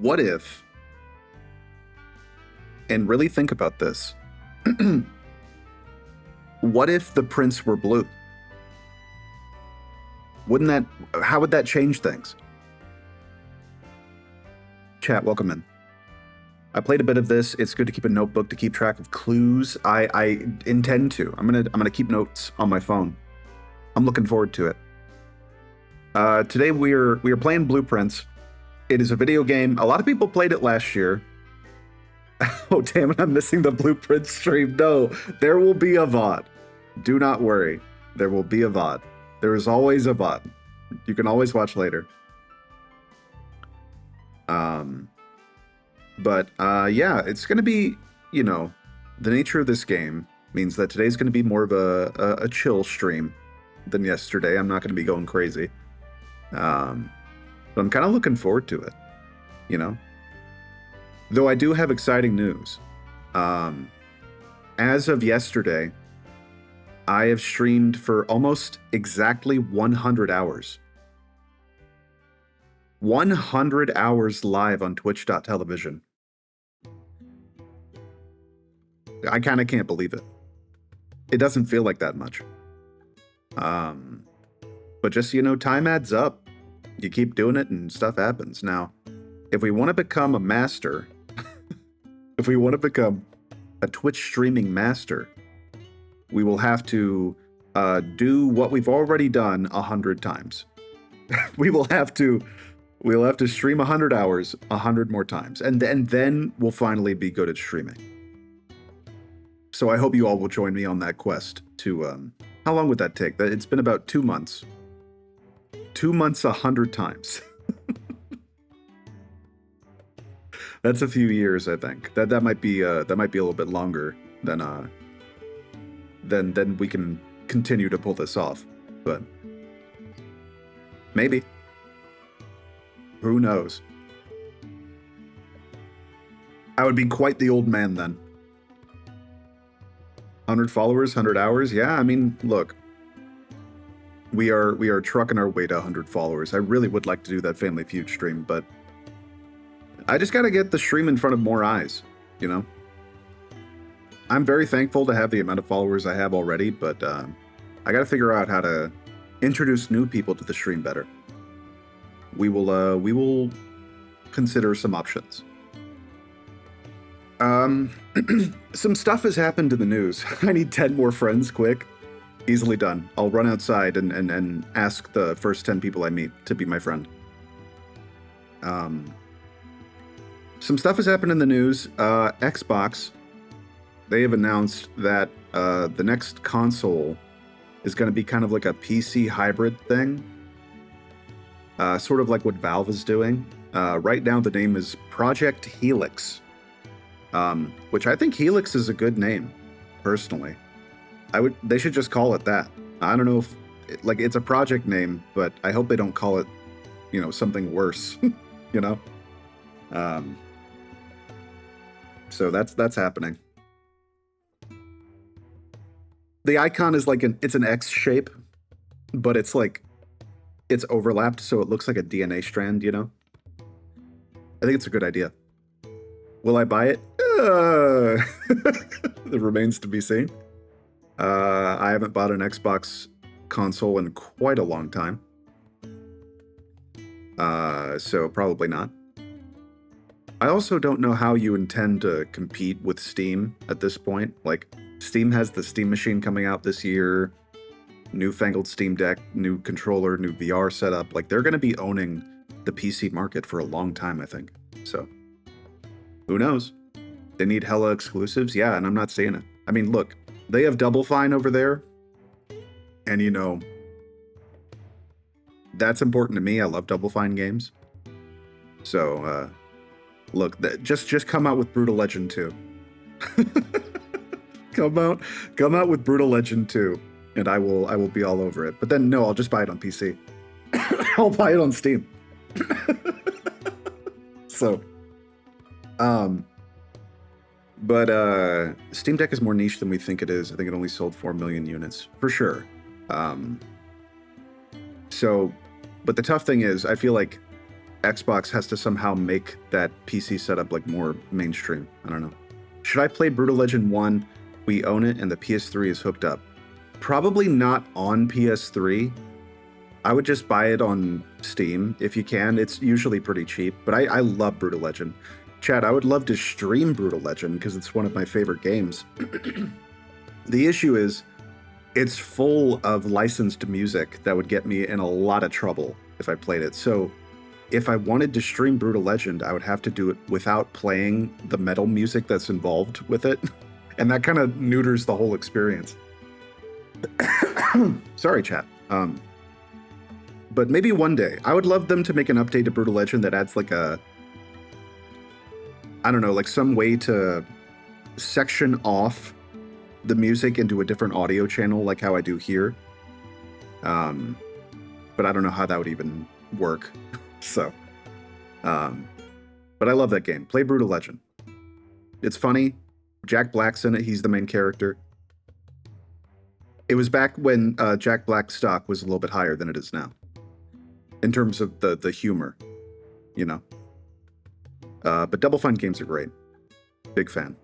What if, and really think about this, what if the prince were blue? How would that change things? Chat, welcome in. I played a bit of this. It's good to keep a notebook to keep track of clues. I intend to. I'm gonna keep notes on my phone. I'm looking forward to it. Today we are playing Blueprints. It is a video game. A lot of people played it last year. Oh damn it! I'm missing the Blueprint stream. No, there will be a VOD. Do not worry. There will be a VOD. There is always a VOD. You can always watch later. Yeah, it's going to be, you know, the nature of this game means that today's going to be more of a chill stream than yesterday. I'm not going to be going crazy. But I'm kind of looking forward to it, you know? Though I do have exciting news. As of yesterday, I have streamed for almost exactly 100 hours. 100 hours live on twitch.tv. I kind of can't believe it. It doesn't feel like that much. But just, you know, time adds up. You keep doing it and stuff happens. Now, if we want to become a master, if we want to become a Twitch streaming master, we will have to do what we've already done 100 times. We'll have to stream 100 hours 100 more times, and then we'll finally be good at streaming. So I hope you all will join me on that quest to, how long would that take? It's been about 2 months. 2 months 100 times. That's a few years, I think. That might be a little bit longer than we can continue to pull this off. But maybe. Who knows? I would be quite the old man then. 100 followers, 100 hours. Yeah, I mean, look. We are trucking our way to 100 followers. I really would like to do that Family Feud stream, but I just got to get the stream in front of more eyes, you know? I'm very thankful to have the amount of followers I have already, but I got to figure out how to introduce new people to the stream better. We will consider some options. Some stuff has happened in the news. I need 10 more friends quick. Easily done. I'll run outside and ask the first 10 people I meet to be my friend. Some stuff has happened in the news. Xbox, they have announced that the next console is going to be kind of like a PC hybrid thing. Sort of like what Valve is doing. Right now the name is Project Helix. Which I think Helix is a good name, personally. They should just call it that. I don't know if, it's a project name, but I hope they don't call it, you know, something worse, you know? So that's happening. The icon is it's an X shape, but it's overlapped, so it looks like a DNA strand, you know? I think it's a good idea. Will I buy it? It remains to be seen. I haven't bought an Xbox console in quite a long time. So probably not. I also don't know how you intend to compete with Steam at this point. Steam has the Steam Machine coming out this year, newfangled Steam Deck, new controller, new VR setup. They're going to be owning the PC market for a long time, I think. So, who knows? They need hella exclusives? Yeah, and I'm not saying it. I mean, look, they have Double Fine over there, and you know, that's important to me. I love Double Fine games. So, look, just come out with Brutal Legend 2. Come out with Brutal Legend 2, and I will be all over it. But then no, I'll just buy it on PC. I'll buy it on Steam. So, but Steam Deck is more niche than we think it is. I think it only sold 4 million units for sure. So, but the tough thing is, I feel like Xbox has to somehow make that PC setup like more mainstream. I don't know. Should I play Brutal Legend 1? We own it and the PS3 is hooked up. Probably not on PS3. I would just buy it on Steam if you can. It's usually pretty cheap, but I love Brutal Legend. Chad, I would love to stream Brutal Legend because it's one of my favorite games. The issue is it's full of licensed music that would get me in a lot of trouble if I played it. So if I wanted to stream Brutal Legend, I would have to do it without playing the metal music that's involved with it. And that kind of neuters the whole experience. Sorry, chat. But maybe one day. I would love them to make an update to Brutal Legend that adds like a, I don't know, like some way to section off the music into a different audio channel like how I do here. But I don't know how that would even work. So, but I love that game. Play Brutal Legend. It's funny. Jack Black's in it. He's the main character. It was back when Jack Black's stock was a little bit higher than it is now. In terms of the humor, you know. But Double Fine games are great. Big fan.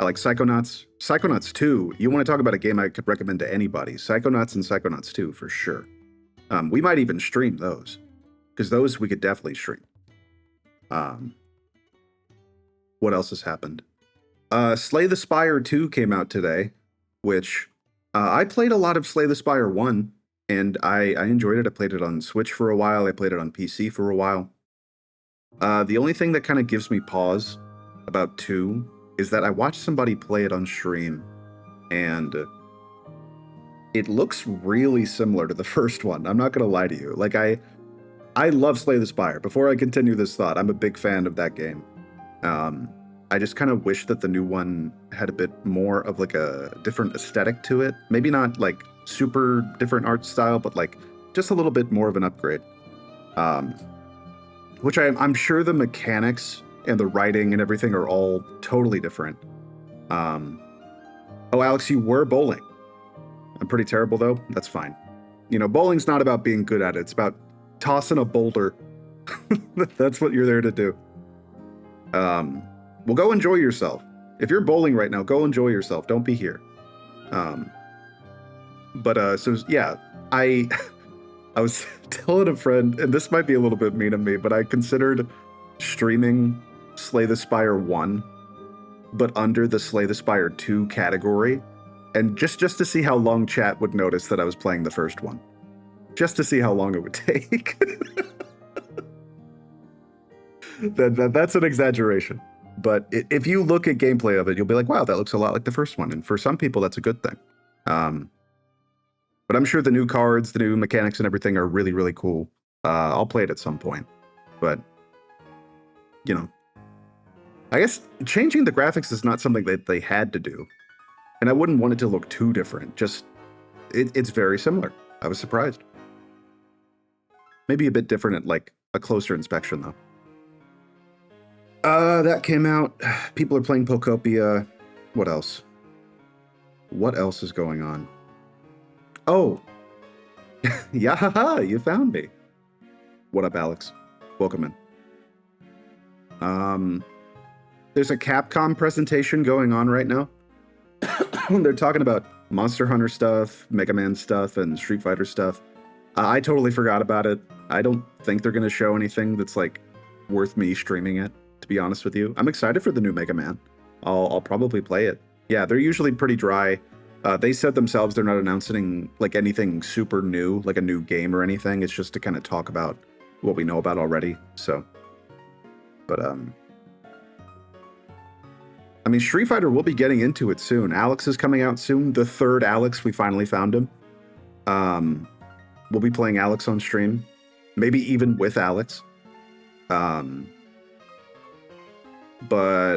I like Psychonauts. Psychonauts 2, you want to talk about a game I could recommend to anybody. Psychonauts and Psychonauts 2 for sure. We might even stream those. Because those we could definitely stream. What else has happened? Slay the Spire 2 came out today, which I played a lot of Slay the Spire 1. And I enjoyed it. I played it on Switch for a while. I played it on PC for a while. The only thing that kind of gives me pause about 2 is that I watched somebody play it on stream, and it looks really similar to the first one. I'm not going to lie to you. Like, I love Slay the Spire. Before I continue this thought, I'm a big fan of that game. I just kind of wish that the new one had a bit more of like a different aesthetic to it. Maybe not like super different art style, but like just a little bit more of an upgrade. Which I'm sure the mechanics and the writing and everything are all totally different. Oh, Alex, you were bowling. I'm pretty terrible though. That's fine. You know, bowling's not about being good at it. It's about tossing a boulder. That's what you're there to do. Well, go enjoy yourself. If you're bowling right now, go enjoy yourself. Don't be here. So yeah, I was telling a friend, and this might be a little bit mean of me, but I considered streaming Slay the Spire 1, but under the Slay the Spire 2 category, and just to see how long chat would notice that I was playing the first one. Just to see how long it would take. That's an exaggeration. But if you look at gameplay of it, you'll be like, wow, that looks a lot like the first one. And for some people, that's a good thing. But I'm sure the new cards, the new mechanics and everything are really, really cool. I'll play it at some point. But, you know, I guess changing the graphics is not something that they had to do. And I wouldn't want it to look too different. Just, it's very similar. I was surprised. Maybe a bit different at, like, a closer inspection, though. That came out. People are playing Pokopia. What else? What else is going on? Oh. Yeah, haha, you found me. What up, Alex? Welcome in. There's a Capcom presentation going on right now. They're talking about Monster Hunter stuff, Mega Man stuff, and Street Fighter stuff. I totally forgot about it. I don't think they're going to show anything that's, like, worth me streaming it, to be honest with you. I'm excited for the new Mega Man. I'll probably play it. Yeah, they're usually pretty dry. They said themselves they're not announcing, like, anything super new, like a new game or anything. It's just to kind of talk about what we know about already, so. But, I mean, Street Fighter will be getting into it soon. Alex is coming out soon. The third Alex, we finally found him. We'll be playing Alex on stream. Maybe even with Alex. But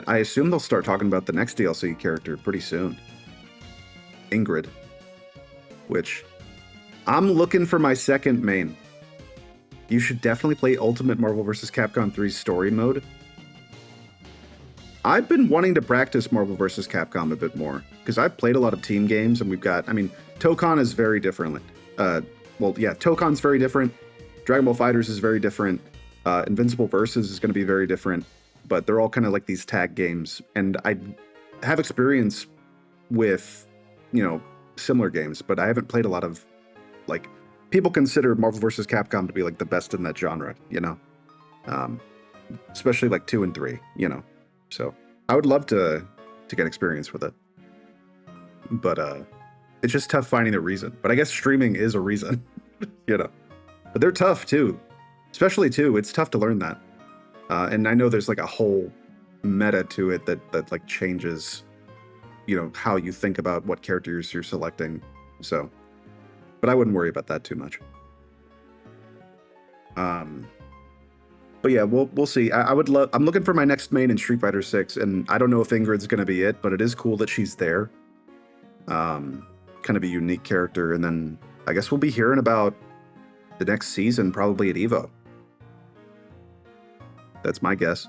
I assume they'll start talking about the next DLC character pretty soon. Ingrid. Which, I'm looking for my second main. You should definitely play Ultimate Marvel vs. Capcom 3's story mode. I've been wanting to practice Marvel vs. Capcom a bit more, because I've played a lot of team games, and we've got, I mean, Tokon is very different. Tokon's very different. Dragon Ball FighterZ is very different. Invincible Versus is going to be very different, but they're all kind of like these tag games. And I have experience with, similar games, but I haven't played a lot of, like, people consider Marvel vs. Capcom to be like the best in that genre, especially like 2 and 3, So I would love to get experience with it, but it's just tough finding a reason. But I guess streaming is a reason, But they're tough too, especially too. It's tough to learn that, and I know there's like a whole meta to it that like changes, how you think about what characters you're selecting. So, but I wouldn't worry about that too much. But yeah, we'll see. I would love. I'm looking for my next main in Street Fighter 6, and I don't know if Ingrid's gonna be it, but it is cool that she's there. Kind of a unique character, and then I guess we'll be hearing about the next season probably at Evo. That's my guess.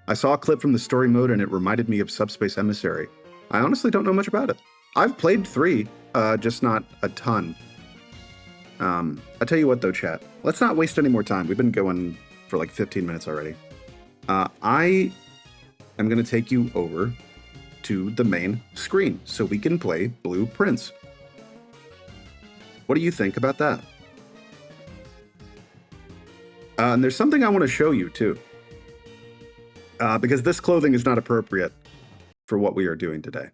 I saw a clip from the story mode, and it reminded me of Subspace Emissary. I honestly don't know much about it. I've played 3, just not a ton. I'll tell you what though, chat. Let's not waste any more time. We've been going for like 15 minutes already. I am going to take you over to the main screen so we can play Blue Prince. What do you think about that? And there's something I want to show you too. Because this clothing is not appropriate for what we are doing today.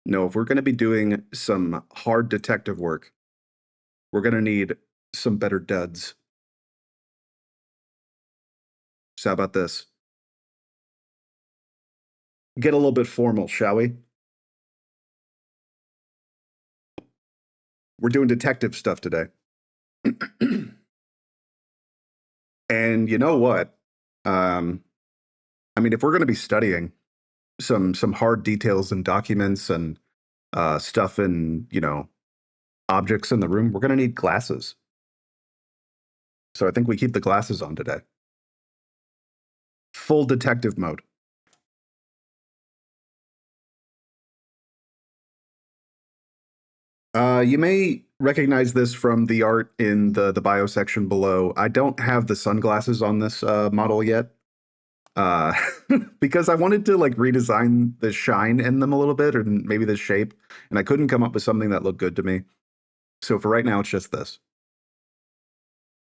No, if we're going to be doing some hard detective work, we're going to need some better duds. So how about this? Get a little bit formal, shall we? We're doing detective stuff today. And you know what? If we're going to be studying some hard details and documents and stuff in, objects in the room, we're going to need glasses. So I think we keep the glasses on today. Full detective mode. You may recognize this from the art in the bio section below. I don't have the sunglasses on this model yet. Because I wanted to like redesign the shine in them a little bit, or maybe the shape, and I couldn't come up with something that looked good to me. So for right now, it's just this.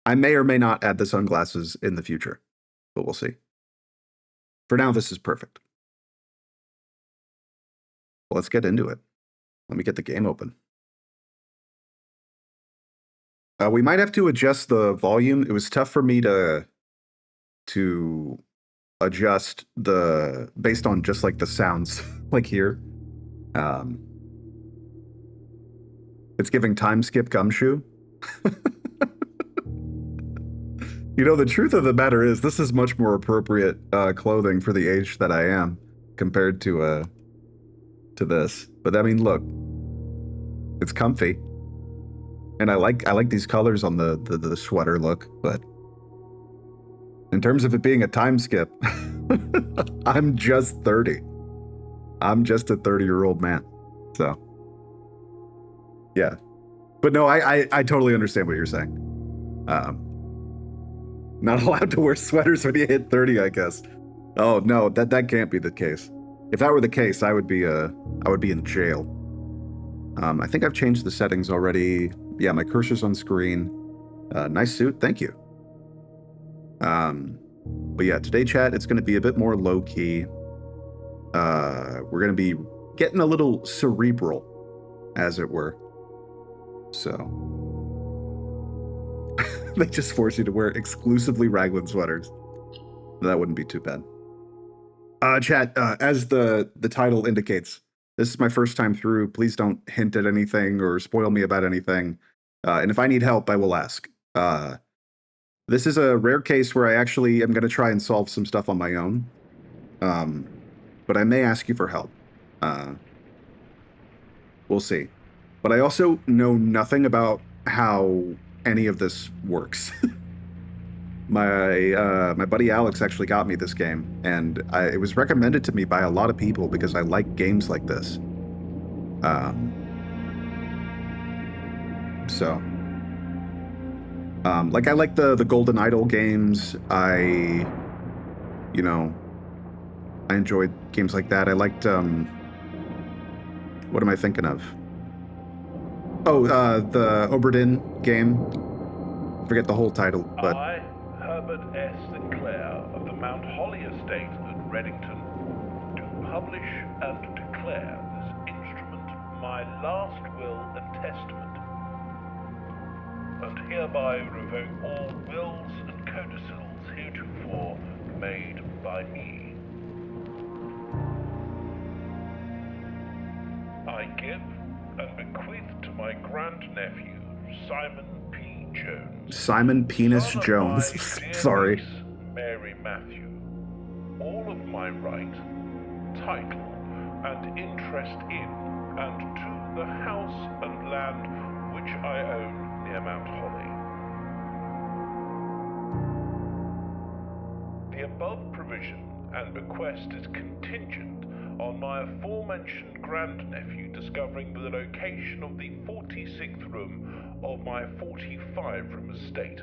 I may or may not add the sunglasses in the future, but we'll see. For now, this is perfect. Well, let's get into it. Let me get the game open. We might have to adjust the volume. It was tough for me to adjust based on just like the sounds like here. It's giving time skip gumshoe. The truth of the matter is this is much more appropriate clothing for the age that I am compared to this. But I mean, look, it's comfy. And I like these colors on the sweater look, but in terms of it being a time skip, I'm just 30. I'm just a 30-year-old man. So, yeah. But no, I totally understand what you're saying. Not allowed to wear sweaters when you hit 30, I guess. Oh, no, that can't be the case. If that were the case, I would be in jail. I think I've changed the settings already. Yeah, my cursor's on screen. Nice suit, thank you. But yeah, today, chat, it's going to be a bit more low-key. We're going to be getting a little cerebral, as it were. So, they just force you to wear exclusively raglan sweaters. That wouldn't be too bad. Chat, as the title indicates, this is my first time through. Please don't hint at anything or spoil me about anything. And if I need help, I will ask. This is a rare case where I actually am going to try and solve some stuff on my own. But I may ask you for help. We'll see. But I also know nothing about how any of this works. My buddy Alex actually got me this game, and it was recommended to me by a lot of people because I like games like this. So Like I like the Golden Idol games. You know, I enjoyed games like that. I liked, what am I thinking of? Oh, the Oberdin game. I forget the whole title, but I, Herbert S. Sinclair of the Mount Holly Estate at Reddington, do publish and declare this instrument my last will and testament, and hereby revoke all wills and codicils heretofore made by me. I give and bequeath to my grandnephew, Simon P. Jones, Simon Penis son of Jones. my dear Sorry. niece, Mary Matthew, all of my right, title, and interest in and to the house and land which I own near Mount Holly. The above provision and bequest is contingent on my aforementioned grandnephew discovering the location of the 46th room of my 45-room estate.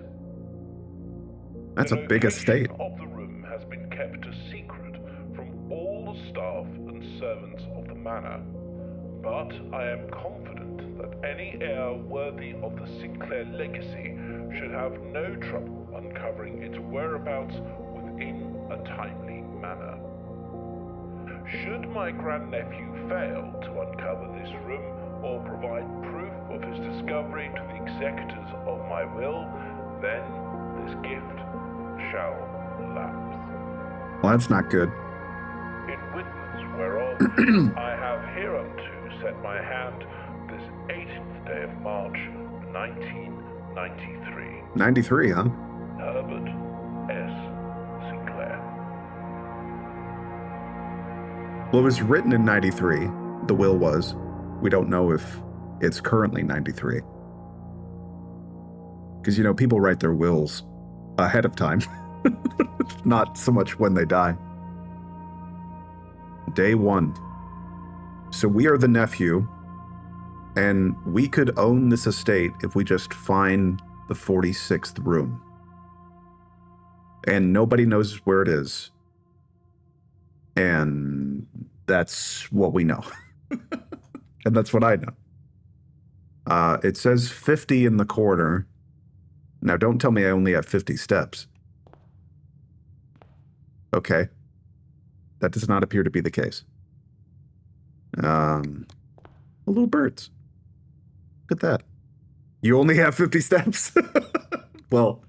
That's a big estate. The location of the room has been kept a secret from all the staff and servants of the manor, but I am confident that any heir worthy of the Sinclair legacy should have no trouble uncovering its whereabouts within a timely manner. Should my grandnephew fail to uncover this room or provide proof of his discovery to the executors of my will, then this gift shall lapse. Well, that's not good. In witness whereof I have hereunto set my hand this 18th day of March, 1993. 93, huh? Herbert S. Sinclair. Well, it was written in 93. The will was. We don't know if it's currently 93. Because, you know, people write their wills ahead of time. Not so much when they die. Day 1. So we are the nephew, and we could own this estate if we just find the 46th room. And nobody knows where it is. And that's what we know. And that's what I know. It says 50 in the corner. Now, don't tell me I only have 50 steps. Okay. That does not appear to be the case. Little birds. Look at that. You only have 50 steps? Well,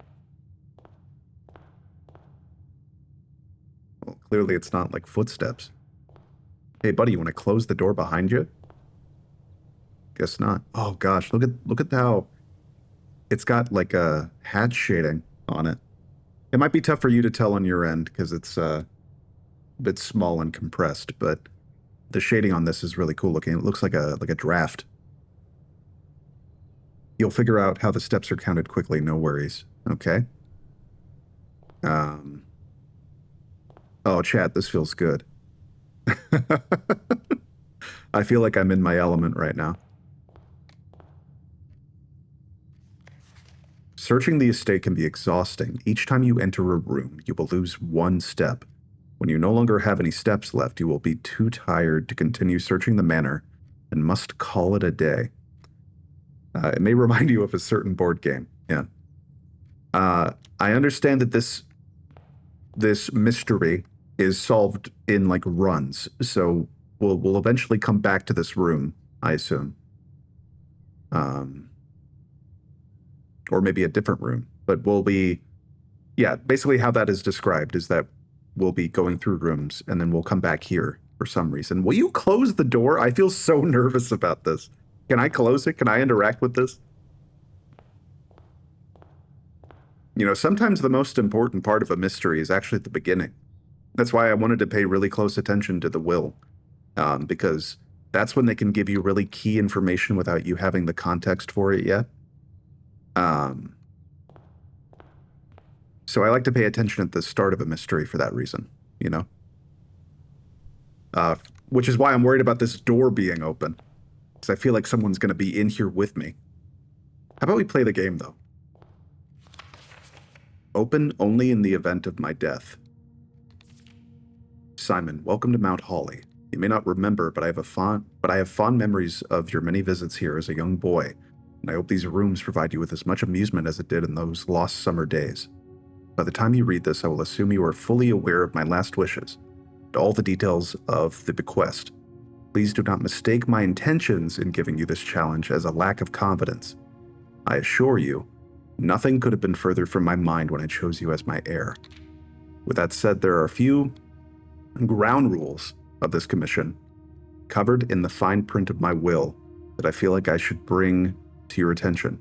clearly it's not like footsteps. Hey, buddy, you want to close the door behind you? Guess not. Oh gosh, look at how it's got like a hatch shading on it. It might be tough for you to tell on your end because it's a bit small and compressed, but the shading on this is really cool looking. It looks like a draft. You'll figure out how the steps are counted quickly, no worries. Okay. Oh, chat, this feels good. I feel like I'm in my element right now. Searching the estate can be exhausting. Each time you enter a room, you will lose 1 step. When you no longer have any steps left, you will be too tired to continue searching the manor and must call it a day. It may remind you of a certain board game. Yeah. I understand that this mystery is solved in like runs, so we'll eventually come back to this room, I assume. Or maybe a different room, but we'll be, yeah, basically how that is described is that we'll be going through rooms and then we'll come back here for some reason. Will you close the door? I feel so nervous about this. Can I close it? Can I interact with this? You know, sometimes the most important part of a mystery is actually at the beginning. That's why I wanted to pay really close attention to the will, because that's when they can give you really key information without you having the context for it yet. So I like to pay attention at the start of a mystery for that reason, you know? Which is why I'm worried about this door being open, because I feel like someone's going to be in here with me. How about we play the game, though? Open only in the event of my death. Simon, welcome to Mount Holly. You may not remember, but I have fond memories of your many visits here as a young boy, and I hope these rooms provide you with as much amusement as it did in those lost summer days. By the time you read this, I will assume you are fully aware of my last wishes and all the details of the bequest. Please do not mistake my intentions in giving you this challenge as a lack of confidence. I assure you, nothing could have been further from my mind when I chose you as my heir. With that said, there are a few ground rules of this commission covered in the fine print of my will that I feel like I should bring to your attention.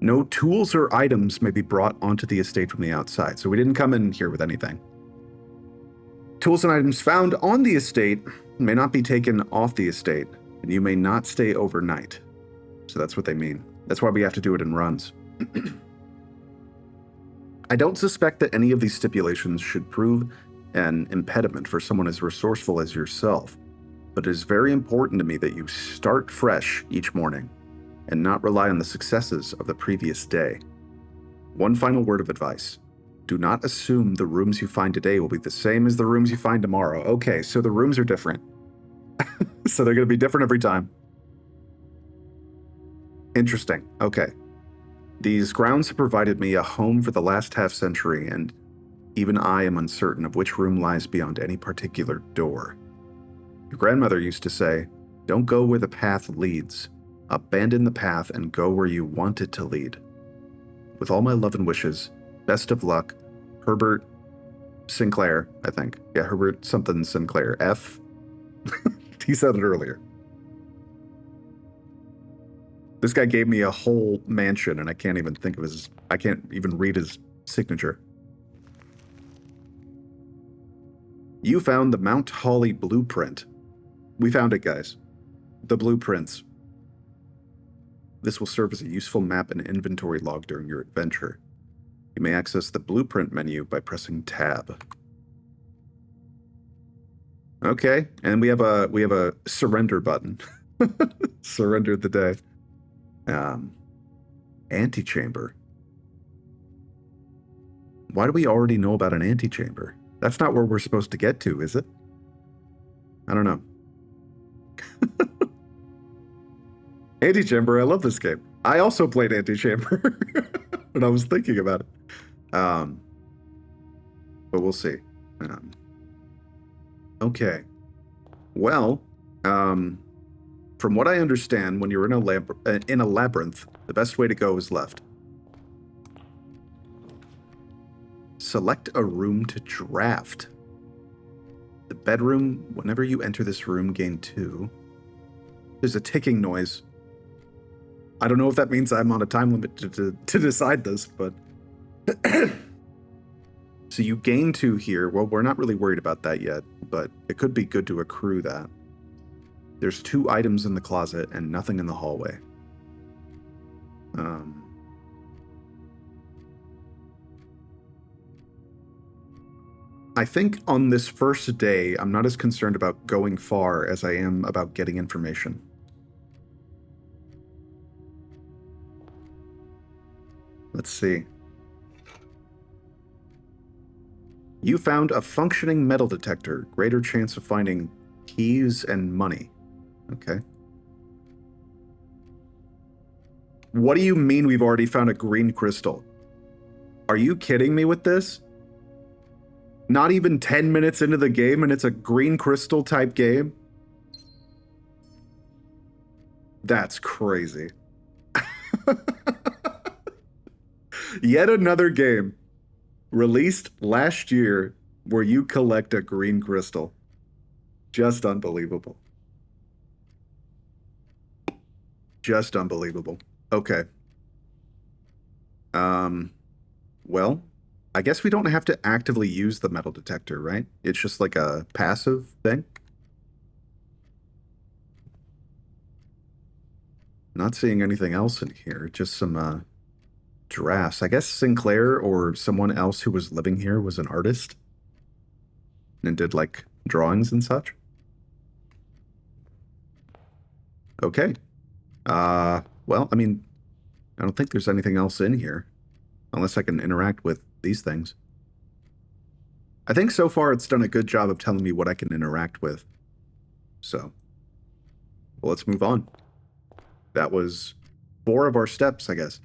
No tools or items may be brought onto the estate from the outside, so we didn't come in here with anything. Tools and items found on the estate may not be taken off the estate, and you may not stay overnight. So that's what they mean. That's why we have to do it in runs. I don't suspect that any of these stipulations should prove an impediment for someone as resourceful as yourself, but it is very important to me that you start fresh each morning and not rely on the successes of the previous day. One final word of advice. Do not assume the rooms you find today will be the same as the rooms you find tomorrow. Okay, so the rooms are different. So they're going to be different every time. Interesting. Okay. These grounds have provided me a home for the last half-century, and even I am uncertain of which room lies beyond any particular door. Your grandmother used to say, "Don't go where the path leads. Abandon the path and go where you want it to lead." With all my love and wishes, best of luck, Herbert Sinclair, I think. Yeah, Herbert something Sinclair. F. He said it earlier. This guy gave me a whole mansion, and I can't even think of his... I can't even read his signature. You found the Mount Holly blueprint. We found it, guys. The blueprints. This will serve as a useful map and inventory log during your adventure. You may access the blueprint menu by pressing Tab. Okay, and we have a surrender button. Surrender the day. Antechamber. Why do we already know about an antechamber? That's not where we're supposed to get to, is it? I don't know. Antechamber, I love this game. I also played Antechamber when I was thinking about it. But we'll see. Okay. Well, from what I understand, when you're in a labyrinth, the best way to go is left. Select a room to draft. The bedroom, whenever you enter this room, gain 2. There's a ticking noise. I don't know if that means I'm on a time limit to decide this, but... So you gain 2 here. Well, we're not really worried about that yet, but it could be good to accrue that. There's 2 items in the closet and nothing in the hallway. I think on this first day, I'm not as concerned about going far as I am about getting information. Let's see. You found a functioning metal detector. Greater chance of finding keys and money. Okay. What do you mean we've already found a green crystal? Are you kidding me with this? Not even 10 minutes into the game and it's a green crystal type game? That's crazy. Yet another game released last year where you collect a green crystal. Just unbelievable. Just unbelievable. Okay. Well, I guess we don't have to actively use the metal detector, right? It's just like a passive thing. Not seeing anything else in here, just some giraffes. I guess Sinclair or someone else who was living here was an artist and did like drawings and such. Okay. Well, I mean, I don't think there's anything else in here unless I can interact with these things. I think so far it's done a good job of telling me what I can interact with. So, well, let's move on. That was 4 of our steps, I guess.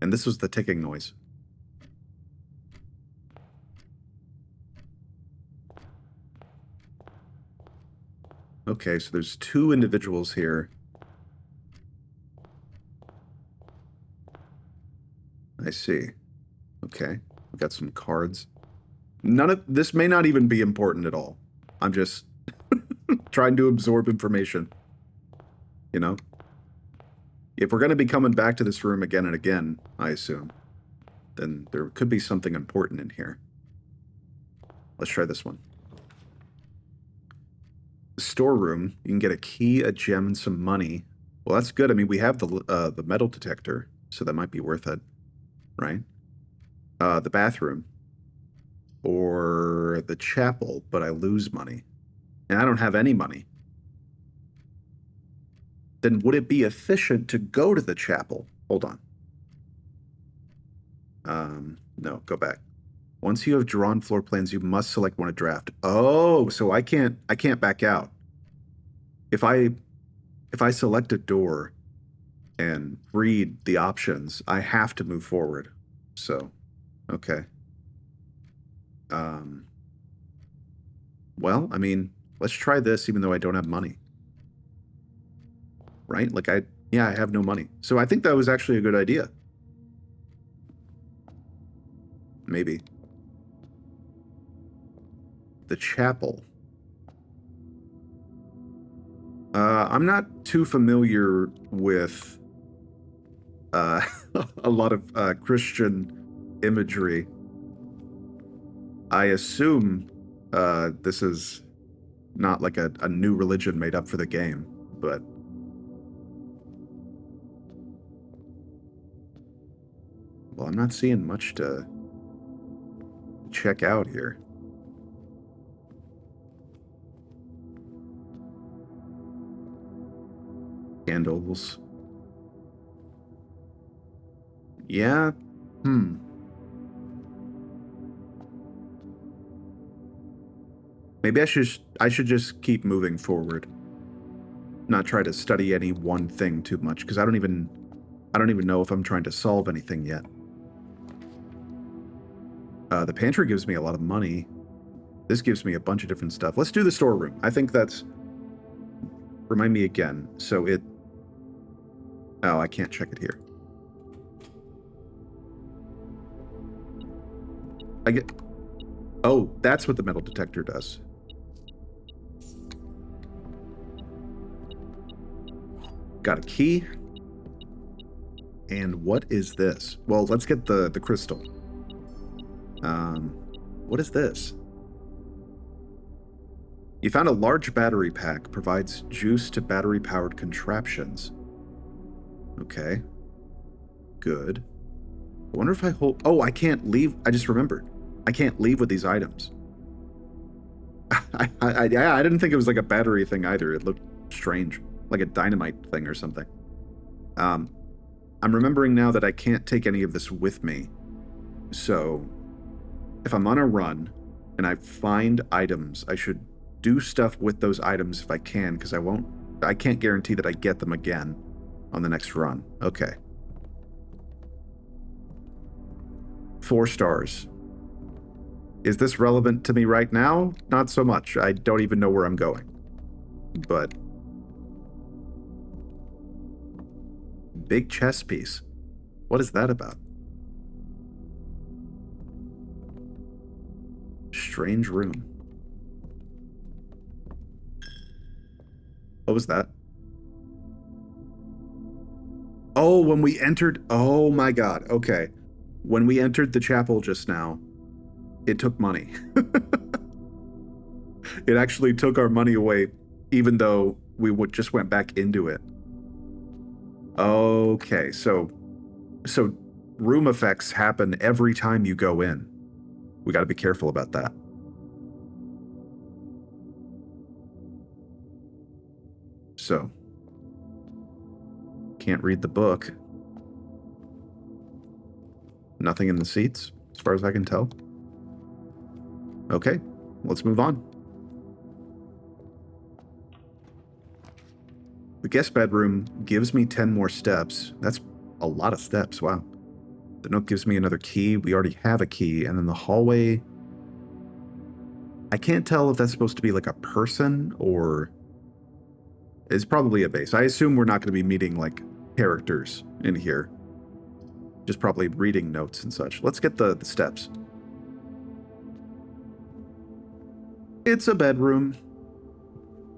And this was the ticking noise. Okay, so there's 2 individuals here. I see. Okay, we got some cards. None of this may not even be important at all. I'm just trying to absorb information. You know? If we're going to be coming back to this room again and again, I assume, then there could be something important in here. Let's try this one. The storeroom, you can get a key, a gem, and some money. Well, that's good. I mean, we have the metal detector, so that might be worth it, right? The bathroom. Or the chapel, but I lose money. And I don't have any money. Then would it be efficient to go to the chapel? Hold on. No, go back. Once you have drawn floor plans, you must select one to draft. Oh, so I can't back out. If I select a door and read the options, I have to move forward. So, okay. Well, I mean, let's try this even though I don't have money. Right? Like I have no money. So I think that was actually a good idea. Maybe. The chapel. I'm not too familiar with a lot of Christian imagery. I assume this is not like a new religion made up for the game, but well, I'm not seeing much to check out here. Candles. Yeah. Maybe I should just keep moving forward. Not try to study any one thing too much, because I don't even know if I'm trying to solve anything yet. The pantry gives me a lot of money. This gives me a bunch of different stuff. Let's do the storeroom. I think that's... Remind me again. So it... Oh, I can't check it here. I get... Oh, that's what the metal detector does. Got a key. And what is this? Well, let's get the crystal. What is this? You found a large battery pack. Provides juice to battery-powered contraptions. Okay. Good. I wonder if I hold... Oh, I can't leave. I just remembered. I can't leave with these items. I didn't think it was like a battery thing either. It looked strange. Like a dynamite thing or something. I'm remembering now that I can't take any of this with me. So, if I'm on a run and I find items, I should do stuff with those items if I can, because I can't guarantee that I get them again on the next run. Okay. 4 stars. Is this relevant to me right now? Not so much. I don't even know where I'm going. But... Big chess piece. What is that about? Strange room. What was that? Oh, when we entered... Oh my god. Okay. When we entered the chapel just now, it took money. It actually took our money away, even though we just went back into it. Okay, so room effects happen every time you go in. We got to be careful about that. So, can't read the book. Nothing in the seats, as far as I can tell. Okay, let's move on. The guest bedroom gives me 10 more steps. That's a lot of steps, wow. The note gives me another key. We already have a key. And then the hallway, I can't tell if that's supposed to be like a person or... It's probably a base. I assume we're not going to be meeting like characters in here. Just probably reading notes and such. Let's get the steps. It's a bedroom.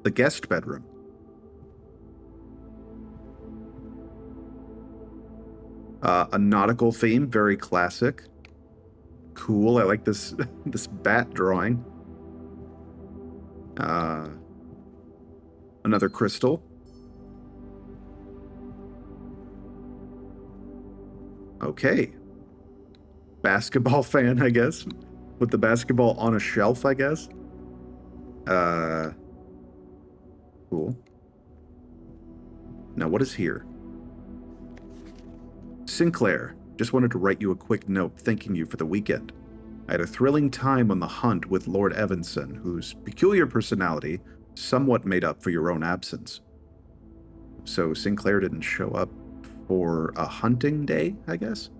The guest bedroom. A nautical theme, very classic. Cool, I like this this bat drawing. Another crystal. Okay. Basketball fan, I guess. With the basketball on a shelf, I guess. Cool. Now, what is here? Sinclair, just wanted to write you a quick note thanking you for the weekend. I had a thrilling time on the hunt with Lord Evanson, whose peculiar personality somewhat made up for your own absence. So Sinclair didn't show up for a hunting day, I guess?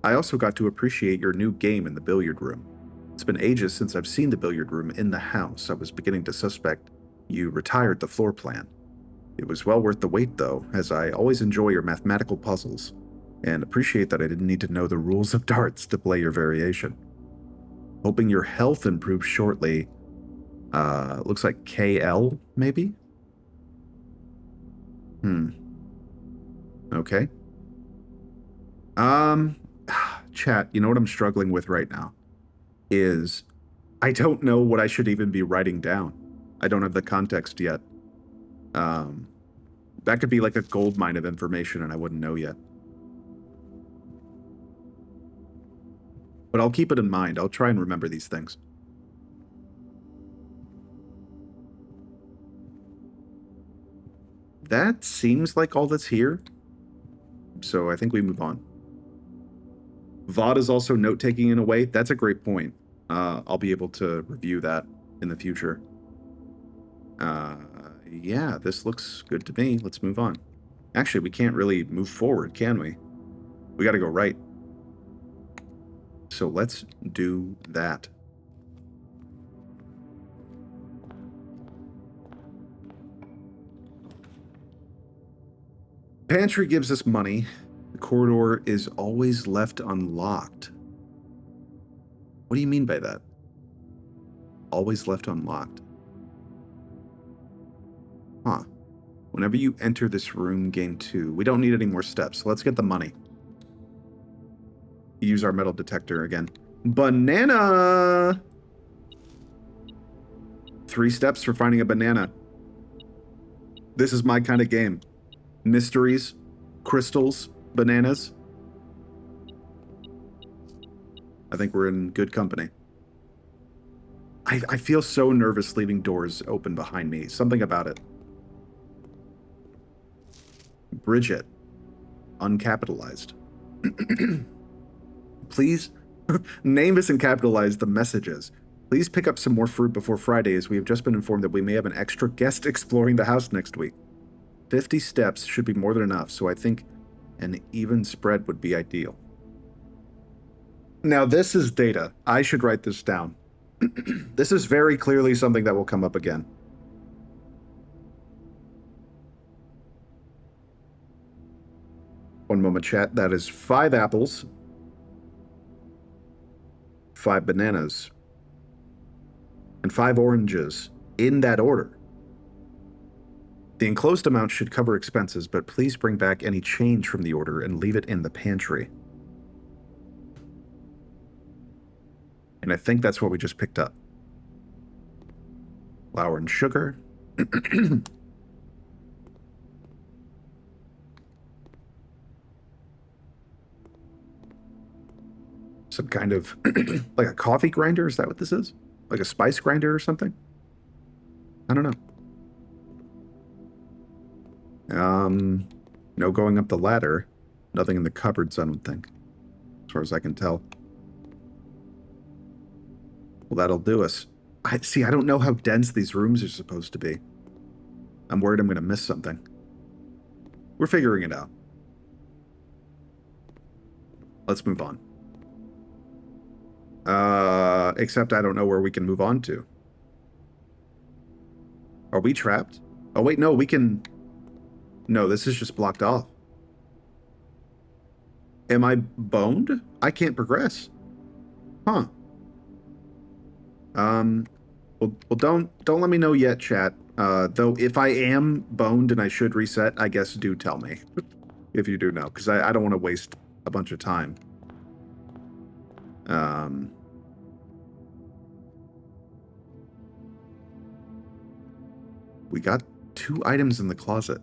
I also got to appreciate your new game in the billiard room. It's been ages since I've seen the billiard room in the house. I was beginning to suspect you retired the floor plan. It was well worth the wait, though, as I always enjoy your mathematical puzzles, and appreciate that I didn't need to know the rules of darts to play your variation. Hoping your health improves shortly. Looks like KL, maybe? Okay. Chat, you know what I'm struggling with right now? Is I don't know what I should even be writing down. I don't have the context yet. That could be like a gold mine of information and I wouldn't know yet. But I'll keep it in mind. I'll try and remember these things. That seems like all that's here. So I think we move on. VOD is also note-taking in a way. That's a great point. I'll be able to review that in the future. Yeah, this looks good to me. Let's move on. Actually, we can't really move forward, can we? We gotta go right. So let's do that. Pantry gives us money. The corridor is always left unlocked. What do you mean by that? Always left unlocked. Huh. Whenever you enter this room, gain 2. We don't need any more steps, so let's get the money. Use our metal detector again. Banana! 3 steps for finding a banana. This is my kind of game. Mysteries, crystals, bananas. I think we're in good company. I feel so nervous leaving doors open behind me. Something about it. Bridget. Uncapitalized. Please name this and capitalize the messages. Please pick up some more fruit before Friday, as we have just been informed that we may have an extra guest exploring the house next week. 50 steps should be more than enough, so I think an even spread would be ideal. Now, this is data. I should write this down. This is very clearly something that will come up again. One moment, chat. That is 5 apples, 5 bananas, and 5 oranges, in that order. The enclosed amount should cover expenses, but please bring back any change from the order and leave it in the pantry. And I think that's what we just picked up. Flour and sugar. Some kind of, like a coffee grinder? Is that what this is? Like a spice grinder or something? I don't know. No going up the ladder. Nothing in the cupboards, I don't think. as far as I can tell. Well, that'll do us. I don't know how dense these rooms are supposed to be. I'm worried I'm going to miss something. We're figuring it out. Let's move on. Except I don't know where we can move on to. Are we trapped? Oh, wait, no, we can... No, this is just blocked off. Am I boned? I can't progress. Huh. Well, don't let me know yet, chat. Though, if I am boned and I should reset, I guess do tell me. If you do know, because I don't want to waste a bunch of time. We got 2 items in the closet.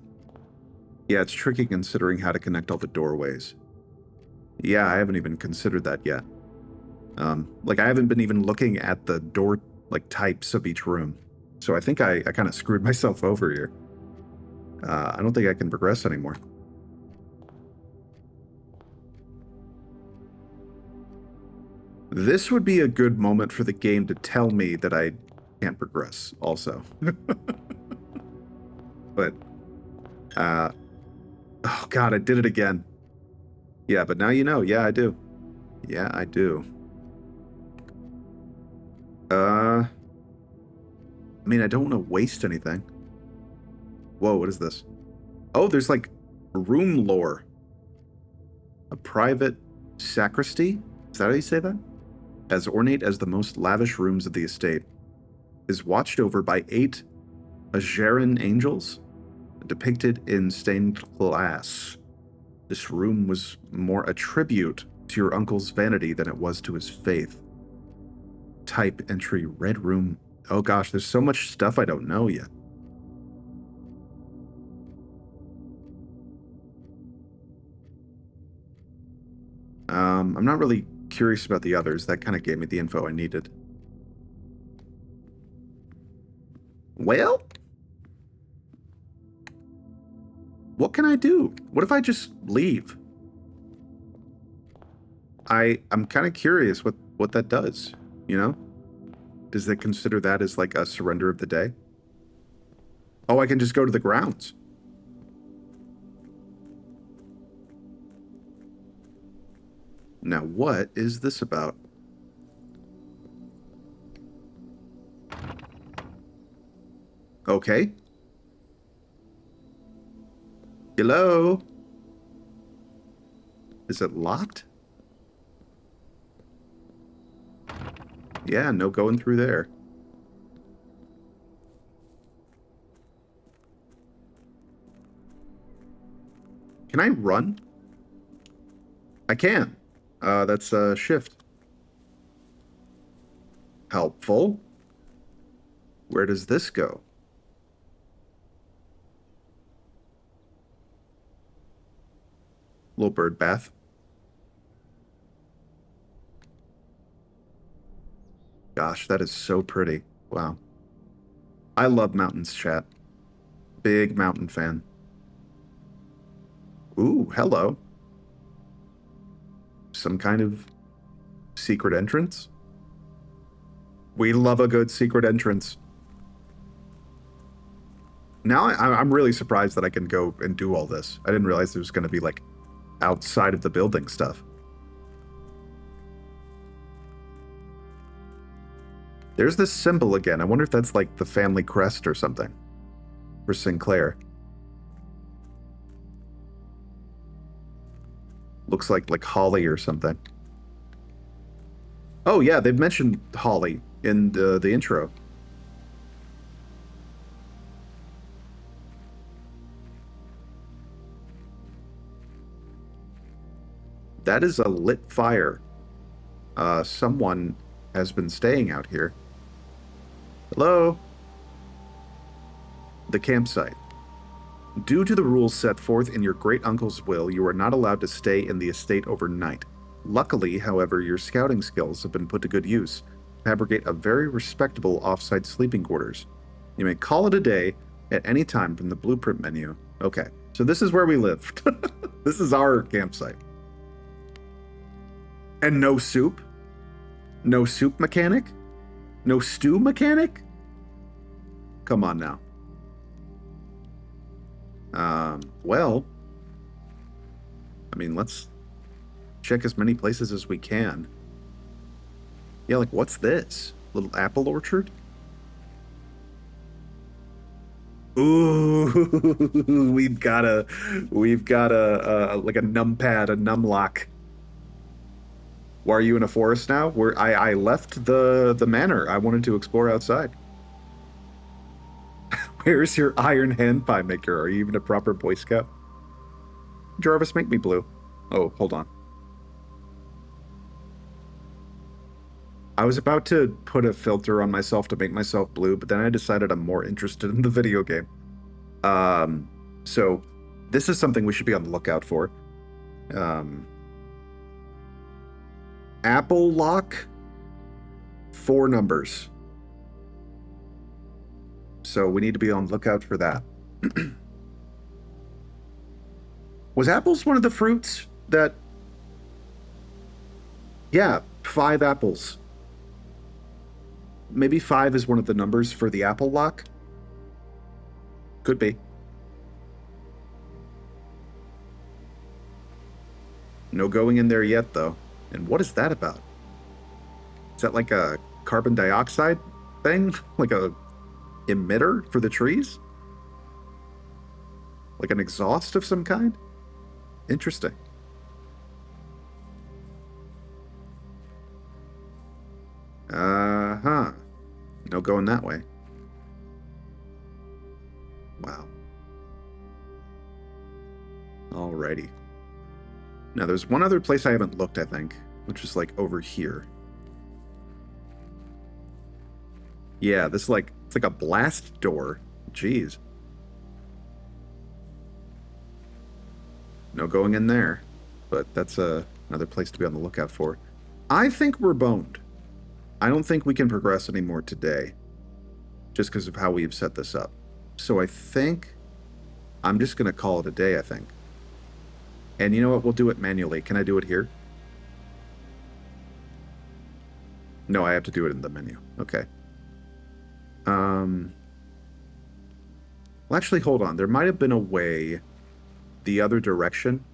Yeah, it's tricky considering how to connect all the doorways. Yeah, I haven't even considered that yet. Like, I haven't been even looking at the door, like, types of each room. So I think I kind of screwed myself over here. I don't think I can progress anymore. This would be a good moment for the game to tell me that I can't progress, also. But, oh god, I did it again. Yeah, but now you know. Yeah, I do. Yeah, I do. I mean, I don't want to waste anything. Whoa, what is this? Oh, there's like room lore. A private sacristy? Is that how you say that? As ornate as the most lavish rooms of the estate, is watched over by 8 Ajeran angels, depicted in stained glass. This room was more a tribute to your uncle's vanity than it was to his faith. Type entry red room. Oh gosh, there's so much stuff I don't know yet. I'm not really curious about the others. That kind of gave me the info I needed. Well, what can I do? What if I just leave? I'm kind of curious what that does, you know? Does it consider that as like a surrender of the day? Oh, I can just go to the grounds. Now, what is this about? Okay. Hello? Is it locked? Yeah, no going through there. Can I run? I can. That's shift. Helpful. Where does this go? Little bird bath. Gosh, that is so pretty. Wow. I love mountains, chat. Big mountain fan. Ooh, hello. Some kind of secret entrance? We love a good secret entrance. Now I'm really surprised that I can go and do all this. I didn't realize there was going to be, like, outside of the building stuff. There's this symbol again. I wonder if that's like the family crest or something. For Sinclair. Looks like holly or something. Oh yeah, they've mentioned holly in the intro. That is a lit fire. Someone has been staying out here. Hello? The campsite. Due to the rules set forth in your great-uncle's will, you are not allowed to stay in the estate overnight. Luckily, however, your scouting skills have been put to good use to fabricate a very respectable off-site sleeping quarters. You may call it a day at any time from the blueprint menu. Okay, so this is where we live. This is our campsite. And no soup? No soup mechanic? No stew mechanic? Come on now. Well, I mean, let's check as many places as we can. Yeah, like, what's this? Little apple orchard? Ooh, we've got a like a numpad, a numlock. Why are you in a forest now? I left the manor. I wanted to explore outside. Where's your iron hand pie maker? Are you even a proper Boy Scout? Jarvis, make me blue. Oh, hold on. I was about to put a filter on myself to make myself blue, but then I decided I'm more interested in the video game. So this is something we should be on the lookout for. Apple lock, 4 numbers. So we need to be on the lookout for that. Was apples one of the fruits that... Yeah, 5 apples. Maybe 5 is one of the numbers for the apple lock? Could be. No going in there yet, though. And what is that about? Is that like a carbon dioxide thing? Like a emitter for the trees? Like an exhaust of some kind? Interesting. Uh-huh. No going that way. Wow. Alrighty. Now, there's one other place I haven't looked, I think, which is, like, over here. Yeah, this, like, it's like a blast door. Jeez. No going in there. But that's another place to be on the lookout for. I think we're boned. I don't think we can progress anymore today. Just because of how we've set this up. So I think I'm just going to call it a day, I think. And you know what? We'll do it manually. Can I do it here? No, I have to do it in the menu. Okay. Well, actually, hold on. There might have been a way the other direction.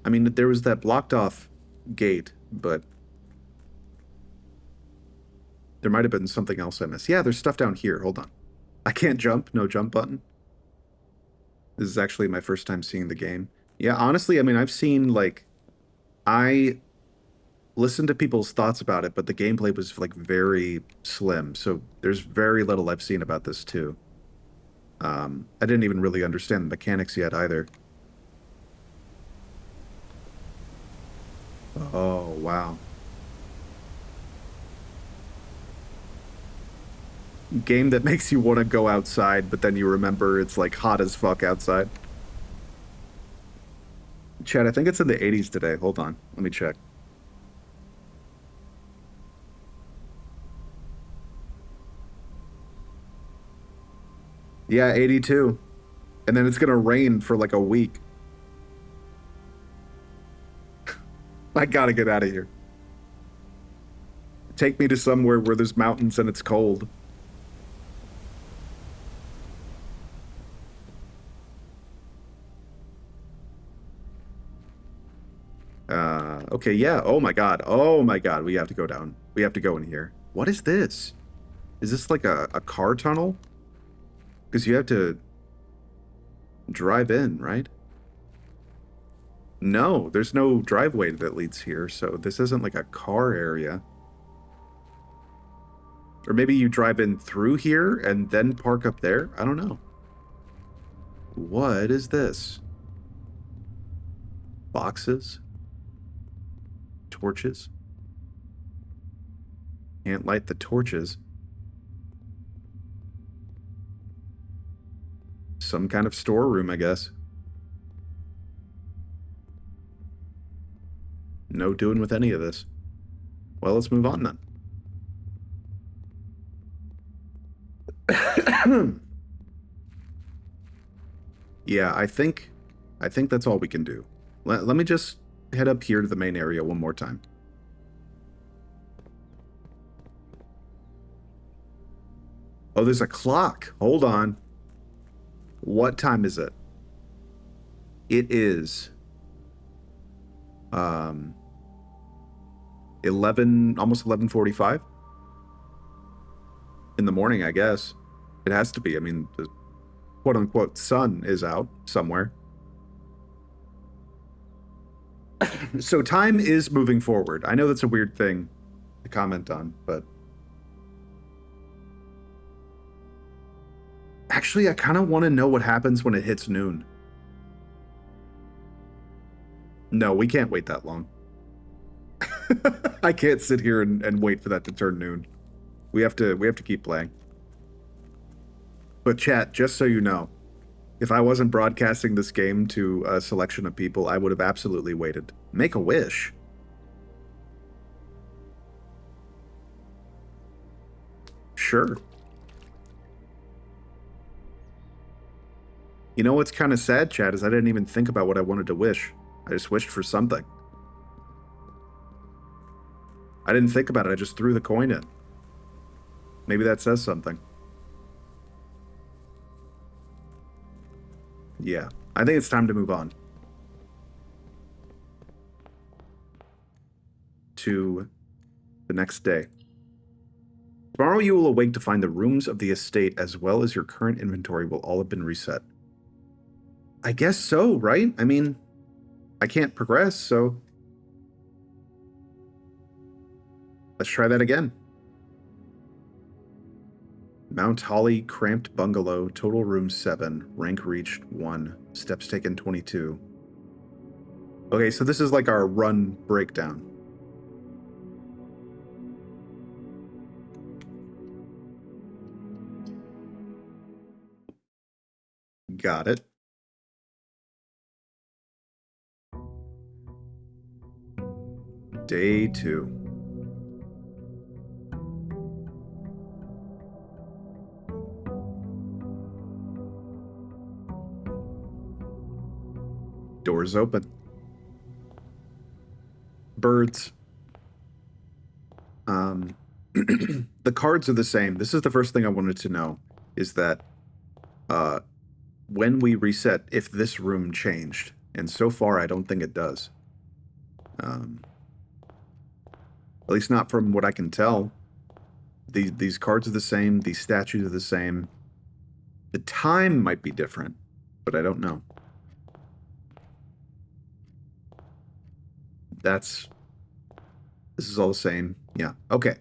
I mean, there was that blocked off gate, but there might have been something else I missed. Yeah, there's stuff down here. Hold on. I can't jump. No jump button. This is actually my first time seeing the game. Yeah, honestly, I mean, I've seen, like... I listened to people's thoughts about it, but the gameplay was, like, very slim. So there's very little I've seen about this, too. I didn't even really understand the mechanics yet, either. Oh, wow. Game that makes you want to go outside, but then you remember it's like hot as fuck outside. Chad, I think it's in the 80s today. Hold on. Let me check. Yeah, 82. And then it's going to rain for like a week. I gotta get out of here. Take me to somewhere where there's mountains and it's cold. Okay, yeah. Oh my god. Oh my god. We have to go down. We have to go in here. What is this? Is this like a car tunnel? Because you have to drive in, right? No, there's no driveway that leads here, so this isn't like a car area. Or maybe you drive in through here and then park up there? I don't know. What is this? Boxes? Torches? Can't light the torches. Some kind of storeroom, I guess. No doing with any of this. Well, let's move on then. Yeah, I think that's all we can do. Let me just head up here to the main area one more time. Oh, there's a clock. Hold on. What time is it? It is 11, almost 11:45 in the morning, I guess. It has to be. I mean, the quote-unquote sun is out somewhere. So time is moving forward. I know that's a weird thing to comment on, but actually, I kind of want to know what happens when it hits noon. No, we can't wait that long. I can't sit here and wait for that to turn noon. We have to keep playing. But chat, just so you know, if I wasn't broadcasting this game to a selection of people, I would have absolutely waited. Make a wish. Sure. You know what's kind of sad, chat, is I didn't even think about what I wanted to wish. I just wished for something. I didn't think about it. I just threw the coin in. Maybe that says something. Yeah, I think it's time to move on to the next day. Tomorrow you will awake to find the rooms of the estate as well as your current inventory will all have been reset. I guess so, right? I mean, I can't progress, so let's try that again. Mount Holly, cramped bungalow, total room 7, rank reached 1, steps taken 22. Okay, so this is like our run breakdown. Got it. Day 2. Doors open. Birds. The cards are the same. This is the first thing I wanted to know, is that when we reset, if this room changed. And so far, I don't think it does. At least not from what I can tell. These cards are the same. These statues are the same. The time might be different, but I don't know. This is all the same. Yeah, okay.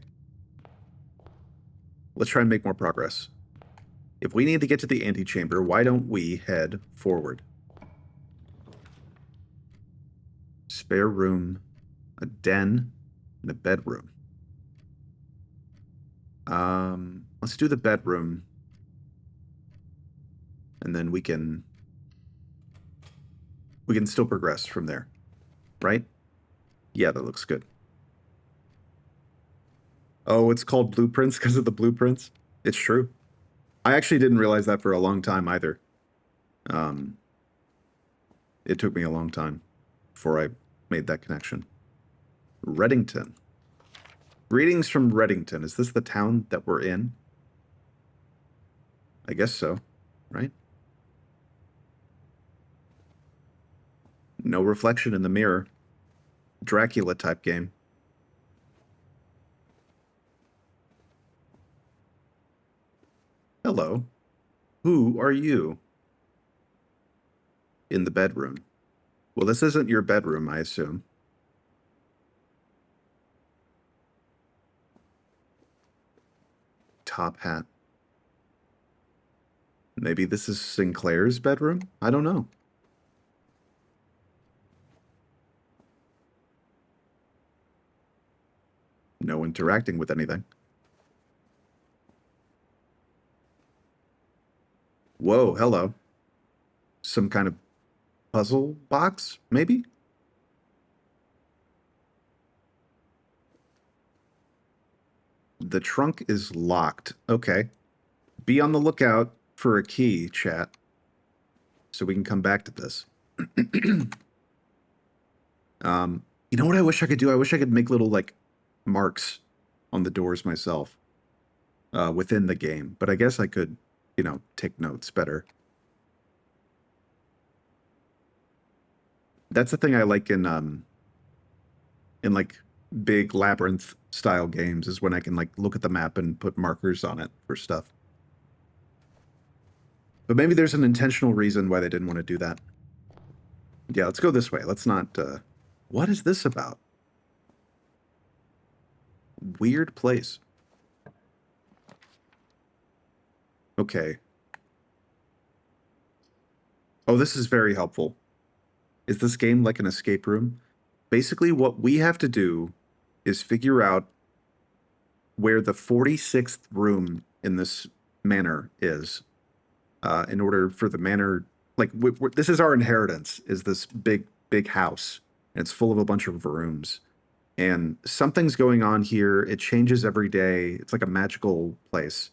Let's try and make more progress. If we need to get to the antechamber, why don't we head forward? Spare room, a den, and a bedroom. Let's do the bedroom. And then we can still progress from there. Right? Yeah, that looks good. Oh, it's called blueprints because of the blueprints? It's true. I actually didn't realize that for a long time either. It took me a long time before I made that connection. Reddington. Greetings from Reddington. Is this the town that we're in? I guess so, right? No reflection in the mirror. Dracula type game. Hello. Who are you? In the bedroom. Well, this isn't your bedroom, I assume. Top hat. Maybe this is Sinclair's bedroom? I don't know. No interacting with anything. Whoa, hello. Some kind of puzzle box, maybe? The trunk is locked. Okay. Be on the lookout for a key, chat, so we can come back to this. You know what I wish I could do? I wish I could make little, like, marks on the doors myself within the game. But I guess I could, you know, take notes better. That's the thing I like in like big labyrinth style games is when I can like look at the map and put markers on it for stuff. But maybe there's an intentional reason why they didn't want to do that. Yeah, let's go this way. Let's not what is this about? Weird place. Okay. Oh, this is very helpful. Is this game like an escape room? Basically, what we have to do is figure out where the 46th room in this manor is in order for the manor, like, this is our inheritance, is this big house. And it's full of a bunch of rooms. And something's going on here. It changes every day. It's like a magical place.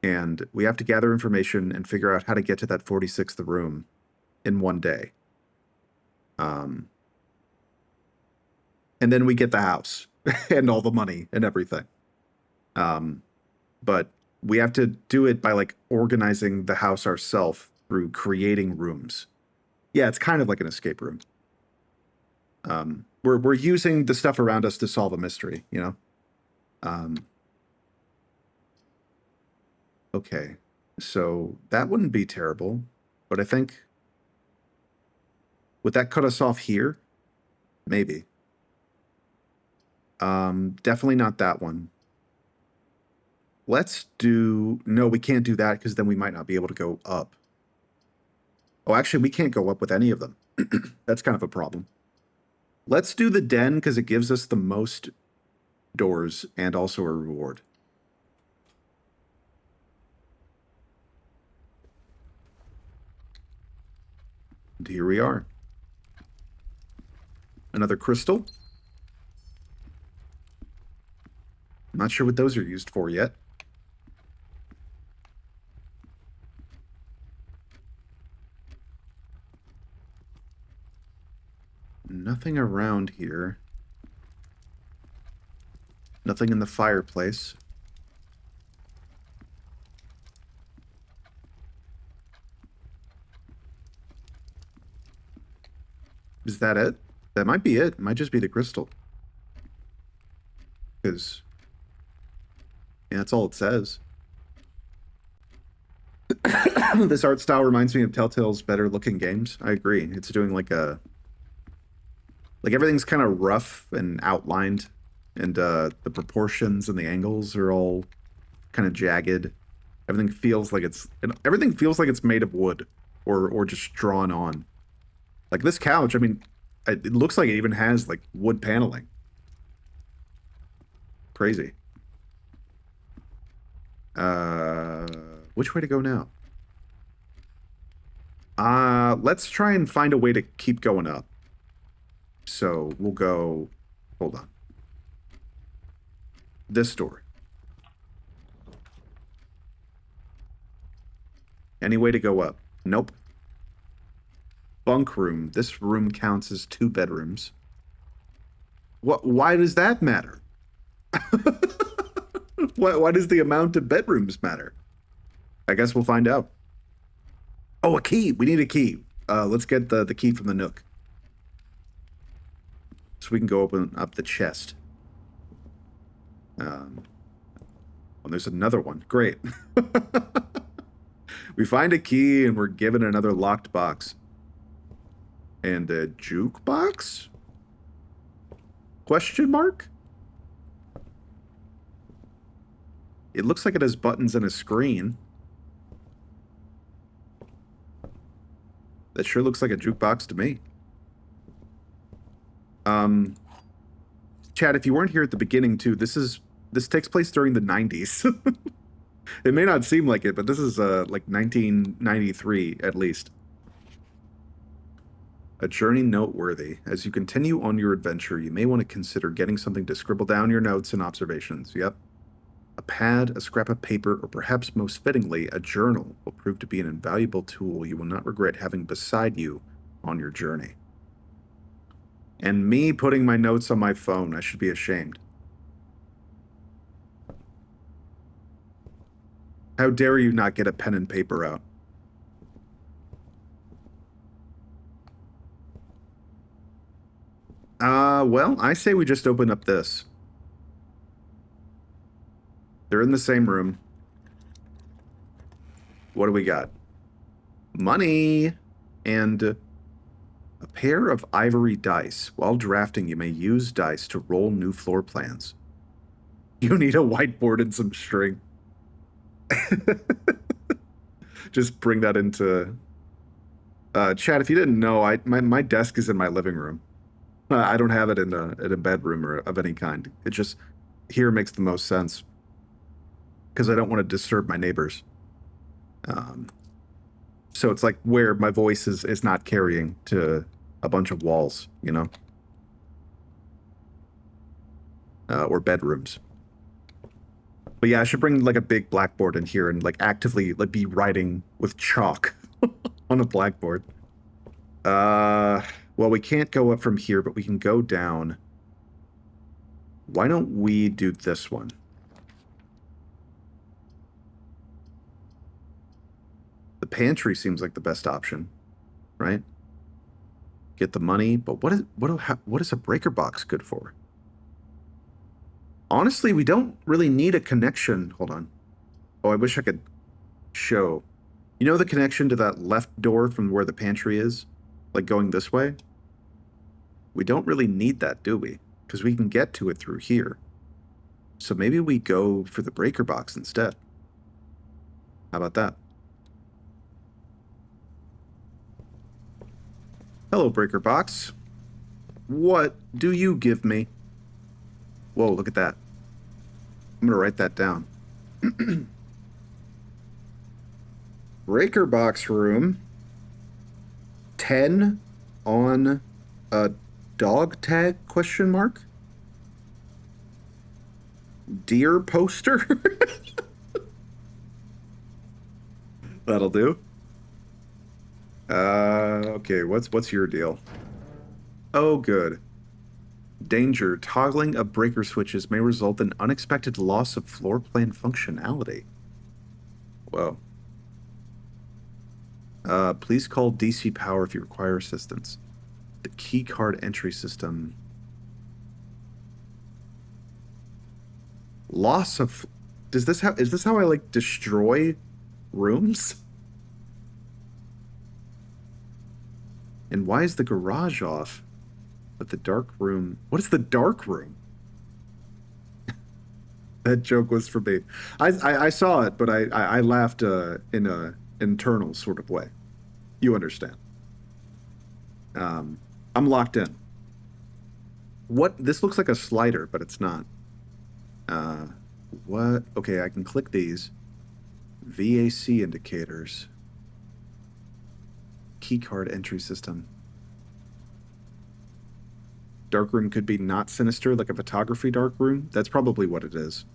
And we have to gather information and figure out how to get to that 46th room in one day. And then we get the house and all the money and everything. But we have to do it by like organizing the house ourselves through creating rooms. Yeah, it's kind of like an escape room. We're using the stuff around us to solve a mystery, you know? Okay, so that wouldn't be terrible, but I think, would that cut us off here? Maybe. Definitely not that one. Let's do, no, we can't do that because then we might not be able to go up. Oh, actually, we can't go up with any of them. That's kind of a problem. Let's do the den because it gives us the most doors and also a reward. And here we are. Another crystal. I'm not sure what those are used for yet. Nothing around here. Nothing in the fireplace. Is that it? That might be it. It might just be the crystal. Because, yeah, that's all it says. This art style reminds me of Telltale's better looking games. I agree. It's doing like a... Like everything's kind of rough and outlined. And the proportions and the angles are all kind of jagged. Everything feels like it's made of wood or just drawn on. Like this couch, I mean, it looks like it even has like wood paneling. Crazy. Which way to go now? Let's try and find a way to keep going up. So we'll go, hold on. This door. Any way to go up? Nope. Bunk room. This room counts as 2 bedrooms. What? Why does that matter? Why does the amount of bedrooms matter? I guess we'll find out. Oh, a key. We need a key. Let's get the key from the nook. So we can go open up the chest. Oh, there's another one. Great. We find a key and we're given another locked box. And a jukebox? Question mark? It looks like it has buttons and a screen. That sure looks like a jukebox to me. Chad, if you weren't here at the beginning too, this takes place during the 90s. It may not seem like it, but this is like 1993 at least. A journey noteworthy. As you continue on your adventure, you may want to consider getting something to scribble down your notes and observations. Yep. A pad, a scrap of paper, or perhaps most fittingly, a journal will prove to be an invaluable tool you will not regret having beside you on your journey. And me putting my notes on my phone. I should be ashamed. How dare you not get a pen and paper out? Well, I say we just open up this. They're in the same room. What do we got? Money and a pair of ivory dice. While drafting, you may use dice to roll new floor plans. You need a whiteboard and some string. Just bring that into chat. If you didn't know, my desk is in my living room. I don't have it in a bedroom or of any kind. It just here makes the most sense because I don't want to disturb my neighbors. So it's like where my voice is not carrying to a bunch of walls, you know, or bedrooms. But yeah, I should bring like a big blackboard in here and like actively like be writing with chalk on a blackboard. Well, we can't go up from here, but we can go down. Why don't we do this one? The pantry seems like the best option, right? Get the money, but what is a breaker box good for? Honestly, we don't really need a connection. Hold on. Oh, I wish I could show. You know the connection to that left door from where the pantry is? Like going this way? We don't really need that, do we? Because we can get to it through here. So maybe we go for the breaker box instead. How about that? Hello, breaker box. What do you give me? Whoa, look at that. I'm going to write that down. Breaker box room. 10 on a dog tag question mark? Deer poster? That'll do. Okay, what's your deal? Oh, good. Danger. Toggling of breaker switches may result in unexpected loss of floor plan functionality. Whoa. Please call DC Power if you require assistance. The key card entry system. Loss of... is this how I, like, destroy rooms? And why is the garage off? But the dark room... what is the dark room? That joke was for me. I saw it, but I laughed in a internal sort of way. You understand. I'm locked in. What? This looks like a slider, but it's not. What? Okay, I can click these. VAC indicators. Keycard entry system. Darkroom could be not sinister, like a photography darkroom. That's probably what it is.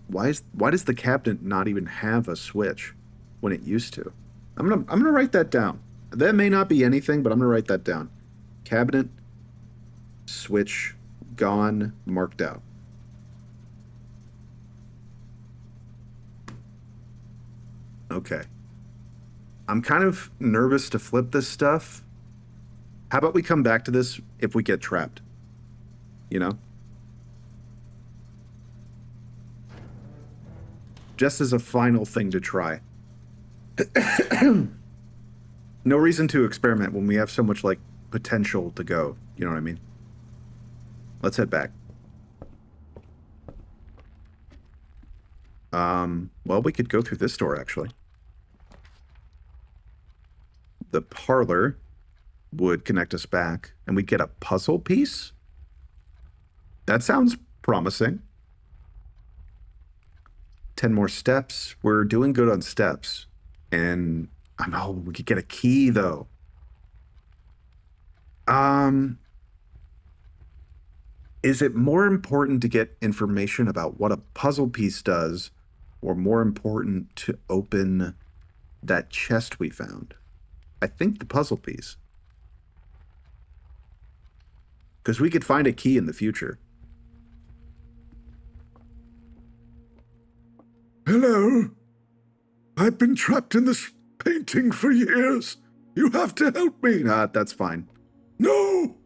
Why does the cabinet not even have a switch when it used to? I'm gonna write that down. That may not be anything, but I'm gonna write that down. Cabinet switch gone, marked out. Okay. I'm kind of nervous to flip this stuff. How about we come back to this if we get trapped? You know? Just as a final thing to try. No reason to experiment when we have so much, like, potential to go. You know what I mean? Let's head back. Well, we could go through this door, actually. The parlor would connect us back, and we'd get a puzzle piece? That sounds promising. 10 more steps. We're doing good on steps. And, oh, we could get a key, though. Is it more important to get information about what a puzzle piece does, or more important to open that chest we found? I think the puzzle piece. Because we could find a key in the future. Hello? I've been trapped in this painting for years. You have to help me. That's fine. No!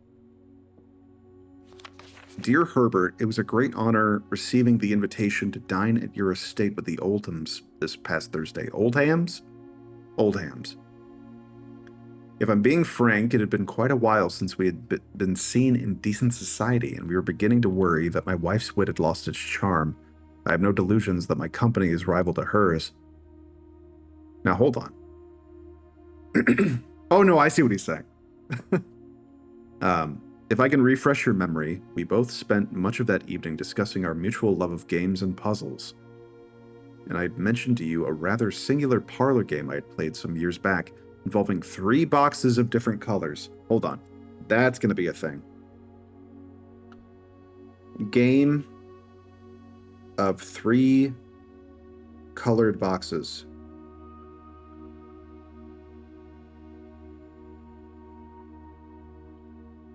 Dear Herbert, it was a great honor receiving the invitation to dine at your estate with the Oldhams this past Thursday. Oldhams? Oldhams. If I'm being frank, it had been quite a while since we had been seen in decent society, and we were beginning to worry that my wife's wit had lost its charm. I have no delusions that my company is rival to hers. Now, hold on. Oh, no, I see what he's saying. If I can refresh your memory, we both spent much of that evening discussing our mutual love of games and puzzles. And I mentioned to you a rather singular parlor game I had played some years back, involving 3 boxes of different colors. Hold on. That's going to be a thing. Game of 3 colored boxes.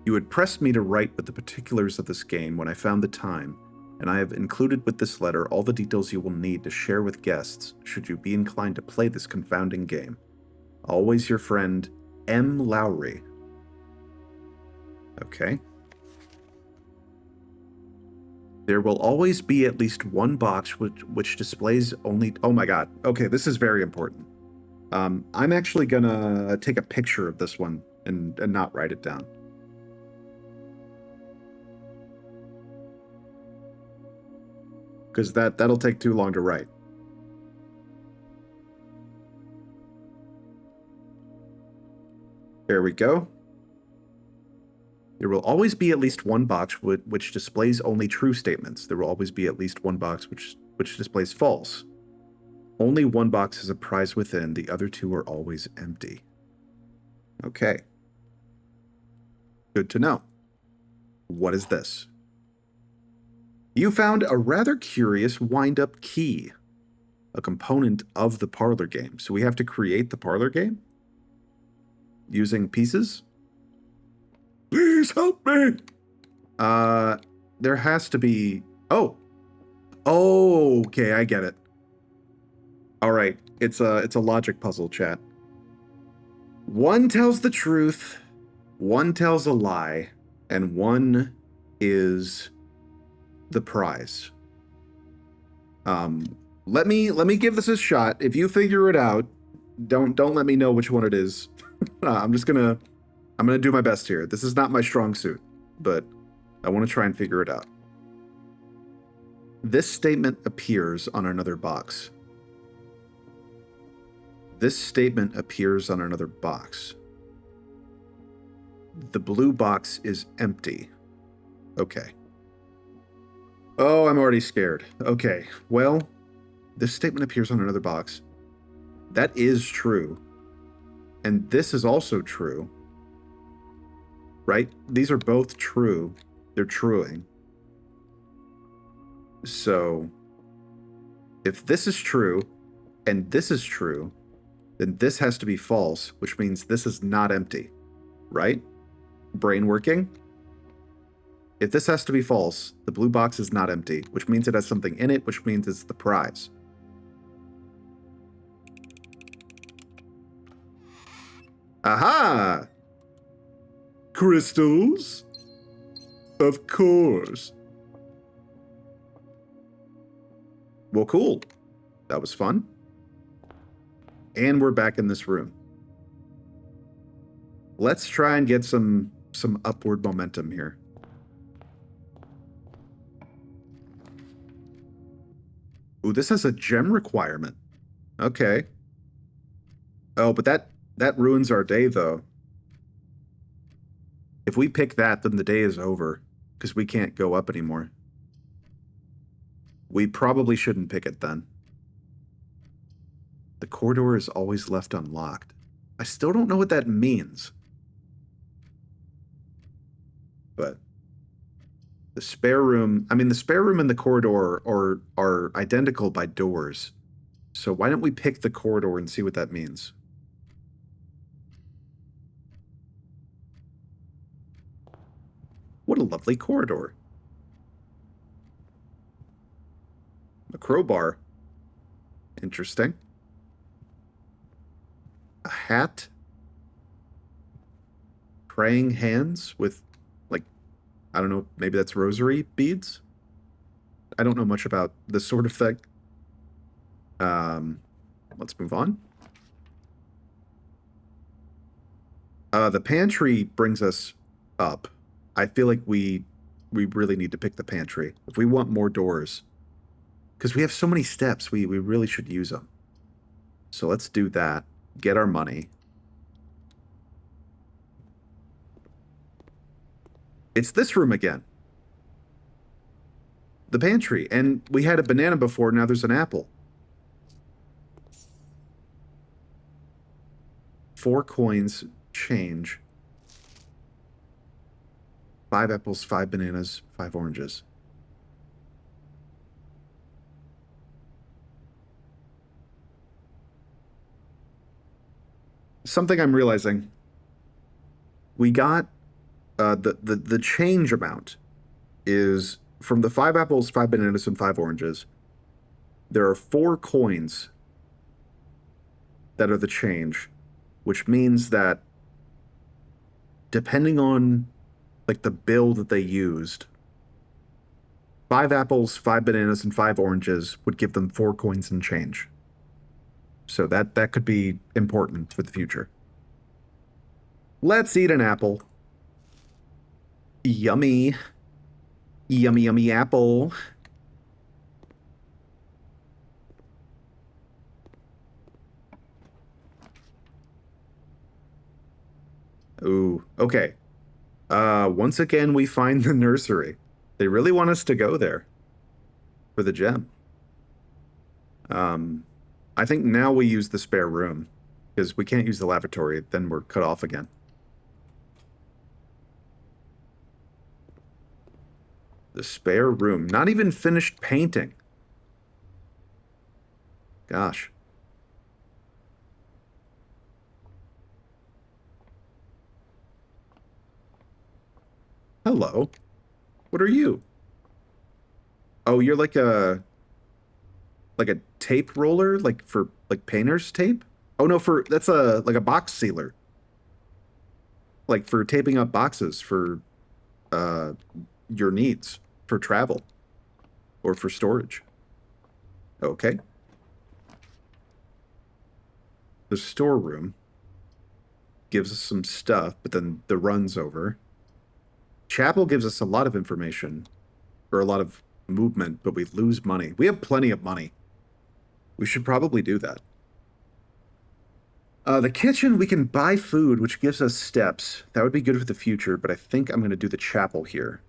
You had pressed me to write with the particulars of this game when I found the time, and I have included with this letter all the details you will need to share with guests should you be inclined to play this confounding game. Always your friend, M. Lowry. Okay. There will always be at least one box which displays only... Oh my god. Okay, this is very important. I'm actually gonna take a picture of this one and not write it down. Because that'll take too long to write. There we go. There will always be at least one box which displays only true statements. There will always be at least one box which displays false. Only one box has a prize within. The other 2 are always empty. Okay. Good to know. What is this? You found a rather curious wind-up key, a component of the parlor game. So we have to create the parlor game? Using pieces? Please help me! There has to be... Oh! Oh, okay, I get it. Alright, it's a logic puzzle, chat. One tells the truth, one tells a lie, and one is the prize. Let me give this a shot. If you figure it out, don't let me know which one it is. I'm gonna do my best here. This is not my strong suit, but I want to try and figure it out. This statement appears on another box. This statement appears on another box. The blue box is empty. Okay. Oh, I'm already scared. Okay, well, this statement appears on another box. That is true. And this is also true. Right? These are both true. They're truing. So, if this is true, and this is true, then this has to be false, which means this is not empty. Right? Brain working? If this has to be false, the blue box is not empty, which means it has something in it, which means it's the prize. Aha! Crystals? Of course. Well, cool. That was fun. And we're back in this room. Let's try and get some upward momentum here. Ooh, this has a gem requirement. Okay. Oh, but that ruins our day, though. If we pick that, then the day is over, because we can't go up anymore. We probably shouldn't pick it then. The corridor is always left unlocked. I still don't know what that means. But the spare room, the spare room and the corridor are identical by doors. So why don't we pick the corridor and see what that means? What what a lovely corridor. A crowbar. Interesting. A hat. Praying hands with, like, I don't know, maybe that's rosary beads? I don't know much about this sort of thing. Let's move on. The pantry brings us up. I feel like we really need to pick the pantry. If we want more doors, because we have so many steps, we really should use them. So let's do that. Get our money. It's this room again. The pantry. And we had a banana before, now there's an apple. 4 coins, change. 5 apples, 5 bananas, 5 oranges. Something I'm realizing. We got the change amount is from the 5 apples, 5 bananas, and 5 oranges. There are 4 coins that are the change, which means that depending on like the bill that they used, 5 apples, 5 bananas, and 5 oranges would give them 4 coins and change. So that could be important for the future. Let's eat an apple. Yummy. Yummy, yummy apple. Ooh, okay. Once again, we find the nursery. They really want us to go there for the gem. I think now we use the spare room because we can't use the lavatory. Then we're cut off again. The spare room. Not even finished painting. Gosh. Hello. What are you? Oh, you're like a tape roller, like for like painter's tape? Oh no, that's like a box sealer. Like for taping up boxes for your needs for travel or for storage. Okay. The storeroom gives us some stuff, but then the run's over. Chapel gives us a lot of information, or a lot of movement, but we lose money. We have plenty of money. We should probably do that. The kitchen, we can buy food, which gives us steps. That would be good for the future, but I think I'm going to do the chapel here.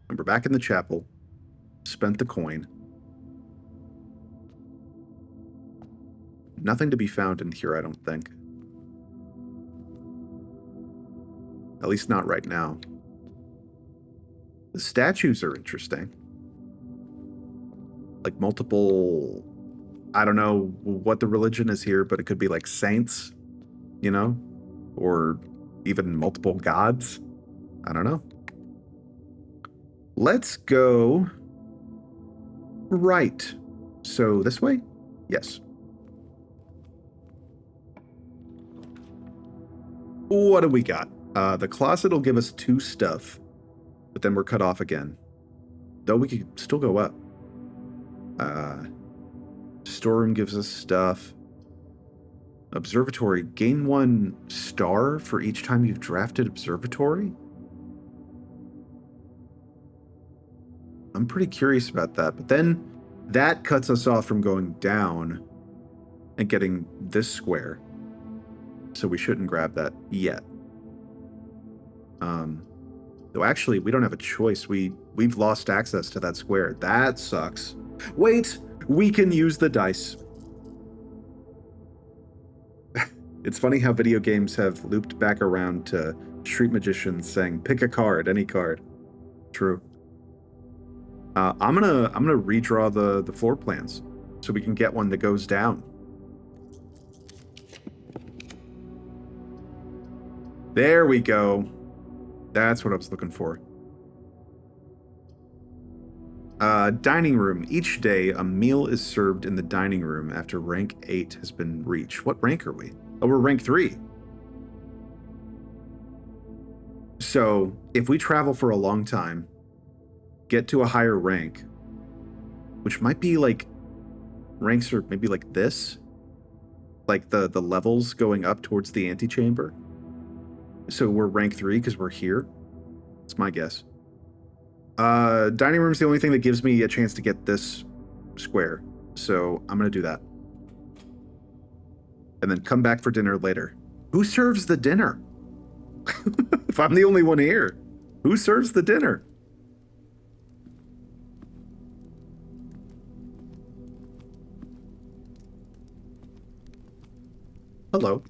And we're back in the chapel. Spent the coin. Nothing to be found in here, I don't think. At least not right now. The statues are interesting. Like multiple... I don't know what the religion is here, but it could be like saints, you know? Or even multiple gods. I don't know. Let's go right. So this way? Yes. What do we got? The closet will give us 2 stuff, but then we're cut off again. Though we could still go up. Storeroom gives us stuff. Observatory, gain 1 star for each time you've drafted observatory? I'm pretty curious about that, but then that cuts us off from going down and getting this square. So we shouldn't grab that yet. Though actually, we don't have a choice. We've lost access to that square. That sucks. Wait, we can use the dice. It's funny how video games have looped back around to street magicians saying, pick a card, any card. True. I'm gonna redraw the floor plans so we can get one that goes down. There we go. That's what I was looking for. Dining room. Each day, a meal is served in the dining room after rank 8 has been reached. What rank are we? Oh, we're rank 3. So, if we travel for a long time, get to a higher rank, which might be like ranks are maybe like this, like the levels going up towards the antechamber. So we're rank 3 because we're here. That's my guess. Dining room is the only thing that gives me a chance to get this square. So I'm going to do that. And then come back for dinner later. Who serves the dinner? If I'm the only one here, who serves the dinner? Hello.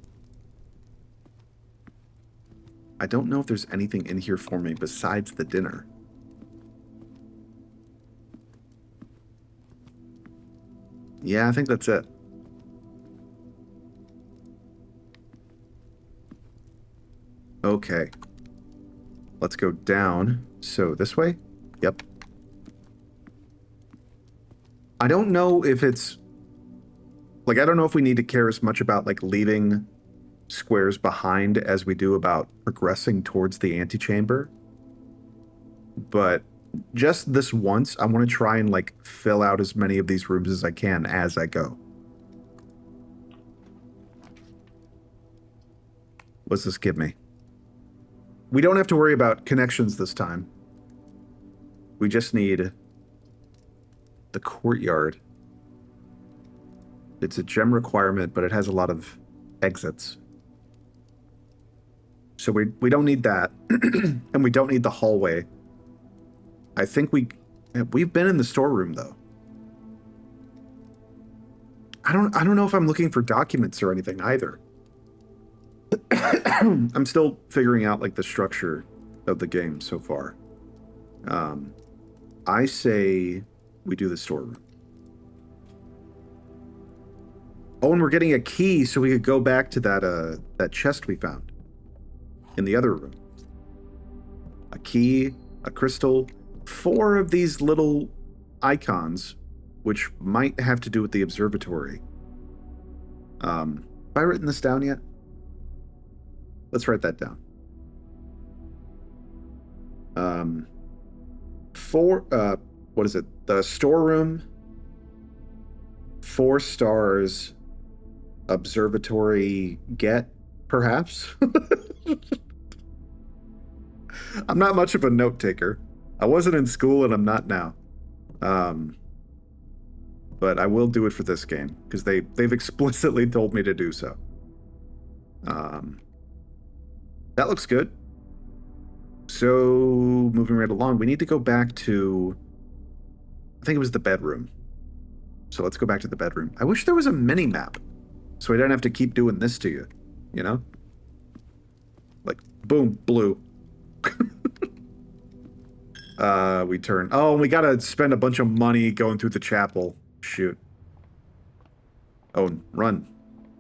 I don't know if there's anything in here for me besides the dinner. Yeah, I think that's it. Okay. Let's go down. So this way? Yep. I don't know if it's... Like, I don't know if we need to care as much about, like, leaving squares behind as we do about progressing towards the antechamber. But just this once, I want to try and, like, fill out as many of these rooms as I can as I go. What's this give me? We don't have to worry about connections this time. We just need the courtyard. It's a gem requirement, but it has a lot of exits. So we don't need that. And we don't need the hallway. I think we've been in the storeroom though. I don't know if I'm looking for documents or anything either. I'm still figuring out like the structure of the game so far. I say we do the storeroom. Oh, and we're getting a key so we could go back to that chest we found in the other room. A key, a crystal, 4 of these little icons, which might have to do with the observatory. Have I written this down yet? Let's write that down. 4, what is it? The storeroom, 4 stars, observatory get, perhaps? I'm not much of a note taker. I wasn't in school and I'm not now. But I will do it for this game because they've explicitly told me to do so. That looks good. So, moving right along, we need to go back to, I think it was the bedroom. So let's go back to the bedroom. I wish there was a mini map so I don't have to keep doing this to you, you know? Like, boom, blue. We turn. Oh, and we gotta spend a bunch of money going through the chapel. Shoot. Oh, run.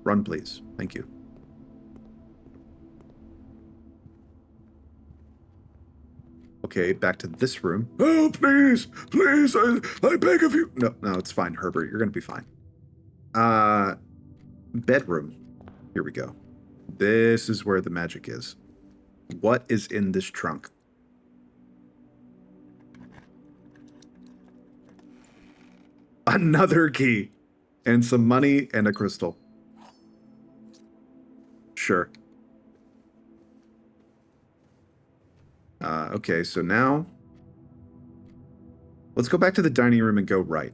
Run, please. Thank you. Okay, back to this room. Oh, please, please, I beg of you. No, it's fine, Herbert. You're gonna be fine. Bedroom. Here we go. This is where the magic is. What is in this trunk? Another key. And some money and a crystal. Sure. Okay, so now let's go back to the dining room and go right.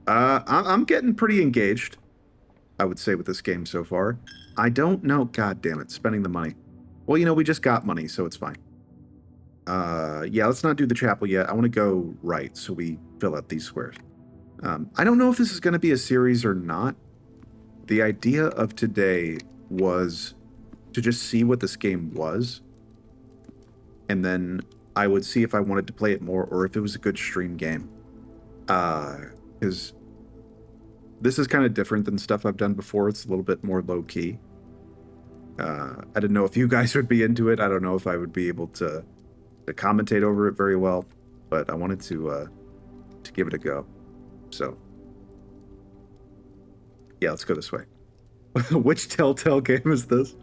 I'm getting pretty engaged, I would say, with this game so far. I don't know. God damn it, spending the money. Well, you know, we just got money, so it's fine. Yeah, let's not do the chapel yet. I want to go right so we fill out these squares. I don't know if this is going to be a series or not. The idea of today was to just see what this game was. And then I would see if I wanted to play it more or if it was a good stream game. Because This is kind of different than stuff I've done before. It's a little bit more low-key. I didn't know if you guys would be into it. I don't know if I would be able to commentate over it very well, but I wanted to give it a go. So, yeah, let's go this way. Which Telltale game is this?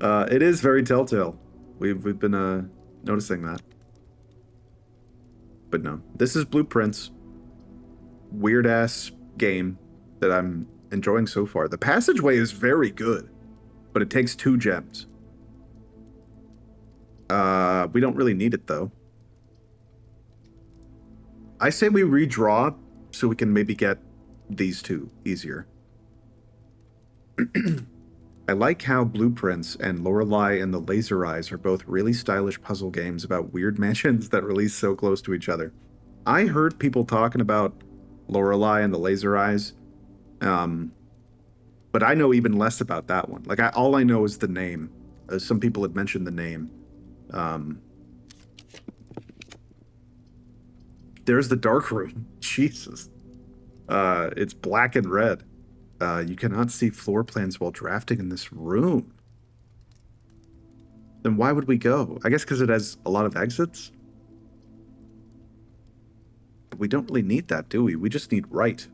It is very Telltale. We've been noticing that. But no, this is Blueprints. Weird ass game that I'm enjoying so far. The passageway is very good, but it takes 2 gems. We don't really need it though. I say we redraw so we can maybe get these 2 easier. I like how Blueprints and Lorelei and the Laser Eyes are both really stylish puzzle games about weird mansions that release so close to each other. I heard people talking about Lorelei and the Laser Eyes, but I know even less about that one. Like, all I know is the name. Some people had mentioned the name. There's the dark room. Jesus. It's black and red. You cannot see floor plans while drafting in this room. Then why would we go? I guess because it has a lot of exits? But we don't really need that, do we? We just need right.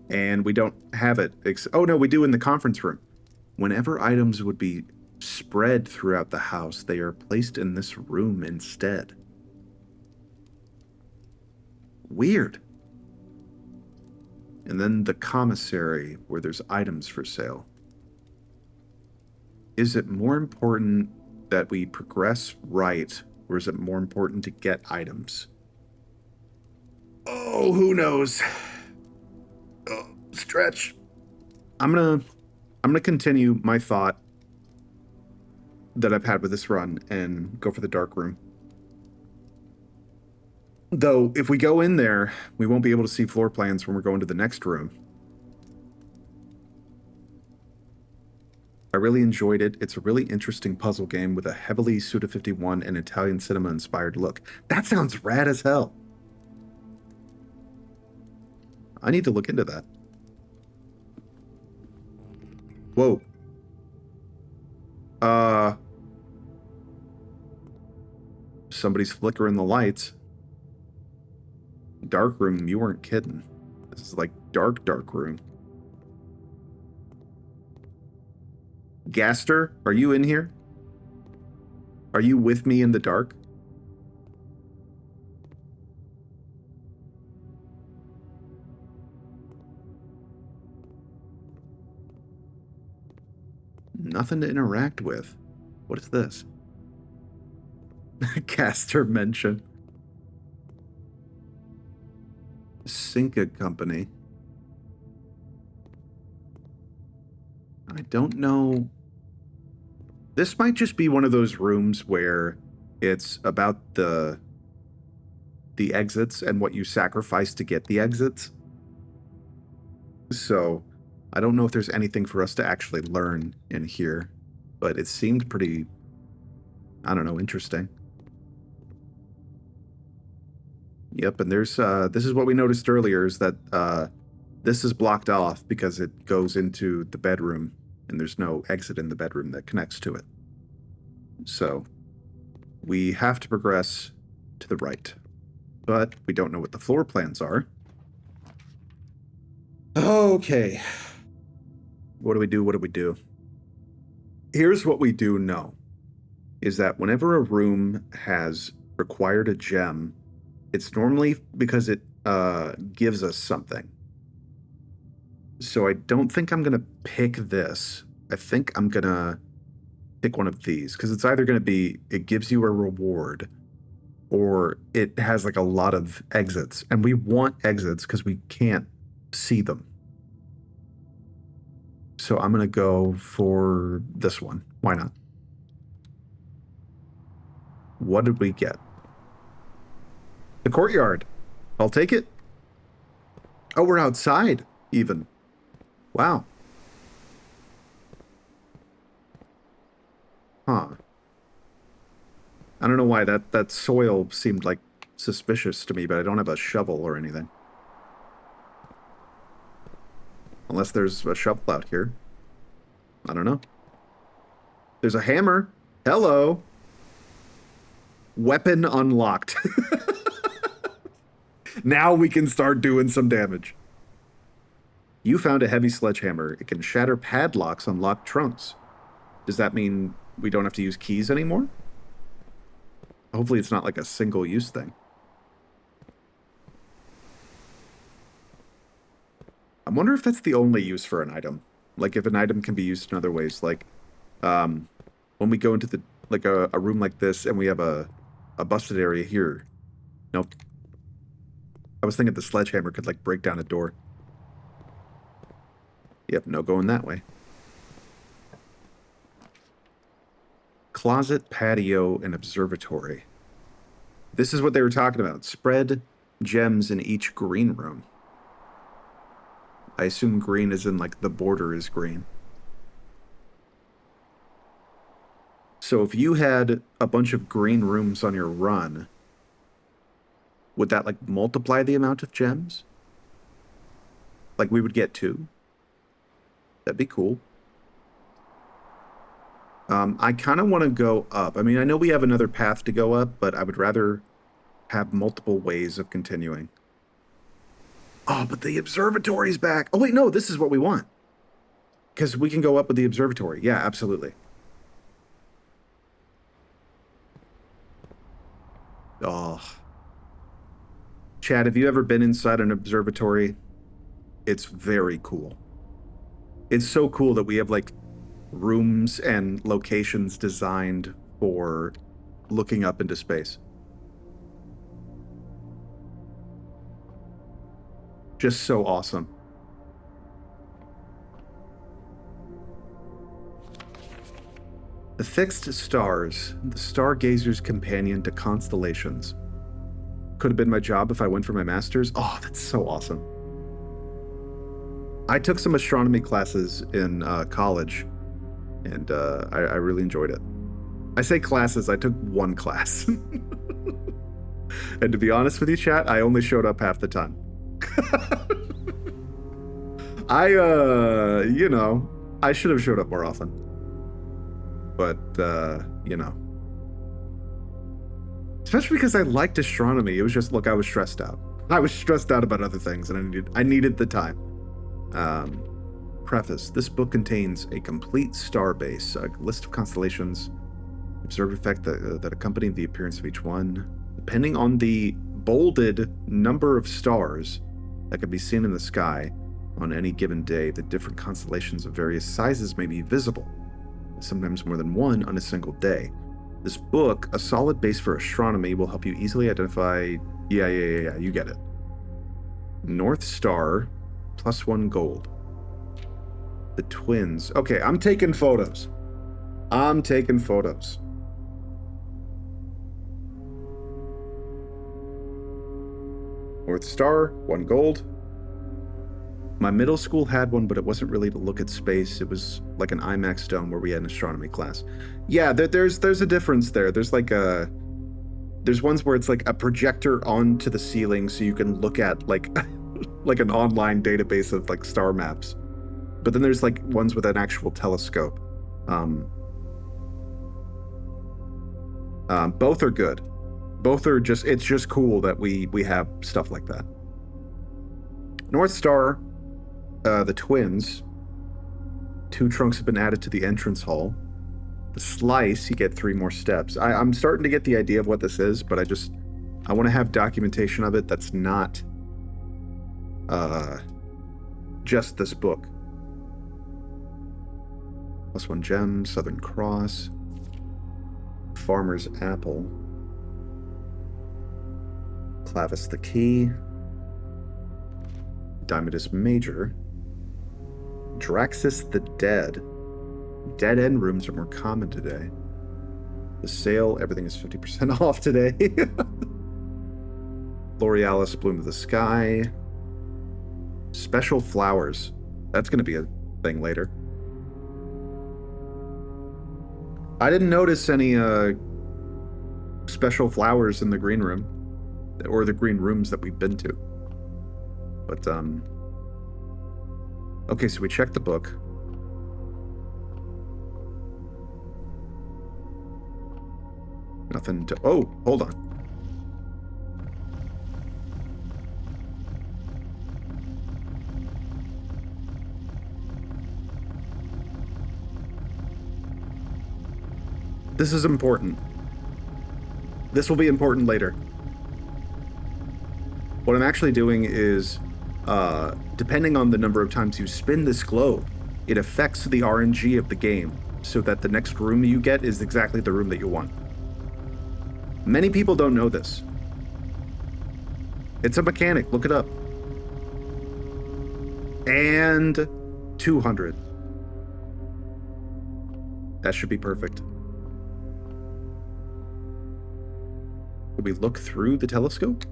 And we don't have it. Oh, no, we do in the conference room. Whenever items would be spread throughout the house, they are placed in this room instead. Weird. And then the commissary, where there's items for sale. Is it more important that we progress right, or is it more important to get items? Oh, who knows? Oh, stretch. I'm gonna continue my thought that I've had with this run and go for the dark room. Though, if we go in there, we won't be able to see floor plans when we're going to the next room. I really enjoyed it. It's a really interesting puzzle game with a heavily Suda51 and Italian cinema-inspired look. That sounds rad as hell. I need to look into that. Whoa. Somebody's flickering the lights. Dark room, you weren't kidding. This is like dark room. Gaster, are you in here? Are you with me in the dark? Nothing to interact with. What is this? Gaster mention. Cinca Company. I don't know. This might just be one of those rooms where it's about the exits and what you sacrifice to get the exits. So I don't know if there's anything for us to actually learn in here, but it seemed pretty, I don't know, interesting. Yep, and there's this is what we noticed earlier, is that this is blocked off because it goes into the bedroom and there's no exit in the bedroom that connects to it. So we have to progress to the right, but we don't know what the floor plans are. Okay. What do we do? What do we do? Here's what we do know, is that whenever a room has required a gem, it's normally because it gives us something. So I don't think I'm going to pick this. I think I'm going to pick one of these, because it's either going to be it gives you a reward or it has like a lot of exits. And we want exits because we can't see them. So I'm going to go for this one. Why not? What did we get? The courtyard. I'll take it. Oh, we're outside, even. Wow. Huh. I don't know why that soil seemed like suspicious to me, but I don't have a shovel or anything. Unless there's a shovel out here. I don't know. There's a hammer. Hello. Weapon unlocked. Now we can start doing some damage. You found a heavy sledgehammer. It can shatter padlocks on locked trunks. Does that mean we don't have to use keys anymore? Hopefully it's not like a single-use thing. I wonder if that's the only use for an item. Like if an item can be used in other ways. Like when we go into the a room like this and we have a busted area here. Nope. I was thinking the sledgehammer could like break down a door. Yep, no going that way. Closet, patio, and observatory. This is what they were talking about. Spread gems in each green room. I assume green is in like the border is green. So if you had a bunch of green rooms on your run, would that like multiply the amount of gems? Like we would get 2? That'd be cool. I kind of want to go up. I mean, I know we have another path to go up, but I would rather have multiple ways of continuing. Oh, but the observatory's back. Oh, wait, no, this is what we want. Because we can go up with the observatory. Yeah, absolutely. Oh. Chad, have you ever been inside an observatory? It's very cool. It's so cool that we have, like, rooms and locations designed for looking up into space. Just so awesome. The fixed stars, the stargazer's companion to constellations. Could have been my job if I went for my master's. Oh, that's so awesome. I took some astronomy classes in college, and I really enjoyed it. I say classes, I took one class. And to be honest with you, chat, I only showed up half the time. You know, I should have showed up more often. But, you know. Especially because I liked astronomy. It was just, look, I was stressed out. I was stressed out about other things, and I needed the time. Preface. This book contains a complete star base, a list of constellations, observed effect that accompany the appearance of each one. Depending on the bolded number of stars that can be seen in the sky on any given day, the different constellations of various sizes may be visible, sometimes more than one on a single day. This book, a solid base for astronomy, will help you easily identify... Yeah, you get it. North Star, +1 gold. The twins. Okay, I'm taking photos. North Star, 1 gold. My middle school had one, but it wasn't really to look at space. It was like an IMAX dome where we had an astronomy class. Yeah, there's a difference there. There's like there's ones where it's like a projector onto the ceiling so you can look at like like an online database of like star maps. But then there's like ones with an actual telescope. Both are good. Both are just, it's just cool that we have stuff like that. North Star, the twins. 2 trunks have been added to the entrance hall. The slice, you get 3 more steps. I'm starting to get the idea of what this is, but I want to have documentation of it that's not just this book. +1 gem, Southern Cross, Farmer's Apple, Clavis the Key, Diamondus Major, Draxus the Dead. Dead end rooms are more common today. The sale, everything is 50% off today. L'Orealis Bloom of the Sky. Special flowers. That's going to be a thing later. I didn't notice any special flowers in the green room, or the green rooms that we've been to. But Okay, so we checked the book. Nothing to... Oh, hold on. This is important. This will be important later. What I'm actually doing is, depending on the number of times you spin this globe, it affects the RNG of the game, so that the next room you get is exactly the room that you want. Many people don't know this. It's a mechanic, look it up. And 200. That should be perfect. Can we look through the telescope?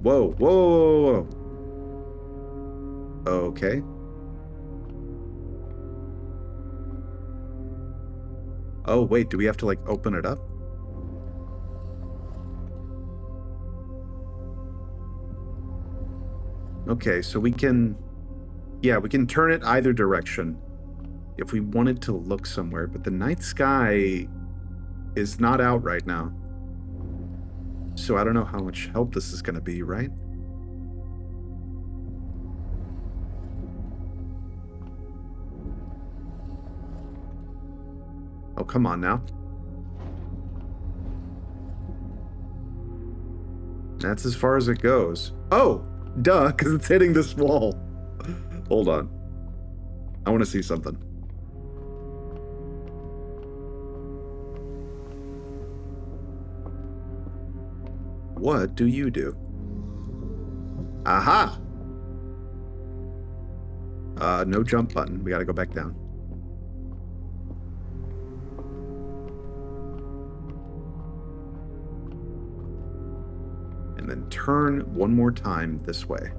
Whoa, whoa, whoa, whoa. Okay. Oh, wait, do we have to, like, open it up? Okay, so we can... Yeah, we can turn it either direction if we wanted to look somewhere, but the night sky is not out right now. So I don't know how much help this is going to be, right? Oh, come on now. That's as far as it goes. Oh, duh, because it's hitting this wall. Hold on. I want to see something. What do you do? Aha! No jump button. We gotta go back down. And then turn one more time this way.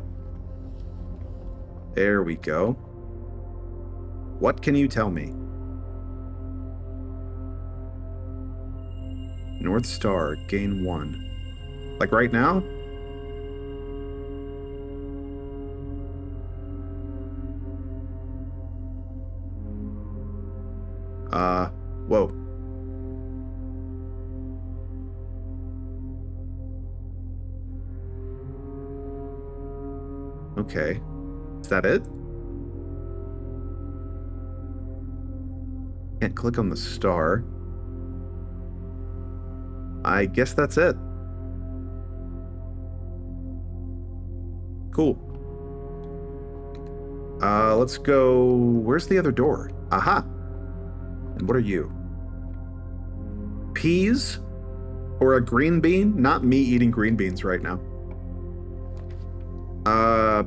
There we go. What can you tell me? North Star, gain 1. Like right now? Whoa. Okay. Is that it? Can't click on the star. I guess that's it. Cool. Let's go... Where's the other door? Aha! And what are you? Peas? Or a green bean? Not me eating green beans right now.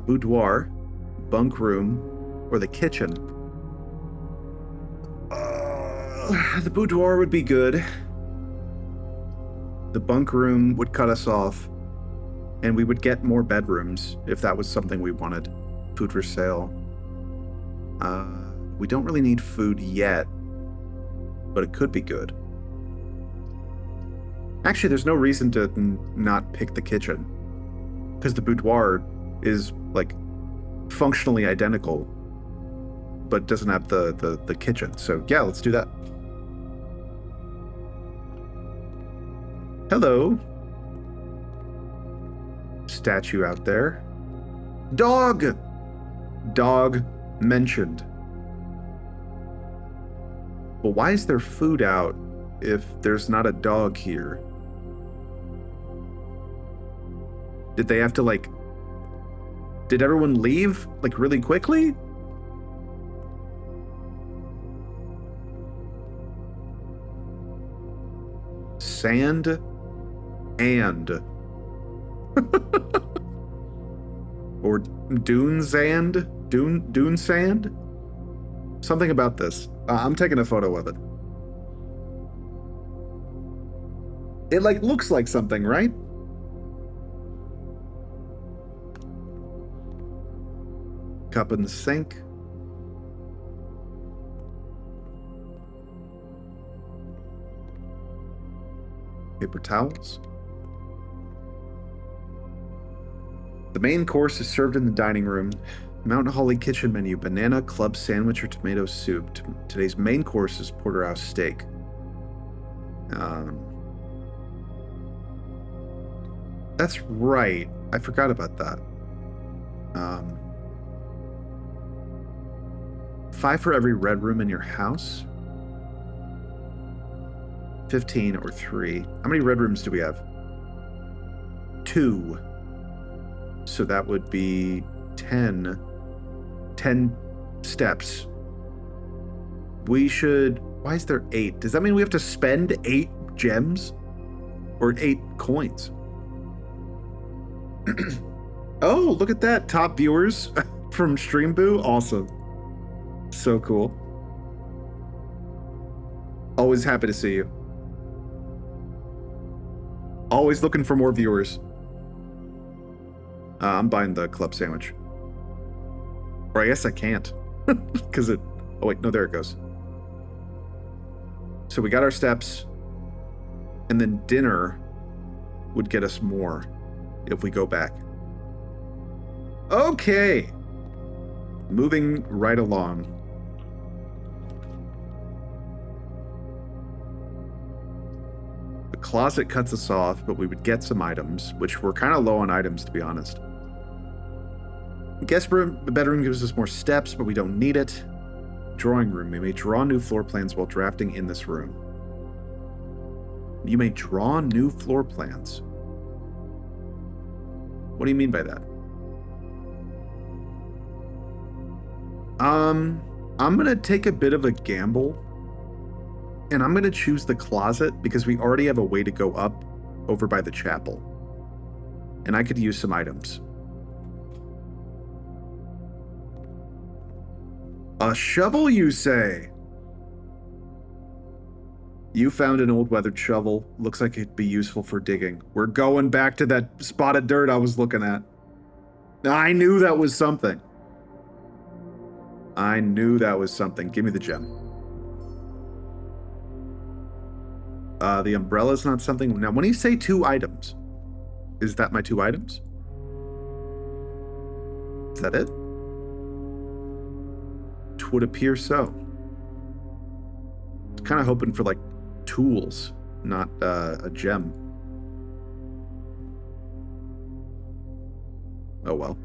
Boudoir, bunk room, or the kitchen. The boudoir would be good. The bunk room would cut us off, and we would get more bedrooms if that was something we wanted. Food for sale. We don't really need food yet, but it could be good. Actually, there's no reason to not pick the kitchen, because the boudoir is, like, functionally identical, but doesn't have the kitchen. So yeah, let's do that. Hello. Statue out there. Dog! Dog mentioned. Well, why is there food out if there's not a dog here? Did they have to, like... Did everyone leave, like, really quickly? Sand and... or dune sand? Dune sand? Something about this. I'm taking a photo of it. It, like, looks like something, right? Cup in the sink. Paper towels. The main course is served in the dining room. Mount Holly kitchen menu, banana, club sandwich, or tomato soup. Today's main course is porterhouse steak. That's right. I forgot about that. 5 for every red room in your house. 15 or 3. How many red rooms do we have? 2. So that would be 10. 10 steps. We should... Why is there 8? Does that mean we have to spend 8 gems? Or 8 coins? Oh, look at that. Top viewers from Streamboo. Awesome. So cool. Always happy to see you. Always looking for more viewers. I'm buying the club sandwich. Or I guess I can't. Because it... Oh, wait. No, there it goes. So we got our steps. And then dinner would get us more if we go back. Okay. Moving right along. The closet cuts us off, but we would get some items, which we're kind of low on items, to be honest. The guest room, the bedroom gives us more steps, but we don't need it. Drawing room. We may draw new floor plans while drafting in this room. You may draw new floor plans. What do you mean by that? I'm gonna take a bit of a gamble, and I'm gonna choose the closet because we already have a way to go up over by the chapel, and I could use some items. A shovel, you say? You found an old weathered shovel. Looks like it'd be useful for digging. We're going back to that spot of dirt I was looking at. I knew that was something. I knew that was something. Give me the gem. The umbrella's not something. Now, when you say 2 items, is that my 2 items? Is that it? It would appear so. Kind of hoping for like tools, not a gem. Oh well.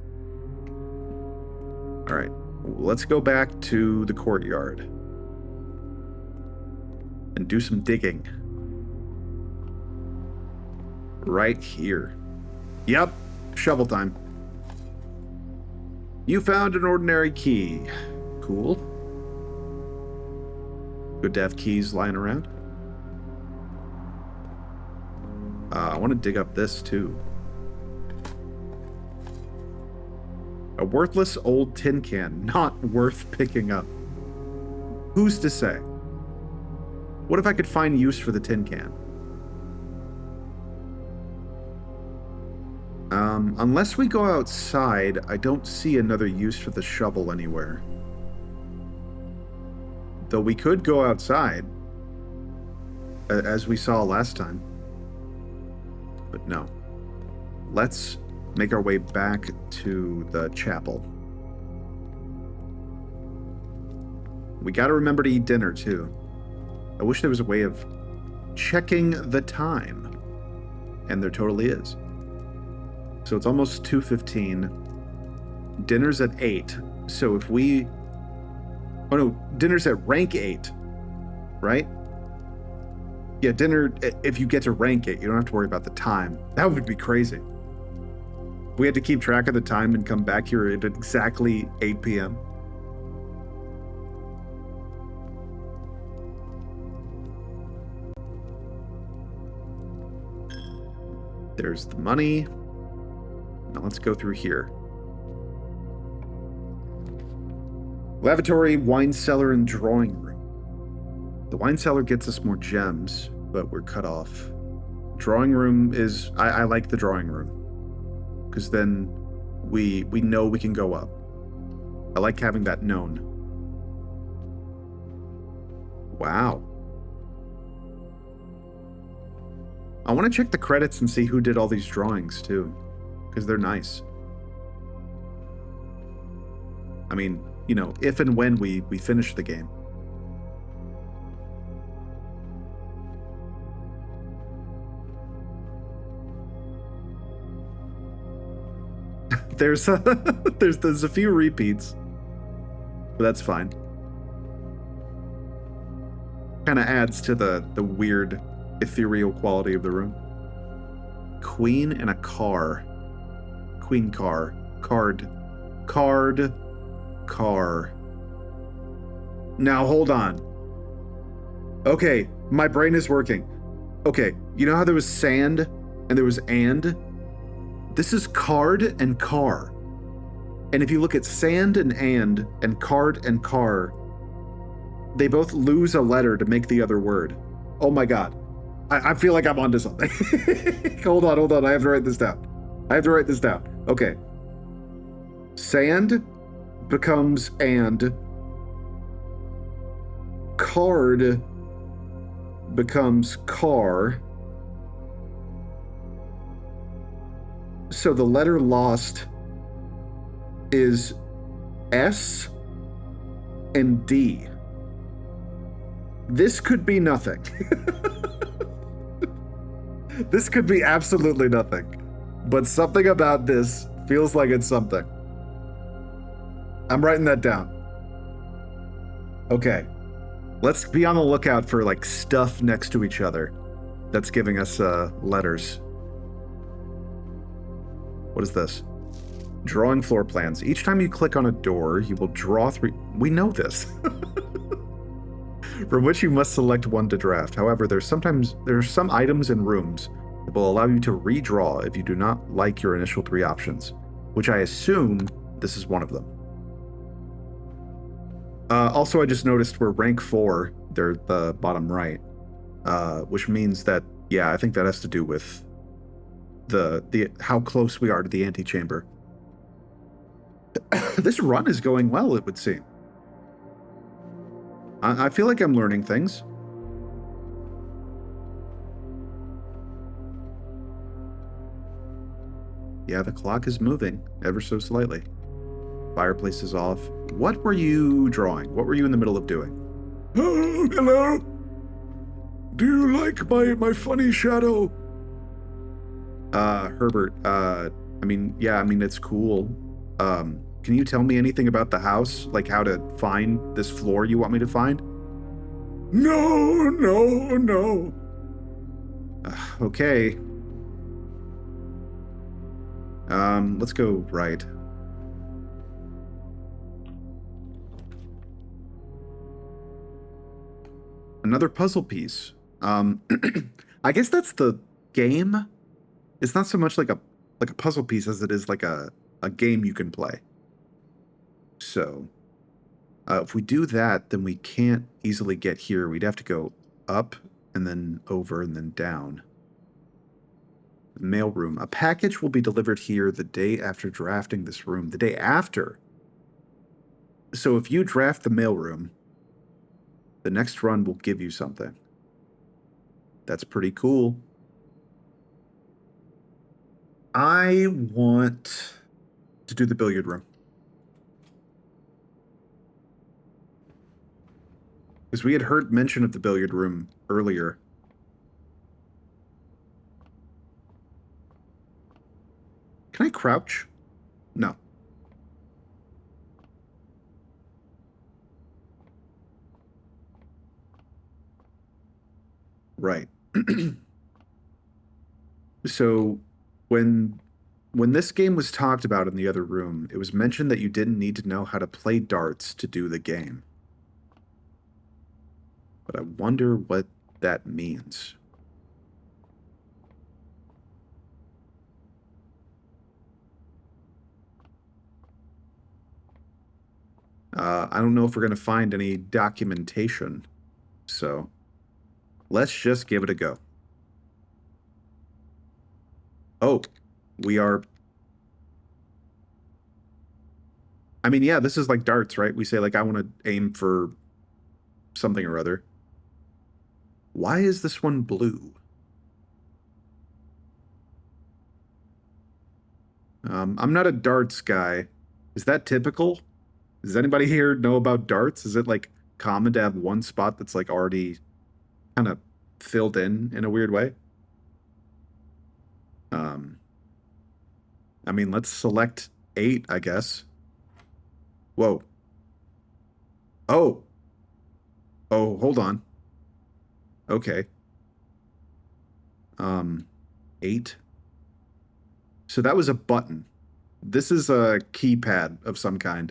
All right, let's go back to the courtyard and do some digging. Right here. Yep, shovel time. You found an ordinary key. Cool. Good to have keys lying around. I want to dig up this too. A worthless old tin can, not worth picking up. Who's to say? What if I could find use for the tin can? Unless we go outside, I don't see another use for the shovel anywhere. Though we could go outside, as we saw last time. But no. Let's make our way back to the chapel. We gotta remember to eat dinner, too. I wish there was a way of checking the time. And there totally is. So it's almost 2:15. Dinner's at 8. So if we... Oh no, dinner's at rank 8, right? Yeah, dinner, if you get to rank 8, you don't have to worry about the time. That would be crazy. We had to keep track of the time and come back here at exactly 8 p.m. There's the money. Now let's go through here. Lavatory, wine cellar, and drawing room. The wine cellar gets us more gems, but we're cut off. Drawing room is... I like the drawing room. Because then we know we can go up. I like having that known. Wow. I want to check the credits and see who did all these drawings, too. Because they're nice. I mean, you know, if and when we finish the game. There's a few repeats, but that's fine. Kind of adds to the weird ethereal quality of the room. Queen and a car. Queen car. Card. Car. Now hold on. Okay, my brain is working. Okay, you know how there was sand and there was and? This is card and car. And if you look at sand and card and car, they both lose a letter to make the other word. Oh my god. I feel like I'm onto something. Hold on. I have to write this down. Okay. Sand becomes and. Card becomes car. So the letter lost is S and D. This could be nothing. This could be absolutely nothing. But something about this feels like it's something. I'm writing that down. Okay. Let's be on the lookout for like stuff next to each other that's giving us letters. What is this? Drawing floor plans. Each time you click on a door, you will draw 3. We know this. From which you must select one to draft. However, there are some items and rooms that will allow you to redraw if you do not like your initial 3 options, which I assume this is one of them. Also, I just noticed we're rank 4. They're the bottom right, which means that, yeah, I think that has to do with the how close we are to the antechamber. This run is going well, it would seem. I feel like I'm learning things. Yeah, the clock is moving ever so slightly. Fireplace is off. What were you drawing? What were you in the middle of doing? Oh, hello. Do you like my funny shadow? Herbert, I mean, yeah, I mean, it's cool. Can you tell me anything about the house? Like how to find this floor you want me to find? No. Okay. Let's go right. Another puzzle piece. I guess that's the game. It's not so much like a puzzle piece as it is like a game you can play. So, if we do that, then we can't easily get here. We'd have to go up and then over and then down. Mailroom. A package will be delivered here the day after drafting this room. The day after. So if you draft the mailroom, the next run will give you something. That's pretty cool. I want to do the billiard room. Because we had heard mention of the billiard room earlier. Can I crouch? No. Right. So when this game was talked about in the other room, it was mentioned that you didn't need to know how to play darts to do the game. But I wonder what that means. I don't know if we're going to find any documentation, so let's just give it a go. Oh, we are... I mean, yeah, this is like darts, right? We say, like, I want to aim for something or other. Why is this one blue? I'm not a darts guy. Is that typical? Does anybody here know about darts? Is it like common to have one spot that's like already kind of filled in a weird way? I mean, let's select 8, I guess. Whoa. Oh. Oh, hold on. Okay. 8. So that was a button. This is a keypad of some kind.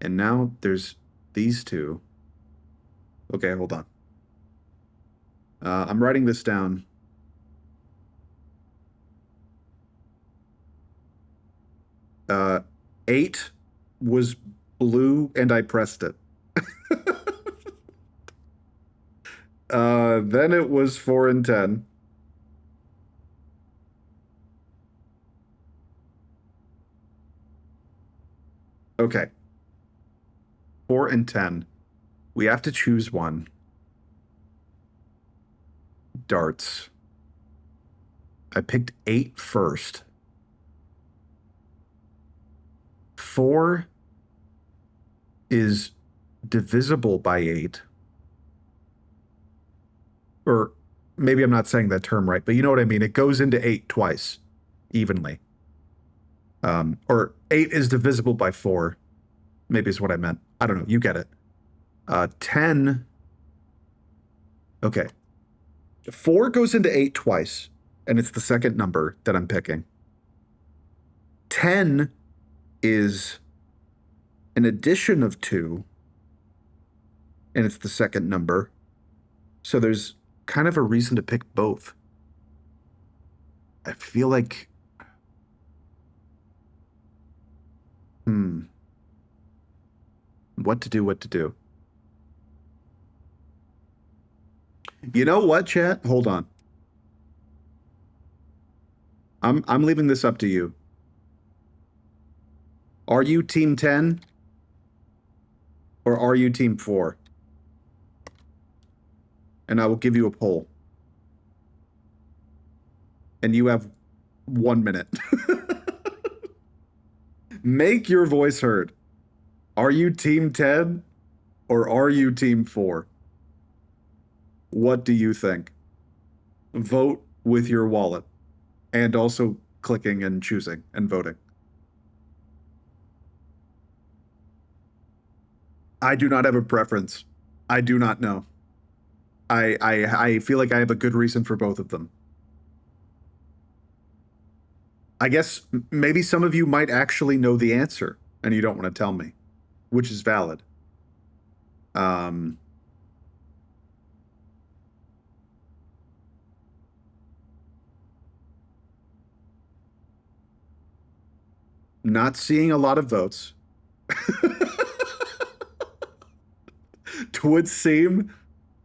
And now there's these two. Okay, hold on. I'm writing this down. Uh, 8 was blue and I pressed it. Then it was 4 and 10. Okay. 4 and 10. We have to choose one. Darts. I picked 8 first. 4 is divisible by 8. Or maybe I'm not saying that term right, but you know what I mean. It goes into 8 twice, evenly. Or 8 is divisible by 4. Maybe is what I meant. I don't know. You get it. 10. Okay. 4 goes into 8 twice, and it's the second number that I'm picking. 10 is an addition of 2, and it's the second number. So there's kind of a reason to pick both. I feel like... What to do. You know what, chat? Hold on. I'm leaving this up to you. Are you team 10? Or are you team 4? And I will give you a poll. And you have 1 minute. Make your voice heard. Are you team 10? Or are you team 4? What do you think? Vote with your wallet. And also clicking and choosing and voting. I do not have a preference. I do not know. I feel like I have a good reason for both of them. I guess maybe some of you might actually know the answer and you don't want to tell me, which is valid. Not seeing a lot of votes. It would seem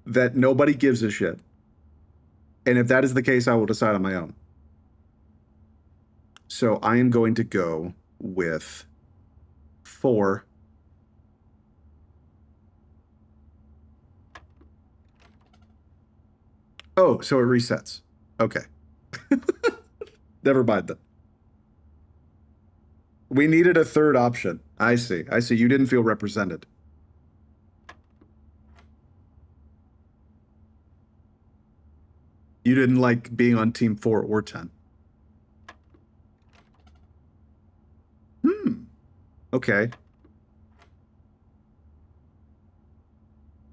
that nobody gives a shit. And if that is the case, I will decide on my own. So I am going to go with 4. Oh, so it resets. Okay. Never mind then. We needed a third option. I see. You didn't feel represented. You didn't like being on team 4 or 10. Okay.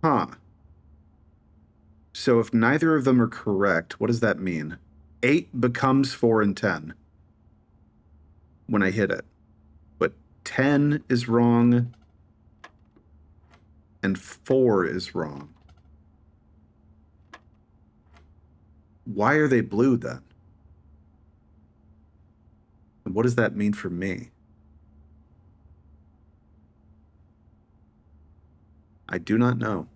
Huh. So if neither of them are correct, what does that mean? 8 becomes 4 and 10 when I hit it. But 10 is wrong and 4 is wrong. Why are they blue then? And what does that mean for me? I do not know.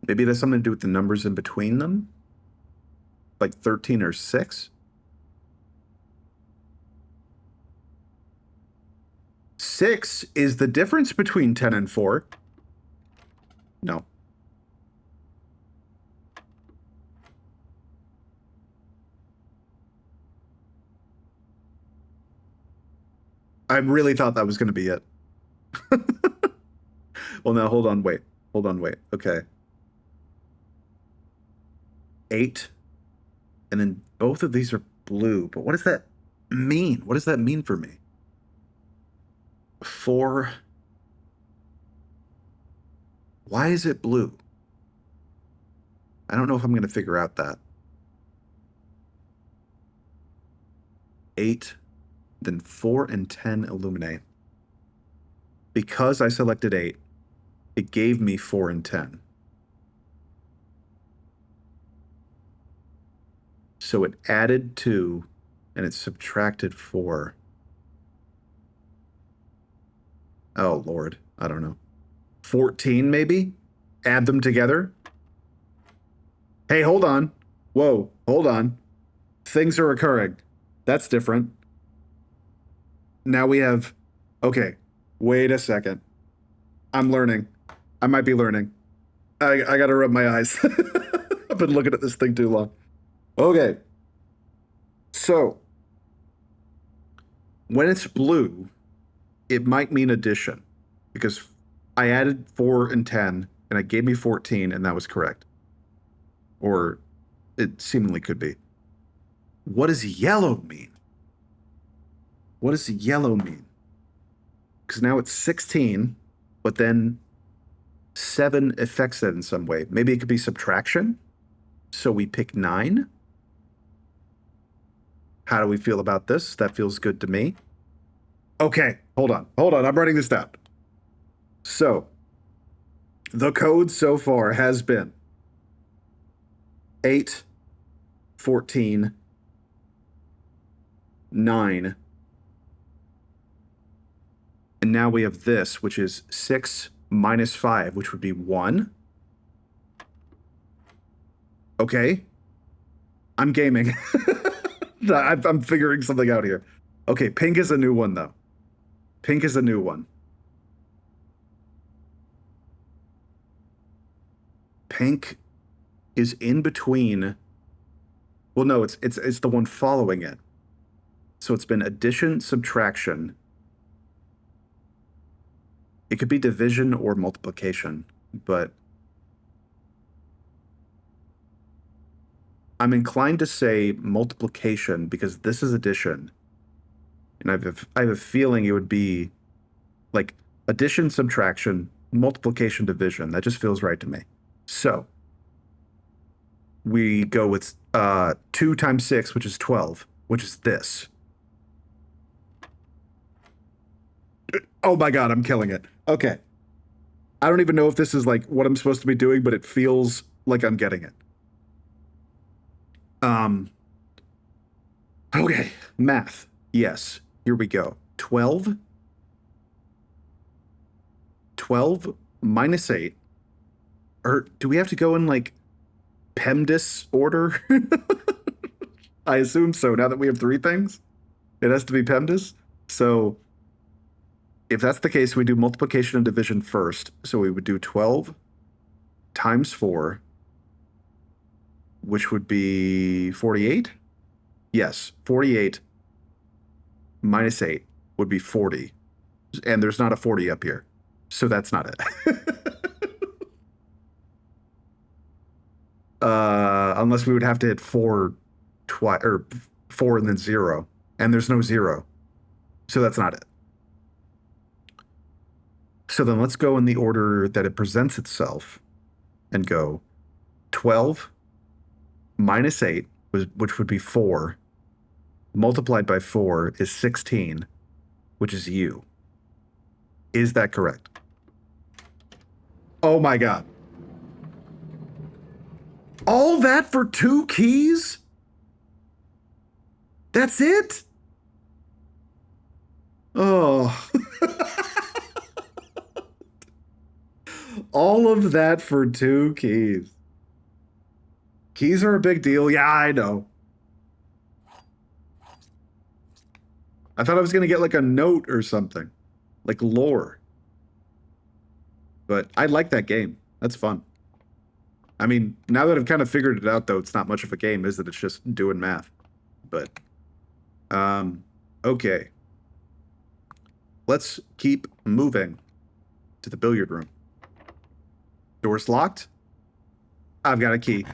Maybe it has something to do with the numbers in between them? Like 13 or 6? 6 is the difference between 10 and 4. No. I really thought that was going to be it. Well, now hold on, wait. Hold on, wait. Okay. 8. And then both of these are blue. But what does that mean? What does that mean for me? 4. Why is it blue? I don't know if I'm going to figure out that. 8, then 4 and 10 illuminate. Because I selected 8, it gave me 4 and 10. So it added 2 and it subtracted 4. Oh, Lord. I don't know. 14, maybe? Add them together? Hey, hold on. Whoa, hold on. Things are occurring. That's different. Now we have... Okay, wait a second. I'm learning. I might be learning. I gotta rub my eyes. I've been looking at this thing too long. Okay. So, when it's blue, it might mean addition. Because I added 4 and 10, and it gave me 14, and that was correct. Or it seemingly could be. What does yellow mean? What does yellow mean? Because now it's 16, but then 7 affects that in some way. Maybe it could be subtraction. So we pick 9. How do we feel about this? That feels good to me. Okay, hold on. Hold on. I'm writing this down. So, the code so far has been 8, 14, 9. And now we have this, which is 6 minus 5, which would be 1. Okay. I'm gaming. I'm figuring something out here. Okay, pink is a new one, though. Pink is a new one. Pink is in between. Well, no, it's the one following it. So it's been addition, subtraction. It could be division or multiplication, but I'm inclined to say multiplication because this is addition. And I have a feeling it would be like addition, subtraction, multiplication, division. That just feels right to me. So we go with 2 times 6, which is 12, which is this. Oh my God, I'm killing it. Okay. I don't even know if this is like what I'm supposed to be doing, but it feels like I'm getting it. Okay, math. Yes, here we go. 12 minus 8. Or do we have to go in like PEMDAS order? I assume so. Now that we have 3 things, it has to be PEMDAS. So if that's the case, we do multiplication and division first. So we would do 12 times 4, which would be 48. Yes, 48 minus 8 would be 40. And there's not a 40 up here. So that's not it. Unless we would have to hit 4 twice, or 4 and then 0. And there's no 0. So that's not it. So then let's go in the order that it presents itself and go 12 minus 8, which would be 4, multiplied by 4 is 16, which is U. Is that correct? Oh my God. All that for 2 keys? That's it? Oh. All of that for 2 keys. Keys are a big deal. Yeah, I know. I thought I was going to get like a note or something. Like lore. But I like that game. That's fun. I mean, now that I've kind of figured it out, though, it's not much of a game, is it? It's just doing math. But, okay. let's keep moving to the billiard room. Door's locked. I've got a key.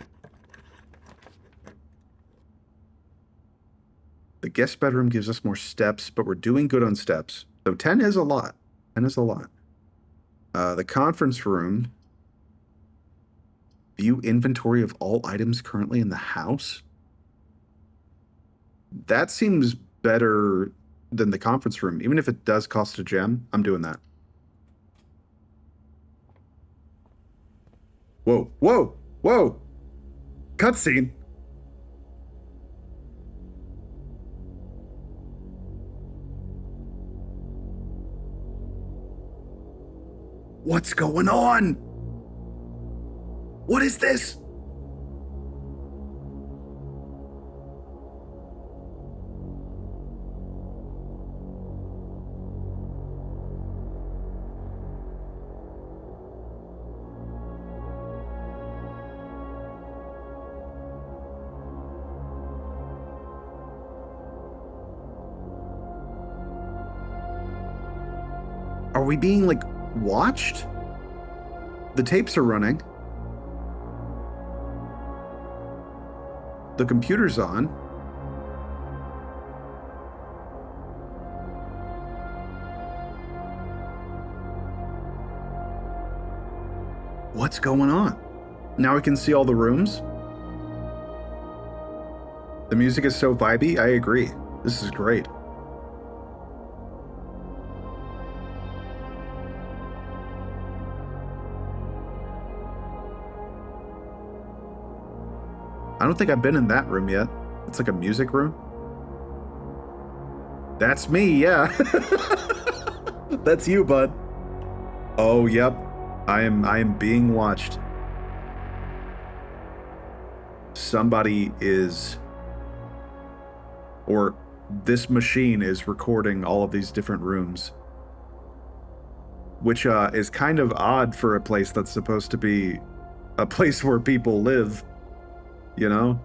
The guest bedroom gives us more steps, but we're doing good on steps. So 10 is a lot. 10 is a lot. The conference room. View inventory of all items currently in the house. That seems better than the conference room. Even if it does cost a gem, I'm doing that. Whoa, whoa, whoa! Cutscene! What's going on? What is this? Are we being, like, watched? The tapes are running. The computer's on. What's going on? Now I can see all the rooms. The music is so vibey. I agree. This is great. I don't think I've been in that room yet. It's like a music room. That's me, yeah. That's you, bud. Oh, yep. I am being watched. Somebody is, or this machine is recording all of these different rooms, which is kind of odd for a place that's supposed to be a place where people live. You know?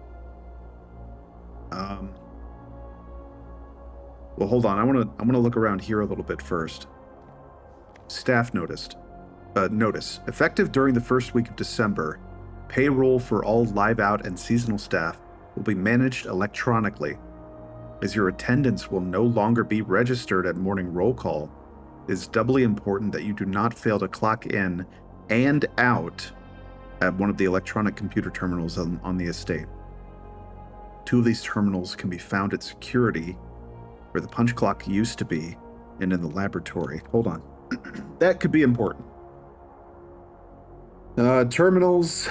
Well, hold on. I want to look around here a little bit first. Staff notice. Effective during the first week of December, payroll for all live out and seasonal staff will be managed electronically. As your attendance will no longer be registered at morning roll call, it is doubly important that you do not fail to clock in and out at one of the electronic computer terminals on the estate. 2 of these terminals can be found at security, where the punch clock used to be, and in the laboratory. Hold on. That could be important. Terminals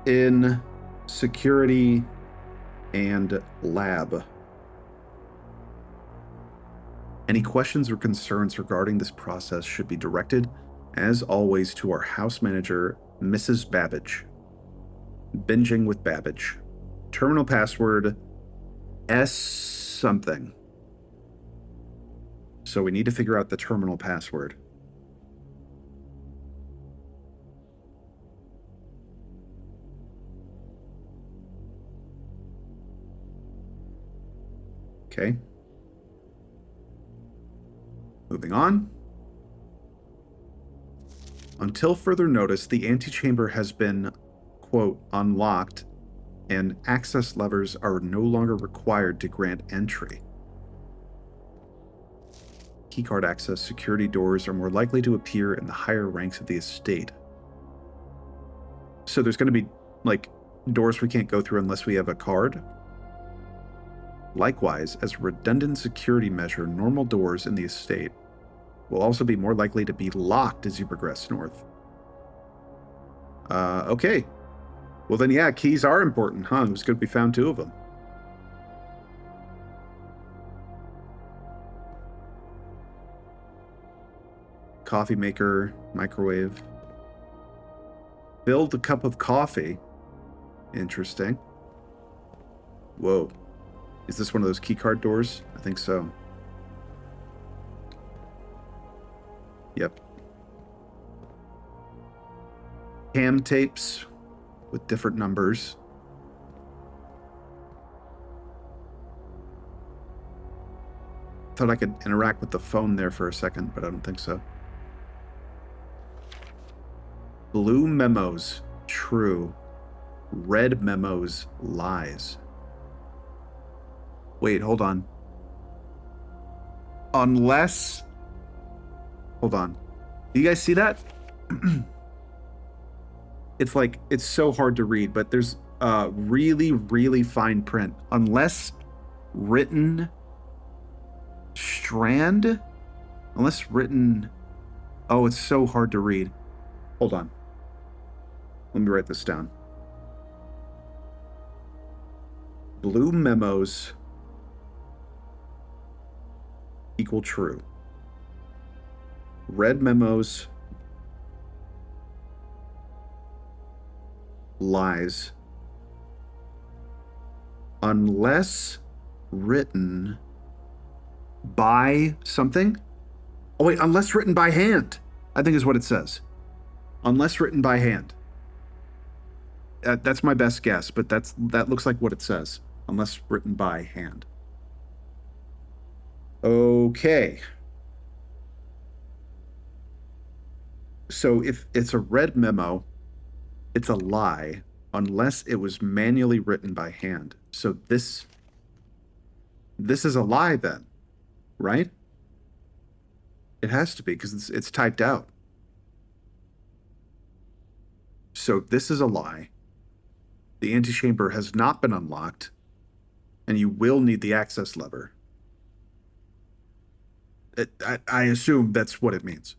in security and lab. Any questions or concerns regarding this process should be directed, as always, to our house manager, Mrs. Babbage. Binging with Babbage. Terminal password S something. So we need to figure out the terminal password. Okay. Moving on. Until further notice, the antechamber has been, quote, unlocked, and access levers are no longer required to grant entry. Keycard access security doors are more likely to appear in the higher ranks of the estate. So there's going to be, like, doors we can't go through unless we have a card. Likewise, as a redundant security measure, normal doors in the estate will also be more likely to be locked as you progress north. Okay. Well then, yeah, keys are important, huh? It was good we found 2 of them. Coffee maker, microwave. Build a cup of coffee. Interesting. Whoa. Is this one of those keycard doors? I think so. Yep. Cam tapes with different numbers. Thought I could interact with the phone there for a second, but I don't think so. Blue memos, true. Red memos, lies. Wait, hold on. Unless... Hold on. Do you guys see that? It's like, it's so hard to read, but there's really, really fine print. Unless written... Strand? Unless written... Oh, it's so hard to read. Hold on. Let me write this down. Blue memos equal true. Red memos lies. Unless written by something. Oh wait, unless written by hand, I think is what it says. Unless written by hand. That's my best guess, but that looks like what it says. Unless written by hand. Okay. So if it's a red memo, it's a lie unless it was manually written by hand. So this is a lie then, right? It has to be because it's typed out. So this is a lie. The antechamber has not been unlocked, and you will need the access lever. I assume that's what it means.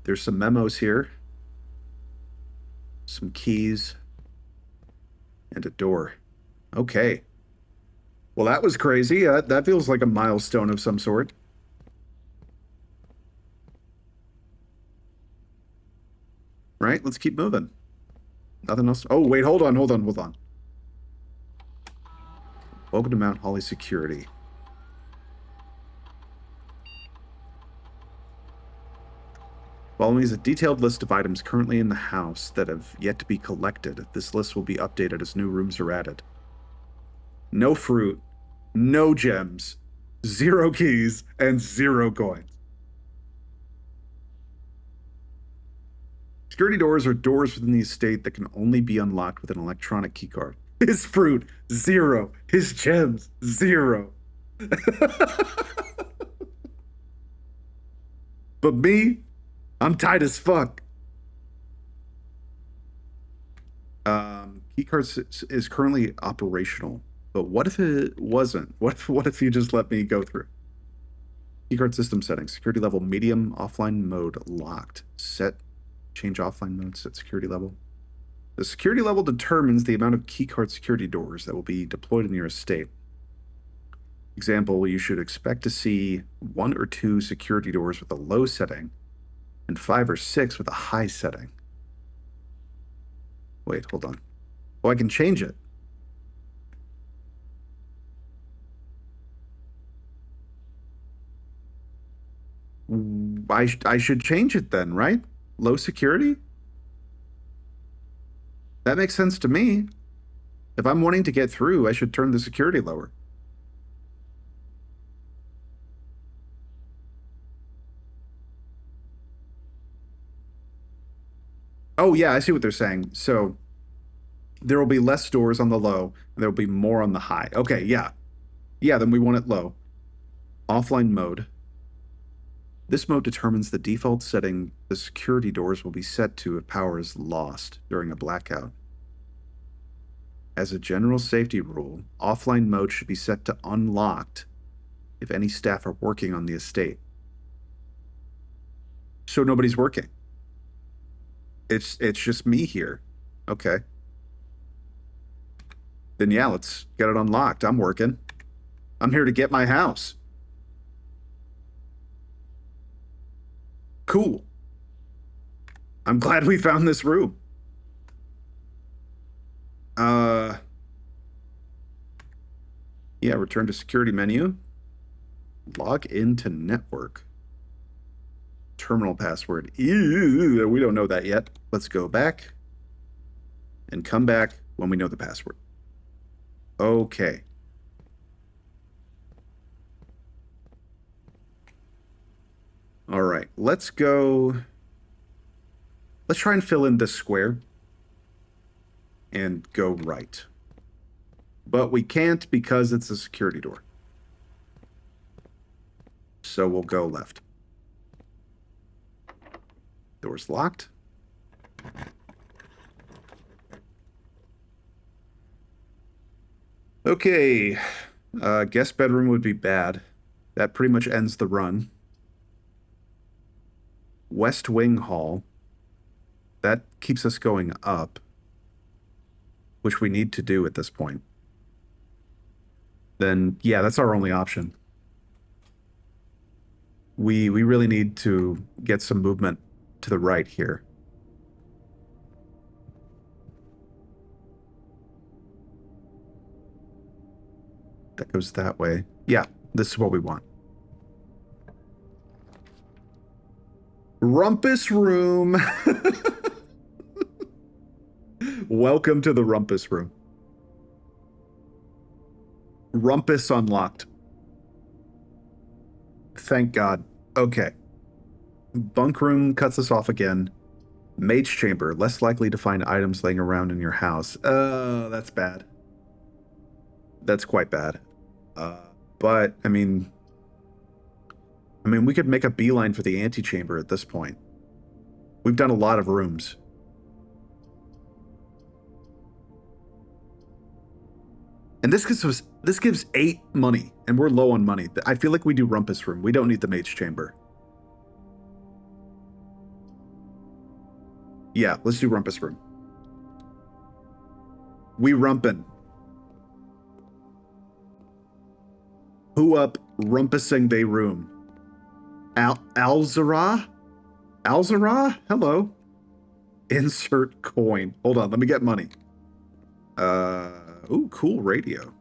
There's some memos here, some keys, and a door. Okay. Well, that was crazy. That feels like a milestone of some sort. Right? Let's keep moving. Nothing else. Oh, wait, hold on. Welcome to Mount Holly Security. Following is a detailed list of items currently in the house that have yet to be collected. This list will be updated as new rooms are added. No fruit, no gems, 0 keys, and 0 coins. Security doors are doors within the estate that can only be unlocked with an electronic keycard. His fruit, 0. His gems, 0. But me, I'm tight as fuck. Keycard is currently operational, but what if it wasn't? What if you just let me go through? Keycard system settings. Security level medium, offline mode locked. Change offline mode, set security level. The security level determines the amount of keycard security doors that will be deployed in your estate. Example, you should expect to see 1 or 2 security doors with a low setting and 5 or 6 with a high setting. Wait, hold on. Oh, I can change it. I should change it then, right? Low security? That makes sense to me. If I'm wanting to get through, I should turn the security lower. Oh, yeah, I see what they're saying. So there will be less doors on the low, and there will be more on the high. Okay, yeah. Yeah, then we want it low. Offline mode. This mode determines the default setting the security doors will be set to if power is lost during a blackout. As a general safety rule, offline mode should be set to unlocked if any staff are working on the estate. So nobody's working. It's just me here. Okay. Then yeah, let's get it unlocked. I'm working. I'm here to get my house. Cool. I'm glad we found this room. Yeah, return to security menu. Log into network. Terminal password. Ew, we don't know that yet. Let's go back and come back when we know the password. Okay. All right, let's go. Let's try and fill in this square and go right. But we can't because it's a security door. So we'll go left. Door's locked. Okay. Guest bedroom would be bad. That pretty much ends the run. West Wing Hall. That keeps us going up, which we need to do at this point. Then, yeah, that's our only option. We really need to get some movement to the right here. That goes that way. Yeah, this is what we want. Rumpus room. Welcome to the rumpus room. Rumpus unlocked. Thank God. Okay. Bunk room cuts us off again. Mage chamber, less likely to find items laying around in your house. That's bad. That's quite bad. But, I mean, we could make a beeline for the antechamber at this point. We've done a lot of rooms. And this gives 8 money, and we're low on money. I feel like we do rumpus room. We don't need the mage chamber. Yeah, let's do rumpus room. We rumpin'. Who up rumpusing they room? Alzara? Alzara? Hello. Insert coin. Hold on, let me get money. Ooh, cool radio.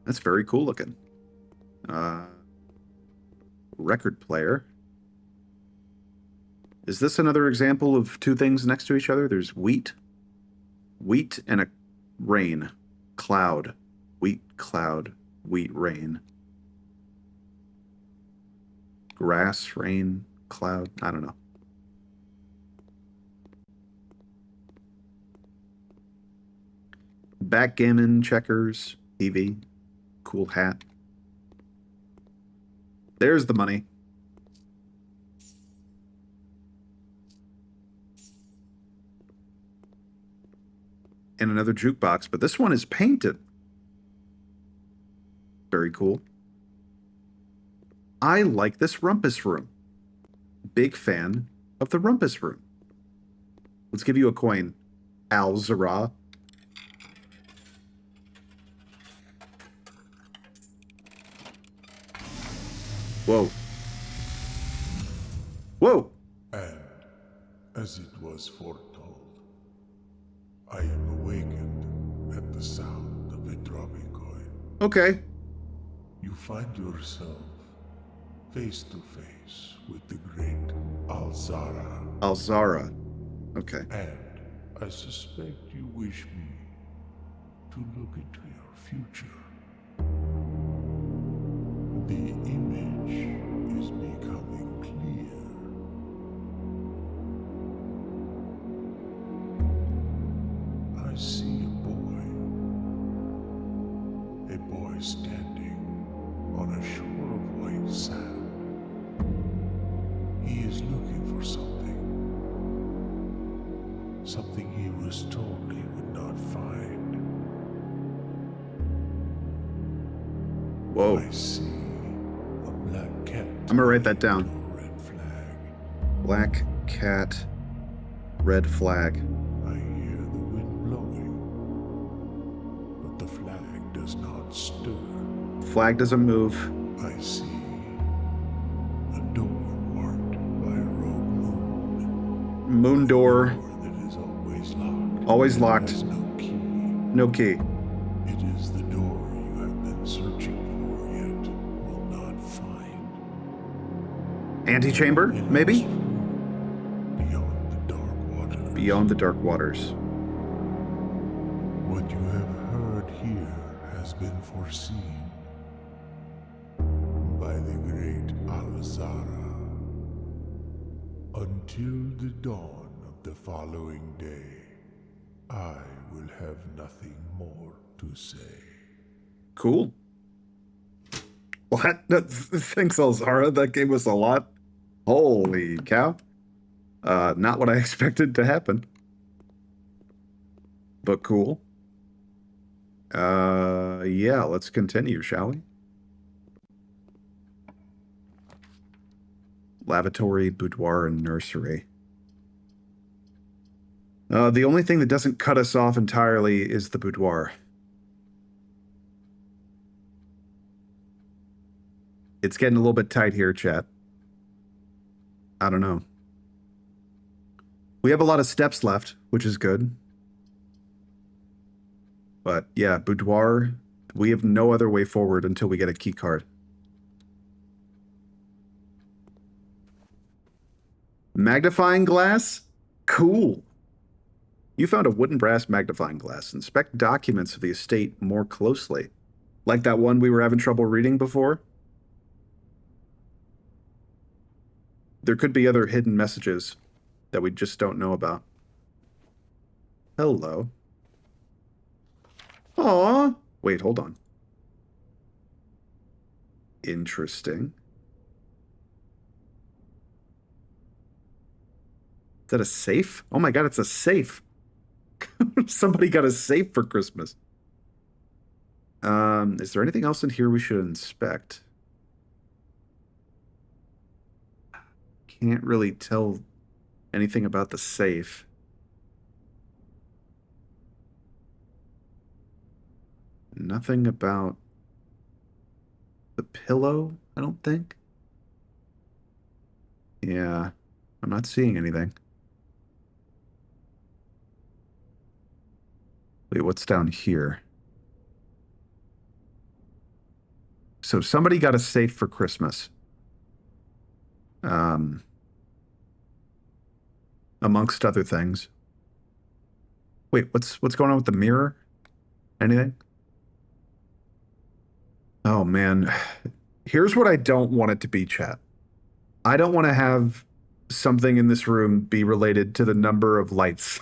That's very cool looking. Record player. Is this another example of 2 things next to each other? There's wheat. Wheat and a rain. Cloud. Wheat, cloud, wheat, rain. Grass, rain, cloud. I don't know. Backgammon, checkers, TV, cool hat. There's the money. And another jukebox, but this one is painted. Very cool. I like this rumpus room. Big fan of the rumpus room. Let's give you a coin, Alzara. Whoa. Whoa! And, as it was foretold, I am awakened at the sound of a dropping coin. Okay. You find yourself face to face with the great Alzara. Alzara. Okay. And I suspect you wish me to look into your future. The image is becoming clear. I see a boy standing on a shore of white sand. He is looking for something. Something he was told he would not find. Whoa. I see a black cat. I'm gonna write that down. A red flag. Black cat, red flag. I hear the wind blowing, but the flag does not stir. Flag doesn't move. I see a door marked by a rogue moon. Moon door. A door that is always locked. Always locked. Has no key. No key. It is the door you have been searching for yet will not find. Antechamber, It maybe? is beyond the dark waters. Beyond the dark waters. has been foreseen by the great Alzara. Until the dawn of the following day, I will have nothing more to say. Cool. What? Thanks, Alzara. That gave us a lot. Holy cow. Not what I expected to happen. But cool. Yeah, let's continue, shall we? Lavatory, boudoir, and nursery. The only thing that doesn't cut us off entirely is the boudoir. It's getting a little bit tight here, chat. I don't know. We have a lot of steps left, which is good. But yeah, boudoir, we have no other way forward until we get a key card. Magnifying glass? Cool. You found a wooden brass magnifying glass. Inspect documents of the estate more closely. Like that one we were having trouble reading before? There could be other hidden messages that we just don't know about. Hello. Aww. Wait, hold on. Interesting. Is that a safe? Oh my god, it's a safe. Somebody got a safe for Christmas. Is there anything else in here we should inspect? Can't really tell anything about the safe. Nothing about the pillow, I don't think. Yeah, I'm not seeing anything. Wait, what's down here? So somebody got a safe for Christmas. Amongst other things. Wait, what's going on with the mirror? Anything? Oh man. Here's what I don't want it to be, chat. I don't want to have something in this room be related to the number of lights.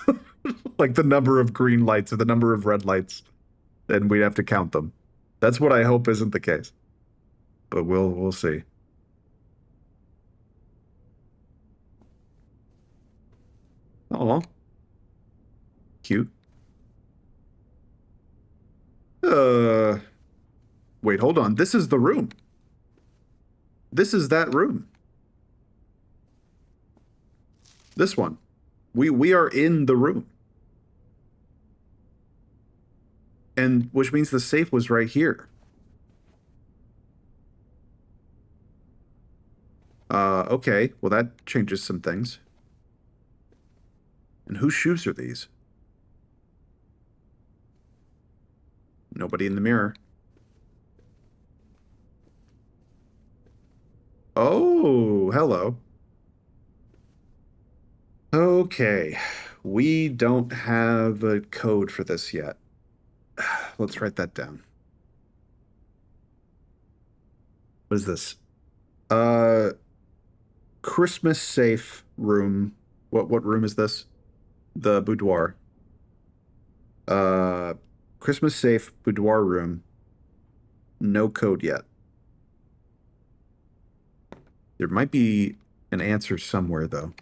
Like the number of green lights or the number of red lights. And we'd have to count them. That's what I hope isn't the case. But we'll see. Aw. Cute. Wait, hold on. This is the room. This is that room. This one. We are in the room. And which means the safe was right here. Okay. Well, that changes some things. And whose shoes are these? Nobody in the mirror. Oh, hello. Okay. We don't have a code for this yet. Let's write that down. What is this? Christmas safe room. What room is this? The boudoir. Christmas safe boudoir room. No code yet. There might be an answer somewhere, though.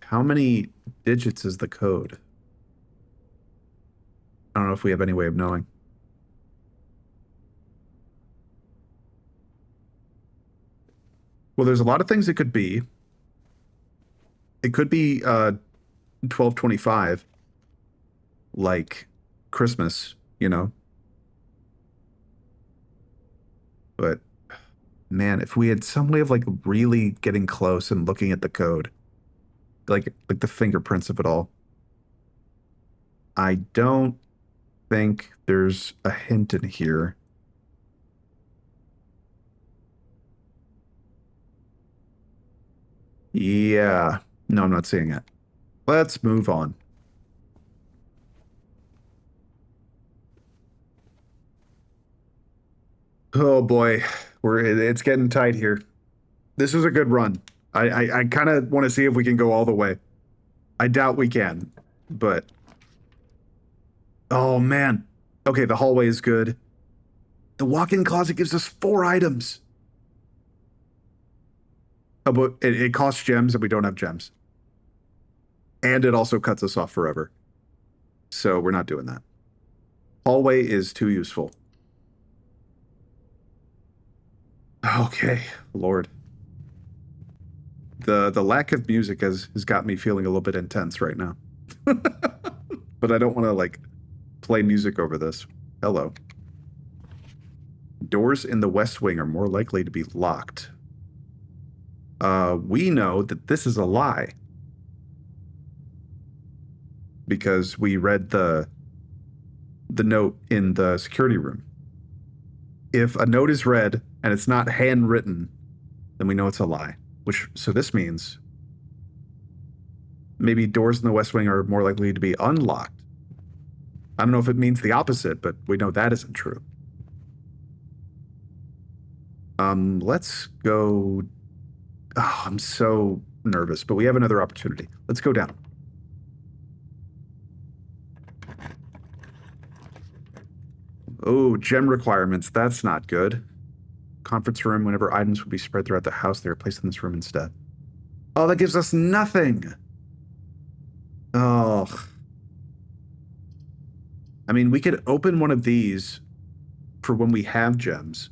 How many digits is the code? I don't know if we have any way of knowing. Well, there's a lot of things it could be. It could be 1225, like Christmas, you know? But, man, if we had some way of, like, really getting close and looking at the code, like the fingerprints of it all. I don't think there's a hint in here. Yeah. No, I'm not seeing it. Let's move on. Oh boy, it's getting tight here. This is a good run. I kind of want to see if we can go all the way. I doubt we can, but oh man. Okay, the hallway is good. The walk-in closet gives us 4 items. Oh, but it costs gems and we don't have gems. And it also cuts us off forever. So we're not doing that. Hallway is too useful. Okay, Lord. The lack of music has got me feeling a little bit intense right now. But I don't want to, like, play music over this. Hello. Doors in the West Wing are more likely to be locked. We know that this is a lie. Because we read the note in the security room. If a note is read and it's not handwritten, then we know it's a lie. So this means maybe doors in the West Wing are more likely to be unlocked. I don't know if it means the opposite, but we know that isn't true. Let's go. Oh, I'm so nervous, but we have another opportunity. Let's go down. Oh, gem requirements. That's not good. Conference room, whenever items would be spread throughout the house, they are placed in this room instead. Oh, that gives us nothing. Oh. I mean, we could open one of these for when we have gems.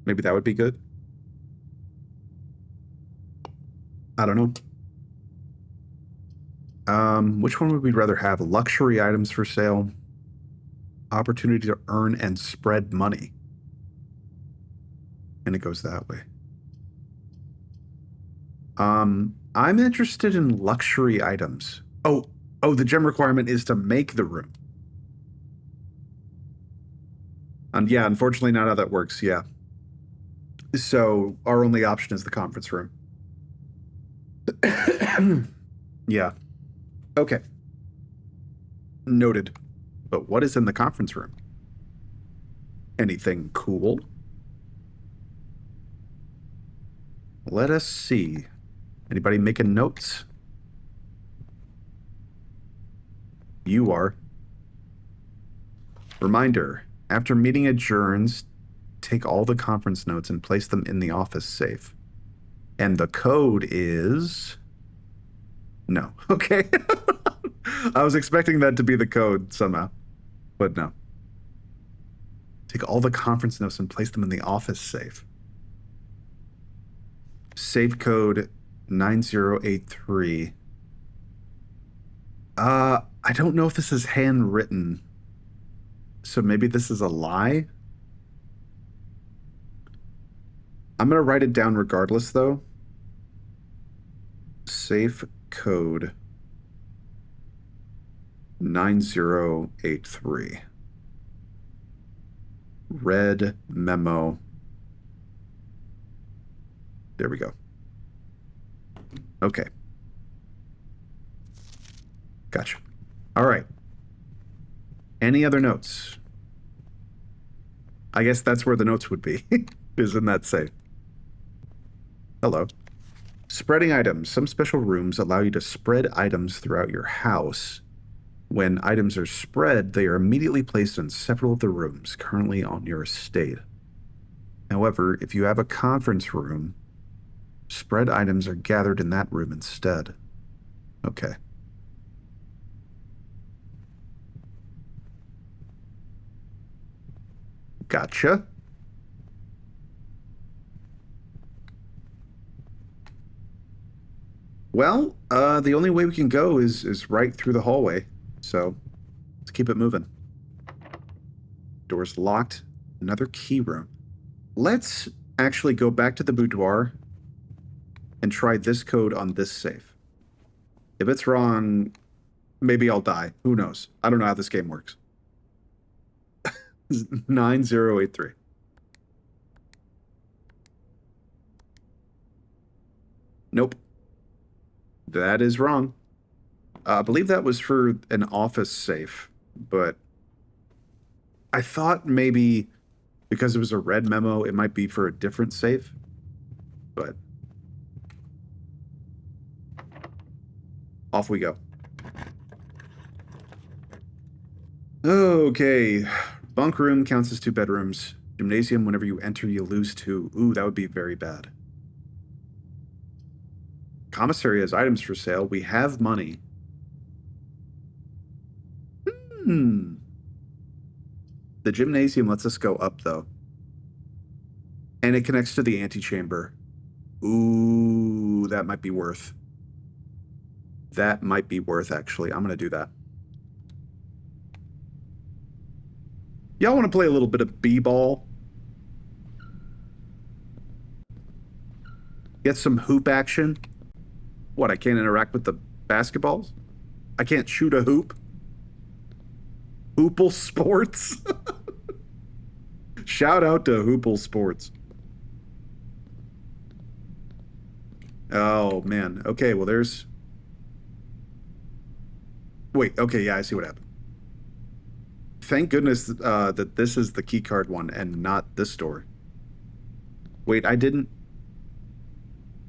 Maybe that would be good. I don't know. Which one would we rather have? Luxury items for sale. Opportunity to earn and spread money. And it goes that way. I'm interested in luxury items. Oh, the gem requirement is to make the room. And yeah, unfortunately not how that works, yeah. So our only option is the conference room. Yeah. Okay. Noted. But what is in the conference room? Anything cool? Let us see. Anybody making notes? You are. Reminder, after meeting adjourns, take all the conference notes and place them in the office safe. And the code is... No. Okay. I was expecting that to be the code somehow, but no. Take all the conference notes and place them in the office safe. Safe code 9083. I don't know if this is handwritten. So maybe this is a lie? I'm going to write it down regardless, though. Safe code 9083. Red memo. There we go. Okay. Gotcha. All right. Any other notes? I guess that's where the notes would be, is in that safe. Hello. Spreading items. Some special rooms allow you to spread items throughout your house. When items are spread, they are immediately placed in several of the rooms currently on your estate. However, if you have a conference room, spread items are gathered in that room instead. Okay. Gotcha. Well, the only way we can go is right through the hallway. So, let's keep it moving. Door's locked. Another key room. Let's actually go back to the boudoir and try this code on this safe. If it's wrong, maybe I'll die. Who knows? I don't know how this game works. 9083. Nope. That is wrong. I believe that was for an office safe, but I thought maybe because it was a red memo, it might be for a different safe. But off we go. Okay. Bunk room counts as 2 bedrooms. Gymnasium, whenever you enter, you lose 2. Ooh, that would be very bad. Commissary has items for sale. We have money. The gymnasium lets us go up, though. And it connects to the antechamber. Ooh, that might be worth. That might be worth, actually. I'm going to do that. Y'all want to play a little bit of b-ball? Get some hoop action? What, I can't interact with the basketballs? I can't shoot a hoop? Hoople Sports? Shout out to Hoople Sports. Oh, man. Okay, well, there's... Wait, okay, yeah, I see what happened. Thank goodness that this is the keycard one and not this door. Wait, I didn't...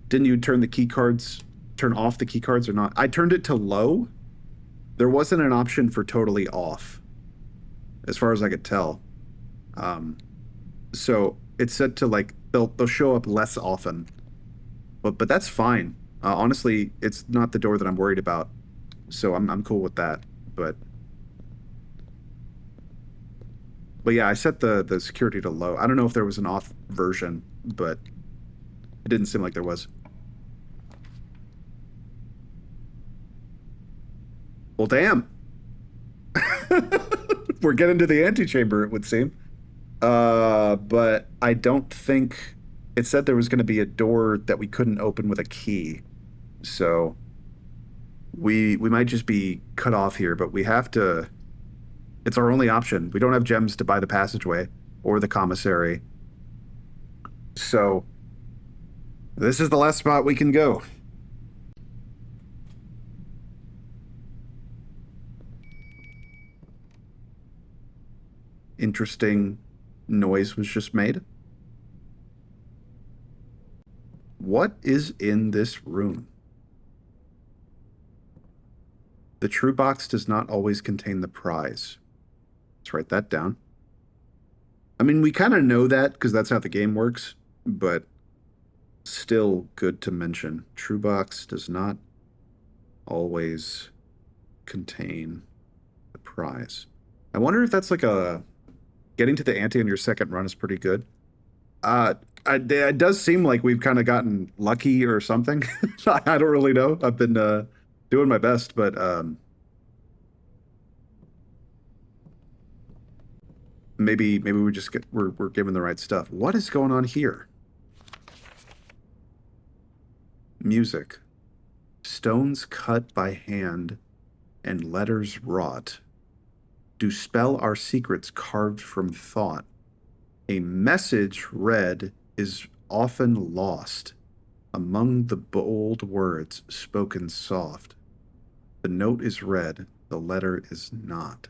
Didn't you turn the keycards... Turn off the keycards or not? I turned it to low. There wasn't an option for totally off, as far as I could tell. So it's set to like they'll show up less often, but that's fine. Honestly, it's not the door that I'm worried about, so I'm cool with that. But yeah, I set the security to low. I don't know if there was an off version, but it didn't seem like there was. Well, damn. We're getting to the antechamber, it would seem. But I don't think... It said there was going to be a door that we couldn't open with a key. So we might just be cut off here, but we have to... It's our only option. We don't have gems to buy the passageway or the commissary. So this is the last spot we can go. Interesting noise was just made. What is in this room? The true box does not always contain the prize. Let's write that down. I mean, we kind of know that because that's how the game works, but still good to mention. True box does not always contain the prize. I wonder if that's like a... Getting to the ante on your second run is pretty good. It does seem like we've kind of gotten lucky or something. I don't really know. I've been doing my best, but maybe we just we're given the right stuff. What is going on here? Music. Stones cut by hand and letters wrought do spell our secrets carved from thought. A message read is often lost among the bold words spoken soft. The note is read, the letter is not.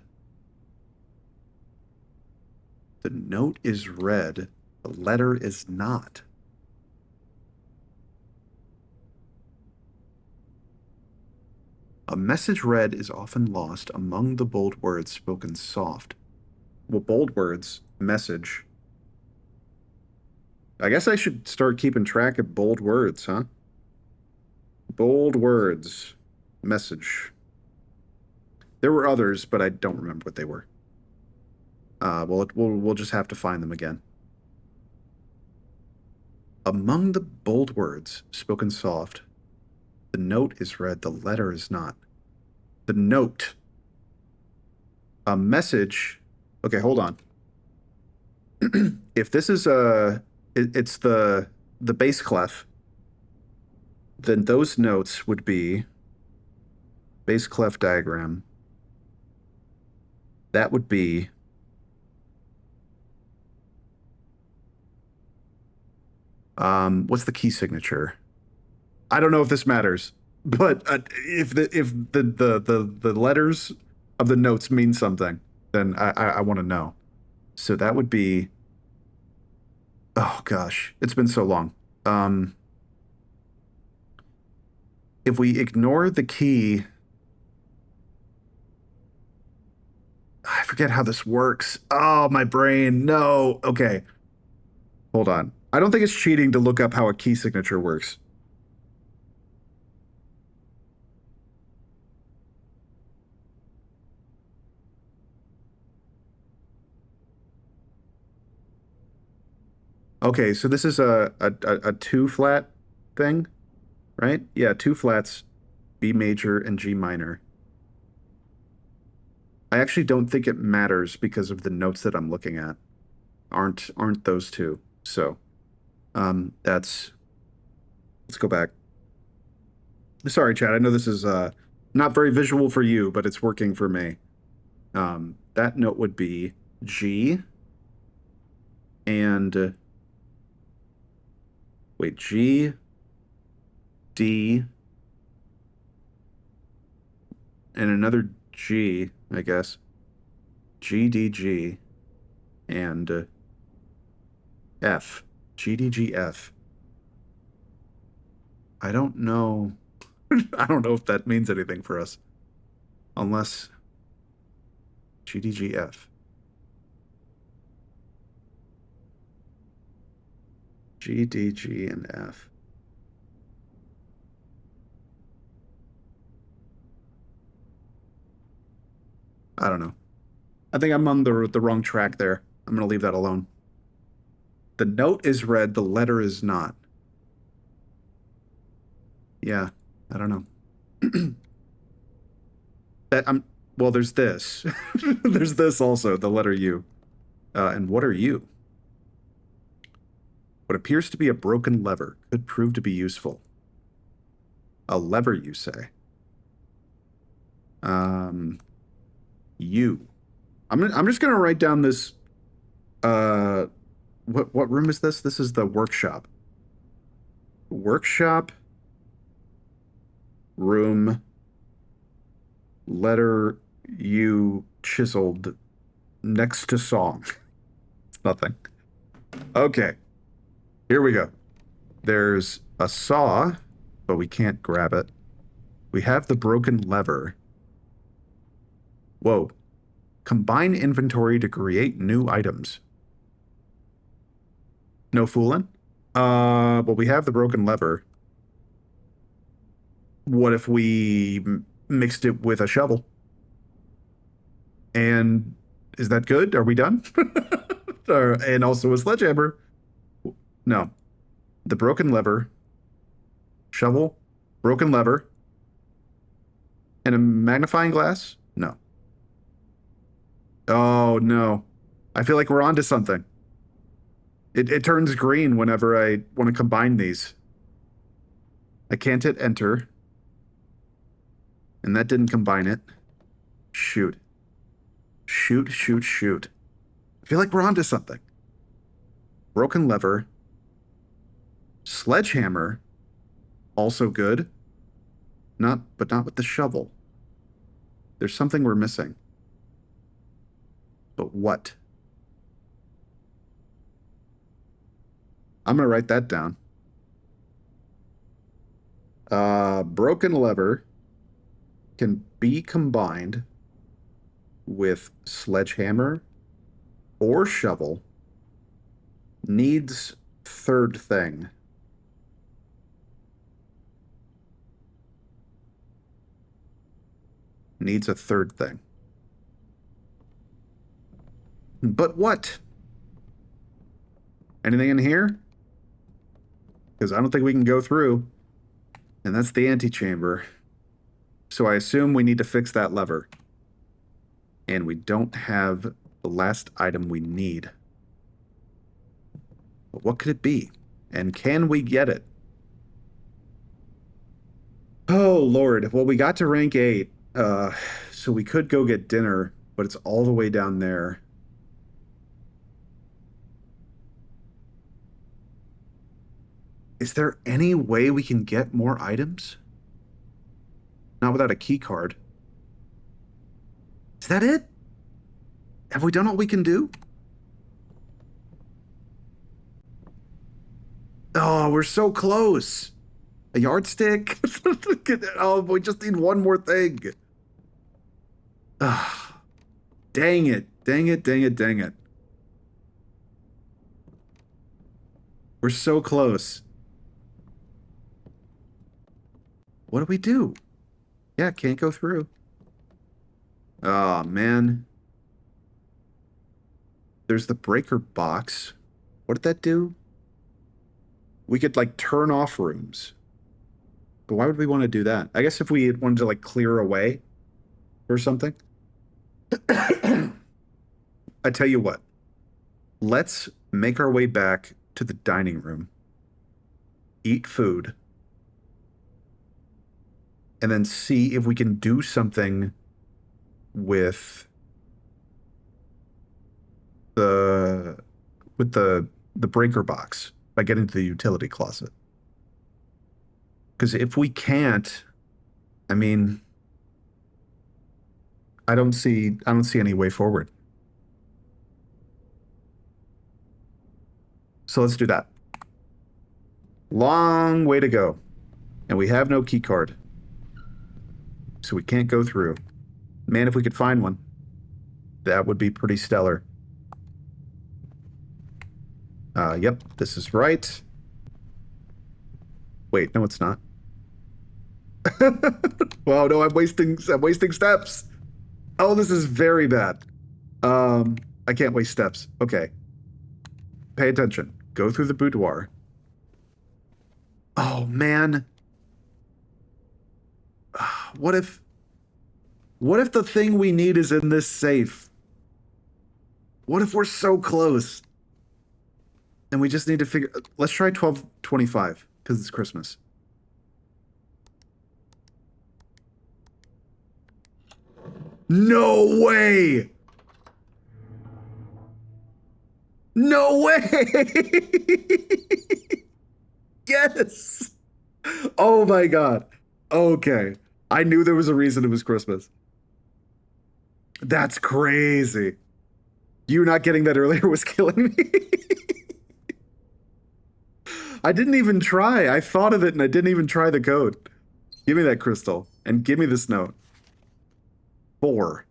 The note is read, the letter is not. A message read is often lost among the bold words spoken soft. Well, bold words, message. I guess I should start keeping track of bold words, huh? Bold words, message. There were others, but I don't remember what they were. We'll just have to find them again. Among the bold words spoken soft, the note is read, the letter is not. The note. A message. Okay, hold on. If this is it's the bass clef, then those notes would be bass clef diagram. That would be what's the key signature? I don't know if this matters, but if the letters of the notes mean something, then I want to know. So that would be Oh gosh, it's been so long. If we ignore the key, I forget how this works. Oh, my brain. No. Okay. Hold on. I don't think it's cheating to look up how a key signature works. Okay, so this is a two flat thing, right? Yeah, two flats, B major and G minor. I actually don't think it matters because of the notes that I'm looking at aren't those two. So, that's let's go back. Sorry, Chad. I know this is not very visual for you, but it's working for me. That note would be G and wait, G, D, and another G, I guess. G, D, G, and F. G, D, G, F. I don't know. I don't know if that means anything for us. Unless G, D, G, F. G, D, G, and F. I don't know. I think I'm on the wrong track there. I'm going to leave that alone. The note is red, the letter is not. Yeah, I don't know. That well, there's this. There's this also, the letter U. And what are you? What appears to be a broken lever could prove to be useful. A lever, you say? You. I'm just gonna write down this. What room is this? This is the workshop. Workshop room. Letter U chiseled next to song. It's nothing. Okay. Here we go. There's a saw, but we can't grab it. We have the broken lever. Whoa. Combine inventory to create new items. No fooling? But we have the broken lever. What if we mixed it with a shovel? And is that good? Are we done? And also a sledgehammer. No. The broken lever, shovel, broken lever, and a magnifying glass? No. Oh, no. I feel like we're onto something. It turns green whenever I want to combine these. I can't hit enter. And that didn't combine it. Shoot. Shoot, shoot, shoot. I feel like we're onto something. Broken lever. Sledgehammer. Also good. But not with the shovel. There's something we're missing. But what? I'm gonna write that down. Broken lever can be combined with sledgehammer or shovel. Needs third thing. Needs a third thing. But what? Anything in here? Because I don't think we can go through. And that's the antechamber. So I assume we need to fix that lever. And we don't have the last item we need. But what could it be? And can we get it? Oh, Lord. Well, we got to rank 8. So we could go get dinner, but it's all the way down there. Is there any way we can get more items? Not without a key card. Is that it? Have we done all we can do? Oh, we're so close. A yardstick? Oh, we just need one more thing. Ah, dang it. Dang it, dang it, dang it. We're so close. What do we do? Yeah, can't go through. Oh, man. There's the breaker box. What did that do? We could, like, turn off rooms. But why would we want to do that? I guess if we wanted to, like, clear away or something. I tell you what. Let's make our way back to the dining room. Eat food. And then see if we can do something with the breaker box by getting to the utility closet. Because if we can't, I mean, I don't see any way forward. So let's do that. Long way to go. And we have no key card. So we can't go through. Man, if we could find one, that would be pretty stellar. Yep, this is right. Wait, no, it's not. Wow, no, I'm wasting steps. Oh, this is very bad. I can't waste steps. Okay. Pay attention. Go through the boudoir. Oh, man. What if the thing we need is in this safe? What if we're so close? And we just need to figure... Let's try 1225, because it's Christmas. No way! No way! Yes! Oh my god. Okay. I knew there was a reason it was Christmas. That's crazy. You not getting that earlier was killing me. I didn't even try. I thought of it and I didn't even try the code. Give me that crystal and give me this note. 4.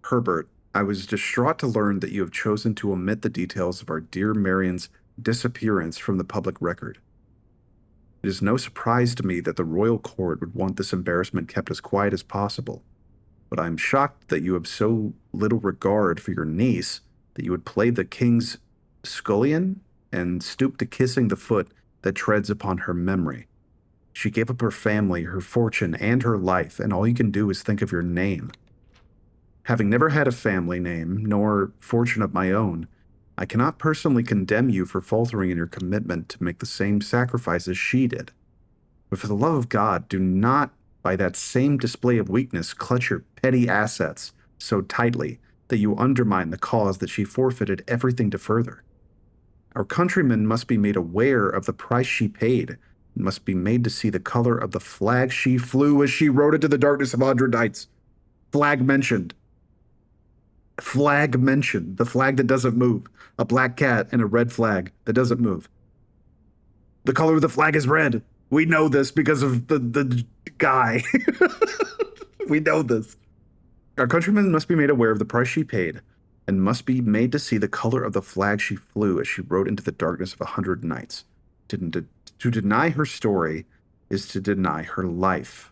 Herbert, I was distraught to learn that you have chosen to omit the details of our dear Marion's disappearance from the public record. It is no surprise to me that the royal court would want this embarrassment kept as quiet as possible, but I am shocked that you have so little regard for your niece that you would play the king's scullion and stoop to kissing the foot that treads upon her memory. She gave up her family, her fortune, and her life, and all you can do is think of your name. Having never had a family name, nor fortune of my own, I cannot personally condemn you for faltering in your commitment to make the same sacrifices she did. But for the love of God, do not, by that same display of weakness, clutch your petty assets so tightly that you undermine the cause that she forfeited everything to further. Our countrymen must be made aware of the price she paid, and must be made to see the color of the flag she flew as she rode into the darkness of 100 nights. Flag mentioned. Flag mentioned. The flag that doesn't move. A black cat and a red flag that doesn't move. The color of the flag is red. We know this because of the guy. We know this. Our countrymen must be made aware of the price she paid, and must be made to see the color of the flag she flew as she rode into the darkness of 100 nights. To deny her story is to deny her life.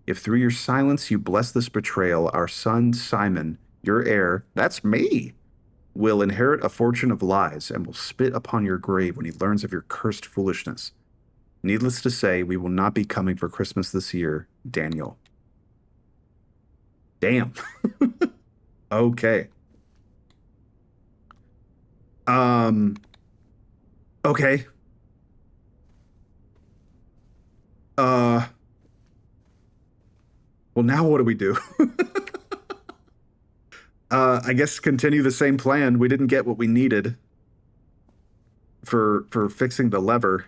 If through your silence you bless this betrayal, our son Simon, your heir, that's me, will inherit a fortune of lies and will spit upon your grave when he learns of your cursed foolishness. Needless to say, we will not be coming for Christmas this year, Daniel. Damn. Okay. Okay. Well, now what do we do? I guess continue the same plan. We didn't get what we needed for fixing the lever.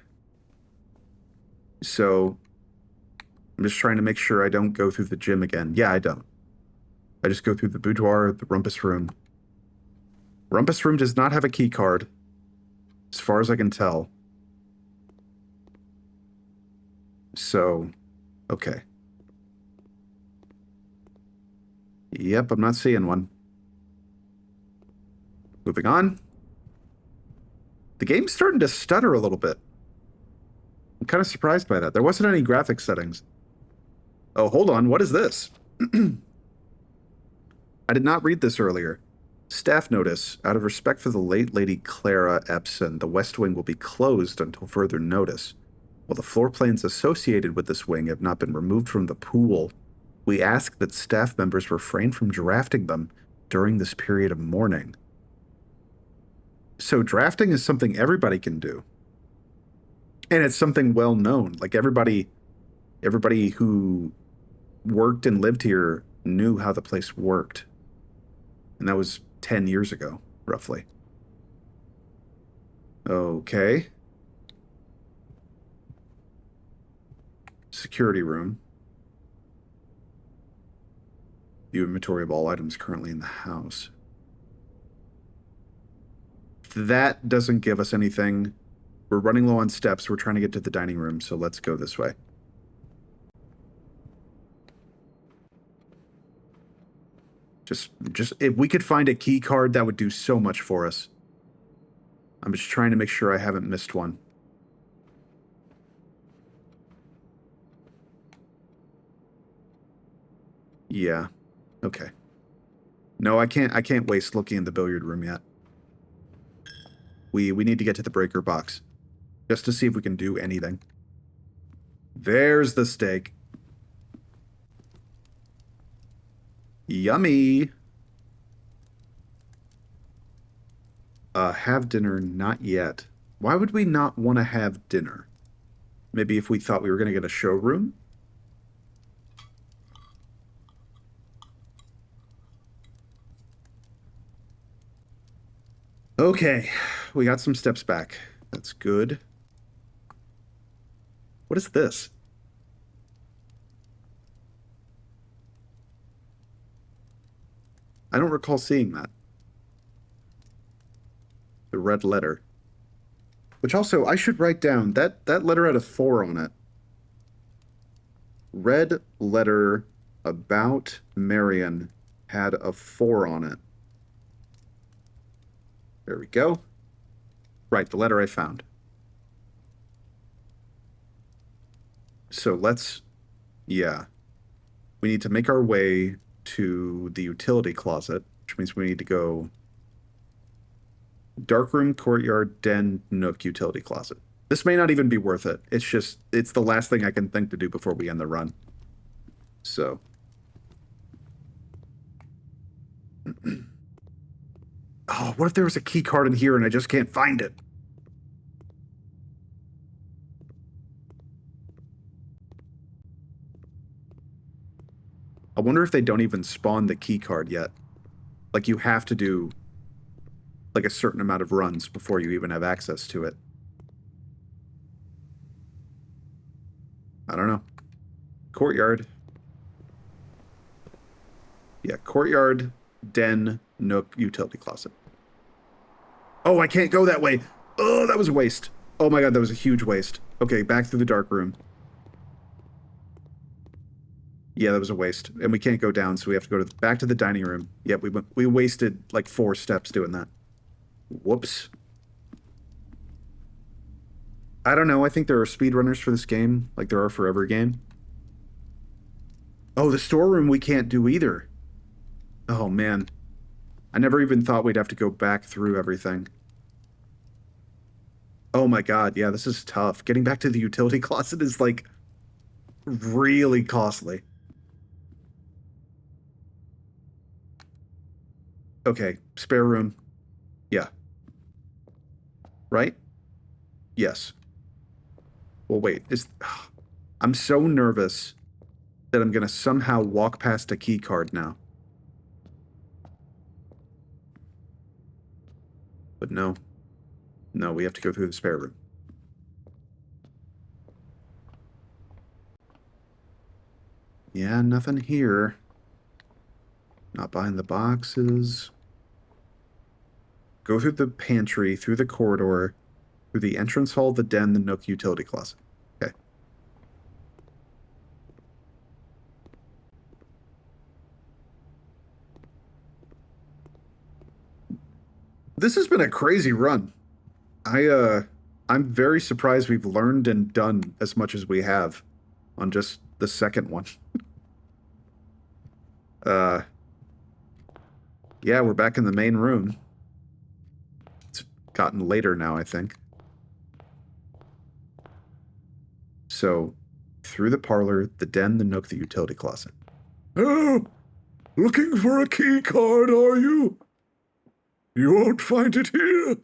So I'm just trying to make sure I don't go through the gym again. Yeah, I don't. I just go through the boudoir, the rumpus room. Rumpus room does not have a key card. as far as I can tell. So, okay. Yep, I'm not seeing one. Moving on. The game's starting to stutter a little bit. I'm kind of surprised by that. There wasn't any graphics settings. Oh, hold on. What is this? I did not read this earlier. Staff notice. Out of respect for the late Lady Clara Epson, the West Wing will be closed until further notice. While the floor plans associated with this wing have not been removed from the pool, we ask that staff members refrain from drafting them during this period of mourning. So drafting is something everybody can do. And it's something well known. Like everybody who worked and lived here knew how the place worked. And that was 10 years ago, roughly. Okay. Security room. View inventory of all items currently in the house. That doesn't give us anything. We're running low on steps. We're trying to get to the dining room, so let's go this way. Just if we could find a key card, that would do so much for us. I'm just trying to make sure I haven't missed one. Yeah. Okay. No, I can't waste looking in the billiard room yet. We need to get to the breaker box. Just to see if we can do anything. There's the steak. Yummy. Have dinner, not yet. Why would we not want to have dinner? Maybe if we thought we were going to get a showroom? Okay, we got some steps back. That's good. What is this? I don't recall seeing that. The red letter. Which also, I should write down, that letter had a 4 on it. Red letter about Marion had a 4 on it. There we go. Right, the letter I found. So let's, yeah. We need to make our way to the utility closet, which means we need to go darkroom, courtyard, den, nook, utility closet. This may not even be worth it. It's the last thing I can think to do before we end the run. So. Oh, what if there was a key card in here and I just can't find it? I wonder if they don't even spawn the key card yet. Like, you have to do, like, a certain amount of runs before you even have access to it. I don't know. Courtyard. Yeah, courtyard, den, nook, utility closet. Oh, I can't go that way. Oh, that was a waste. Oh my god, that was a huge waste. Okay, back through the dark room. Yeah, that was a waste. And we can't go down, so we have to go back to the dining room. Yeah, we wasted like 4 steps doing that. Whoops. I don't know. I think there are speedrunners for this game, like there are for every game. Oh, the storeroom we can't do either. Oh, man. I never even thought we'd have to go back through everything. Oh my god, yeah, this is tough. Getting back to the utility closet is, like, really costly. Okay, spare room. Yeah. Right? Yes. Well, wait, I'm so nervous that I'm gonna somehow walk past a key card now. But no. No, we have to go through the spare room. Yeah, nothing here. Not behind the boxes. Go through the pantry, through the corridor. Through the entrance hall, the den, the nook, utility closet. Okay. This has been a crazy run. I'm very surprised we've learned and done as much as we have on just the second one. Yeah, we're back in the main room. It's gotten later now, I think. So, through the parlor, the den, the nook, the utility closet. Oh, looking for a key card, are you? You won't find it here.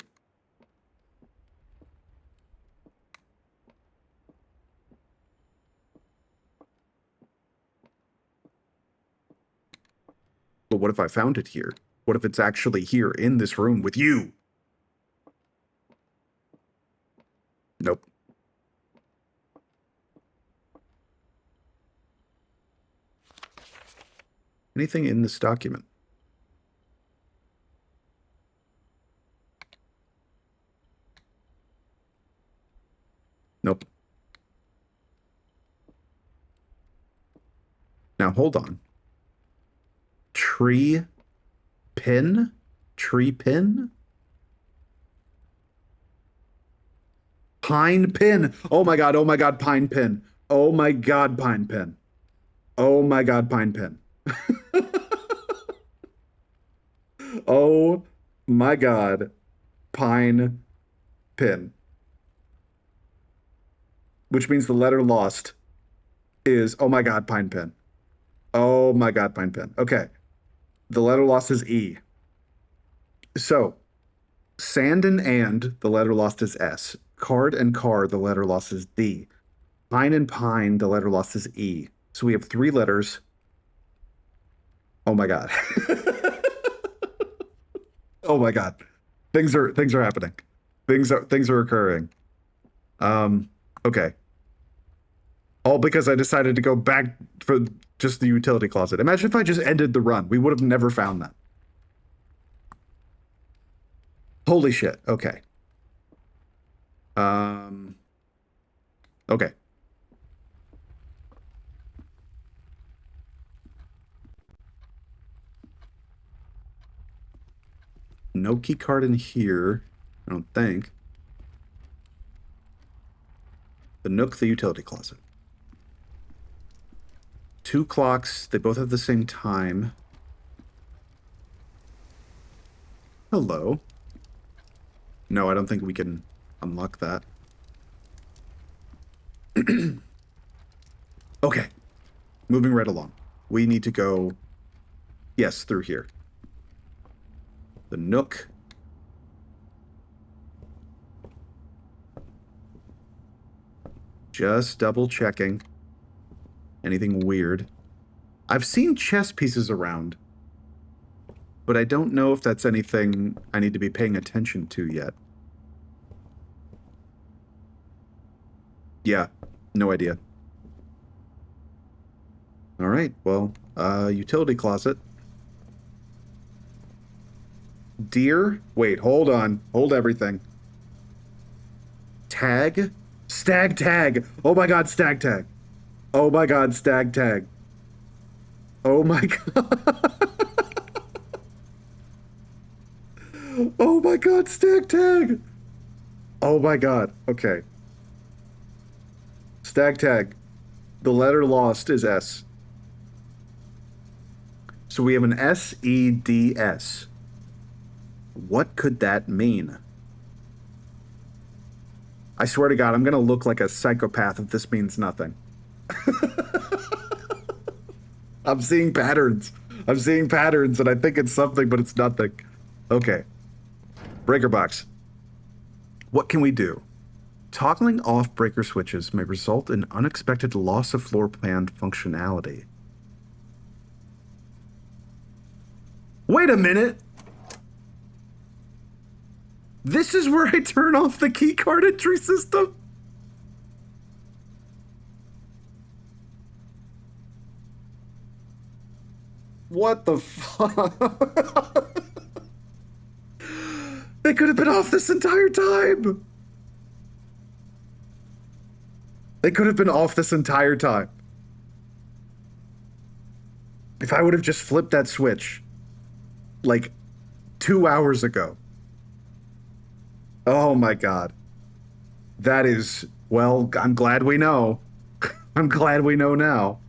But what if I found it here? What if it's actually here in this room with you? Nope. Anything in this document? Nope. Now, hold on. Tree pin? Tree pin? Pine pin. Oh my god, pine pin. Oh my god, pine pin. Oh my god, pine pin. Oh my god, pine pin. Which means the letter lost is, oh my god, pine pin. Oh my god, pine pin. Okay. The letter lost is E. So, sand and, the letter lost is S. Card and car, the letter lost is D. Pine and pine, the letter lost is E. So we have 3 letters. Oh my god. Oh my god. Things are happening. Things are occurring. Okay. All because I decided to go back for just the utility closet. Imagine if I just ended the run. We would have never found that. Holy shit. Okay. Okay. No key card in here, I don't think. The nook, the utility closet. 2 clocks, they both have the same time. Hello. No, I don't think we can unlock that. Okay. Moving right along. We need to go, yes, through here. The nook. Just double checking. Anything weird. I've seen chess pieces around, but I don't know if that's anything I need to be paying attention to yet. Yeah, no idea. All right, well, utility closet. Deer? Wait, hold on. Hold everything. Tag? Stag tag. Oh my god, stag tag. Oh my god, stag tag. Oh my god. Oh my god, stag tag. Oh my god. Okay. Stag tag. The letter lost is S. So we have an S-E-D-S. What could that mean? I swear to God, I'm going to look like a psychopath if this means nothing. I'm seeing patterns. I'm seeing patterns, and I think it's something, but it's nothing. Okay. Breaker box. What can we do? Toggling off breaker switches may result in unexpected loss of floor plan functionality. Wait a minute! This is where I turn off the keycard entry system? What the fuck? They could have been off this entire time! They could have been off this entire time. If I would have just flipped that switch, like, 2 hours ago. Oh my god. That is, well, I'm glad we know. I'm glad we know now.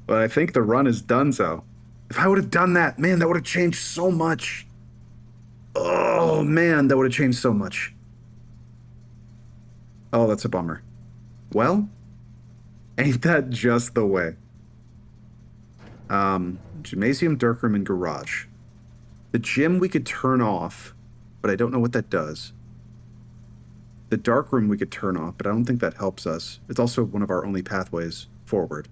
But I think the run is done, so. If I would have done that, man, that would have changed so much. Oh, man, that would have changed so much. Oh, that's a bummer. Well, ain't that just the way? Gymnasium, darkroom, and garage. The gym we could turn off, but I don't know what that does. The darkroom we could turn off, but I don't think that helps us. It's also one of our only pathways forward.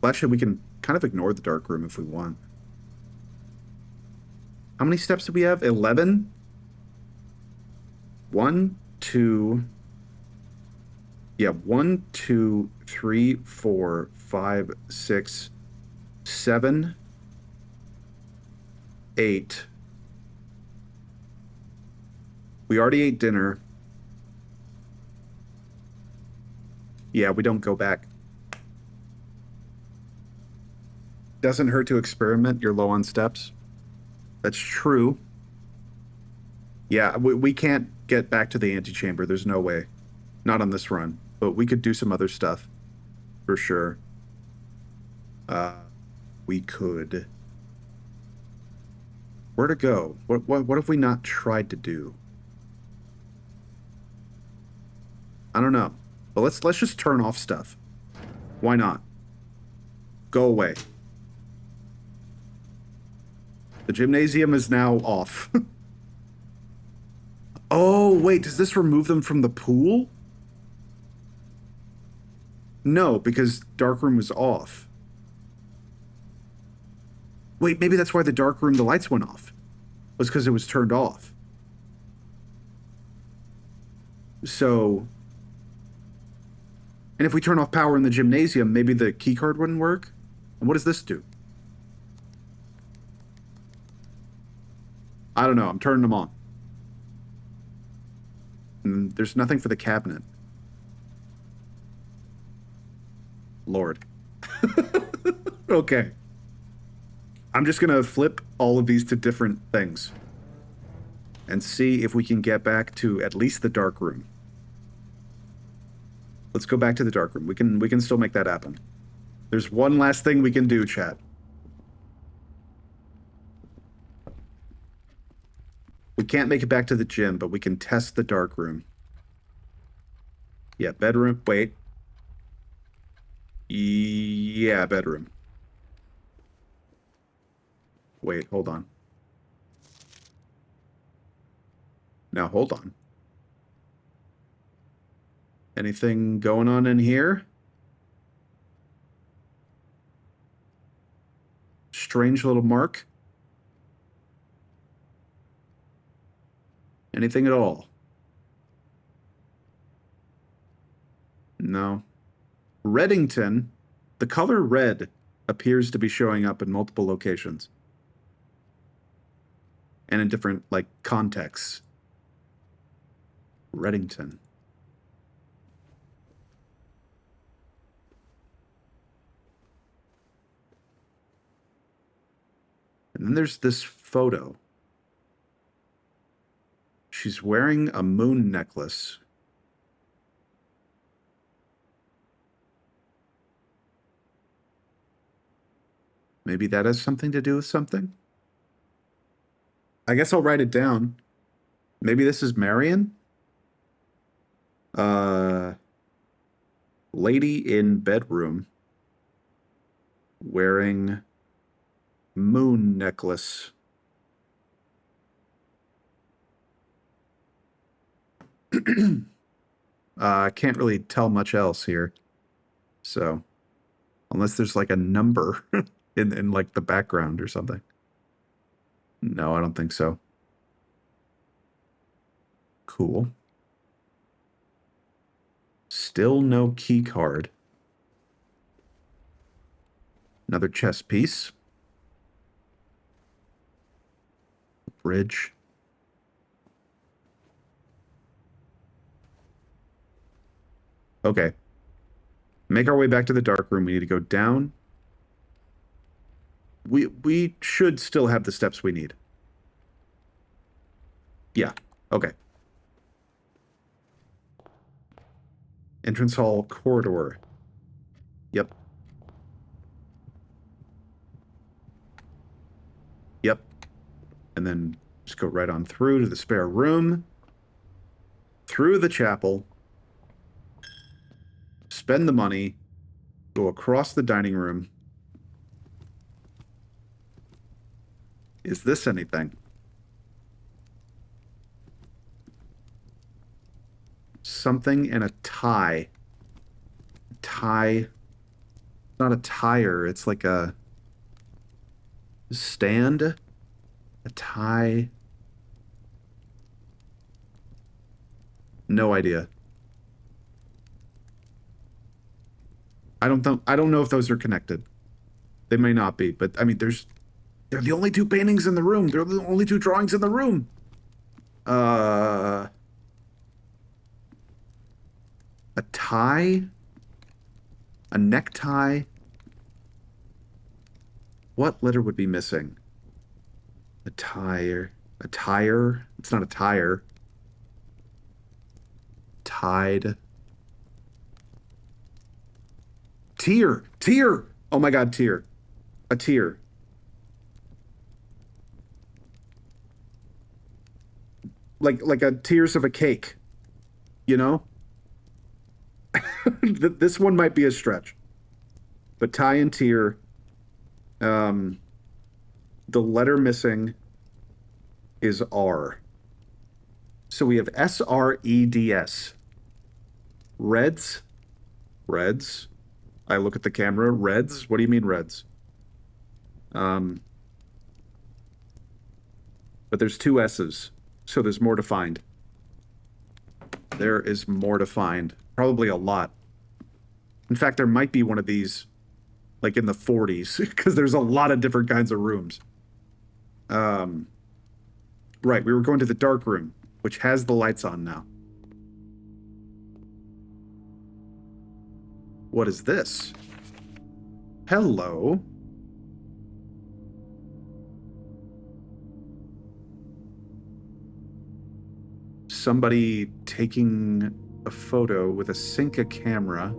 Well, actually, we can kind of ignore the darkroom if we want. How many steps do we have? 11? 1, 2... Yeah, 1, 2, 3, 4, 5, 6, 7, 8. We already ate dinner. Yeah, we don't go back. Doesn't hurt to experiment. You're low on steps. That's true. Yeah, we can't get back to the antechamber. There's no way. Not on this run. But we could do some other stuff. For sure. We could. Where to go? What have we not tried to do? I don't know. But let's just turn off stuff. Why not? Go away. The gymnasium is now off. Oh, wait, does this remove them from the pool? No, because darkroom was off. Wait, maybe that's why the darkroom, the lights went off. It was because it was turned off. So... And if we turn off power in the gymnasium, maybe the keycard wouldn't work? And what does this do? I don't know, I'm turning them on. And there's nothing for the cabinet. Lord. Okay. I'm just gonna flip all of these to different things. And see if we can get back to at least the dark room. Let's go back to the dark room. We can still make that happen. There's one last thing we can do, chat. We can't make it back to the gym, but we can test the dark room. Yeah, bedroom. Wait. Yeah, bedroom. Wait, hold on. Now, hold on. Anything going on in here? Strange little mark? Anything at all? No. Reddington, the color red appears to be showing up in multiple locations. And in different, like, contexts. Reddington. And then there's this photo. She's wearing a moon necklace. Maybe that has something to do with something? I guess I'll write it down. Maybe this is Marion? Lady in bedroom wearing moon necklace. I can't really tell much else here. So, unless there's like a number in like the background or something. No, I don't think so. Cool. Still no key card. Another chess piece. Bridge. Okay. Make our way back to the dark room. We need to go down. We should still have the steps we need. Yeah. Okay. Entrance hall corridor. Yep. Yep. And then just go right on through to the spare room. Through the chapel. Spend the money. Go across the dining room. Is this anything? Something in a tie. Tie. Not a tire. It's like a stand. A tie. No idea. I don't know if those are connected. They may not be, but I mean, they're the only two paintings in the room. They're the only two drawings in the room. A tie? A necktie? What letter would be missing? A tire. A tire? It's not a tire. Tide. Tear. Tear. Oh my god, tear. A tear. Like a tears of a cake. You know? This one might be a stretch. But tie and tear. The letter missing is R. So we have SREDS. Reds? Reds? I look at the camera. Reds? What do you mean reds? But there's two S's, so there's more to find. There is more to find. Probably a lot. In fact, there might be one of these, like in the 40s, because there's a lot of different kinds of rooms. Right, we were going to the dark room, which has the lights on now. What is this? Hello. Somebody taking a photo with a Cinca camera.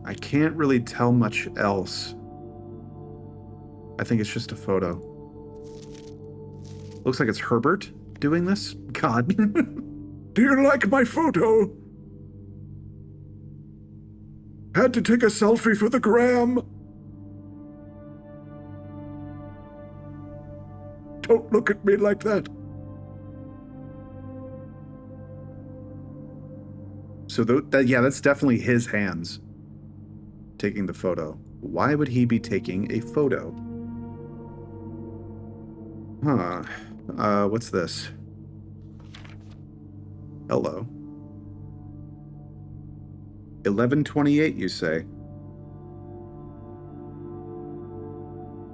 I can't really tell much else. I think it's just a photo. Looks like it's Herbert doing this. God. Do you like my photo? Had to take a selfie for the gram. Don't look at me like that. So yeah, that's definitely his hands taking the photo. Why would he be taking a photo? Huh. What's this? Hello. 11/28, you say?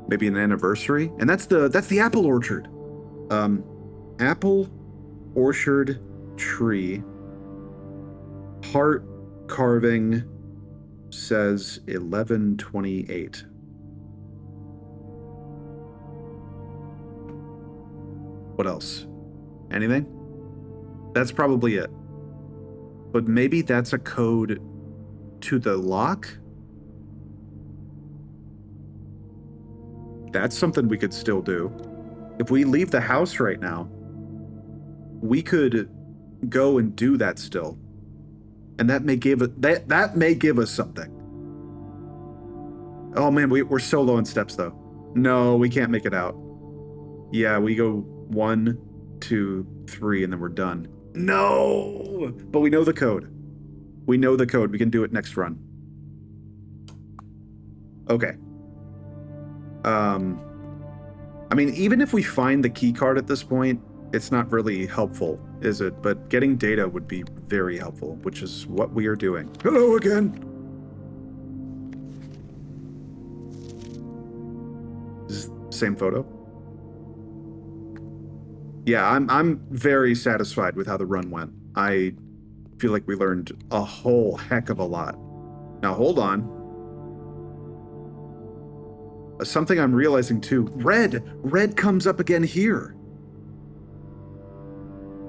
Maybe an anniversary? And that's the apple orchard. Apple orchard tree. Heart carving says 11/28. What else? Anything? That's probably it. But maybe that's a code to the lock? That's something we could still do. If we leave the house right now, we could go and do that still. And that may give us something. Oh man, we're so low on steps though. No, we can't make it out. Yeah, we go 1, 2, 3, and then we're done. No! But we know the code. We know the code. We can do it next run. Okay. I mean, even if we find the key card at this point, it's not really helpful, is it? But getting data would be very helpful, which is what we are doing. Hello again. Same photo? Yeah, I'm very satisfied with how the run went. I feel like we learned a whole heck of a lot. Now, hold on. Something I'm realizing too. Red comes up again here.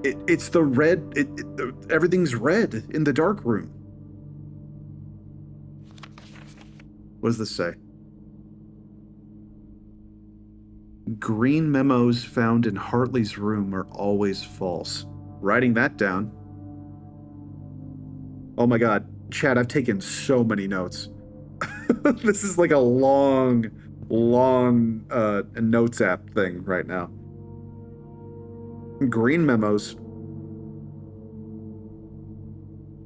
It's the red. Everything's red in the dark room. What does this say? Green memos found in Hartley's room are always false. Writing that down. Oh my god, Chad, I've taken so many notes. This is like a long notes app thing right now. Green memos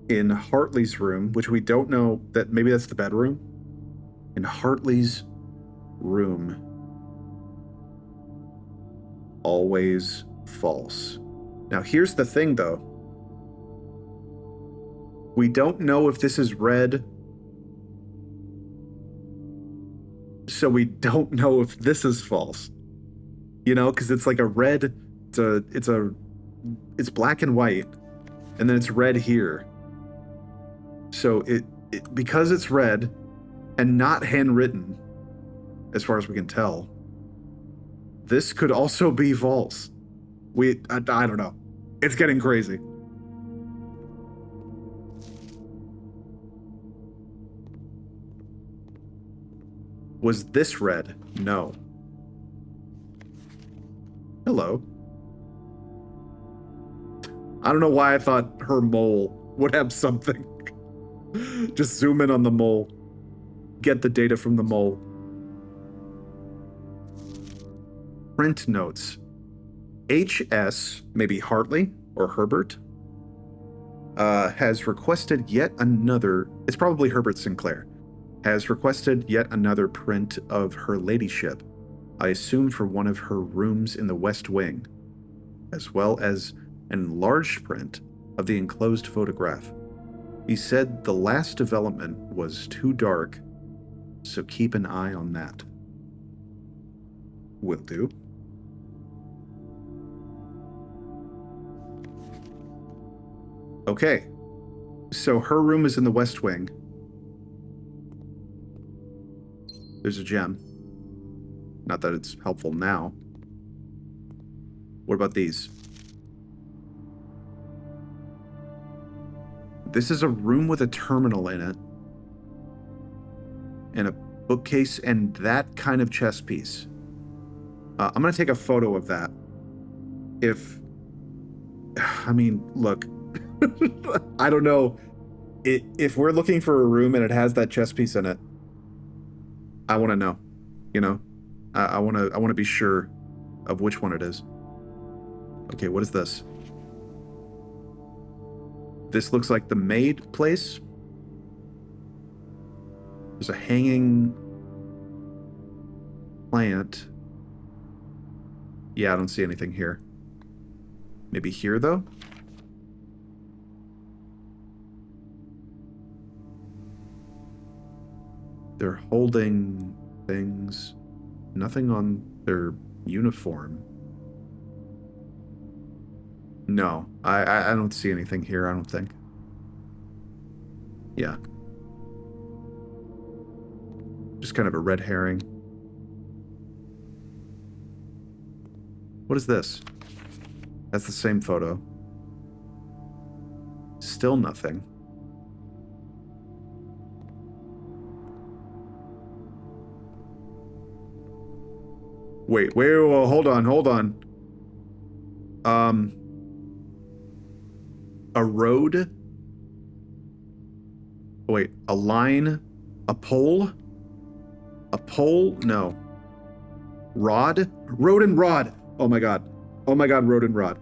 in Hartley's room, which we don't know, that maybe that's the bedroom. In Hartley's room. Always false. Now here's the thing though. We don't know if this is red. So we don't know if this is false. You know, because it's like a red, it's black and white, and then it's red here. So it because it's red and not handwritten, as far as we can tell, this could also be false. I don't know. It's getting crazy. Was this red? No. Hello. I don't know why I thought her mole would have something. Just zoom in on the mole. Get the data from the mole. Print notes. HS, maybe Hartley or Herbert, has requested yet another, it's probably Herbert Sinclair, has requested yet another print of her ladyship, I assume for one of her rooms in the West Wing, as well as an enlarged print of the enclosed photograph. He said the last development was too dark, so keep an eye on that. Will do. Okay, so her room is in the West Wing. There's a gem. Not that it's helpful now. What about these? This is a room with a terminal in it. And a bookcase and that kind of chess piece. I'm going to take a photo of that. Look, I don't know. If we're looking for a room and it has that chess piece in it, I want to know, you know? I want to be sure of which one it is. Okay, what is this? This looks like the maid place. There's a hanging plant. Yeah, I don't see anything here. Maybe here, though? They're holding things. Nothing on their uniform. No, I don't see anything here, I don't think. Yeah. Just kind of a red herring. What is this? That's the same photo. Still nothing. Wait, hold on. A road? Wait, a line? A pole? A pole? No. Rod? Road and rod! Oh my god. Oh my god, road and rod.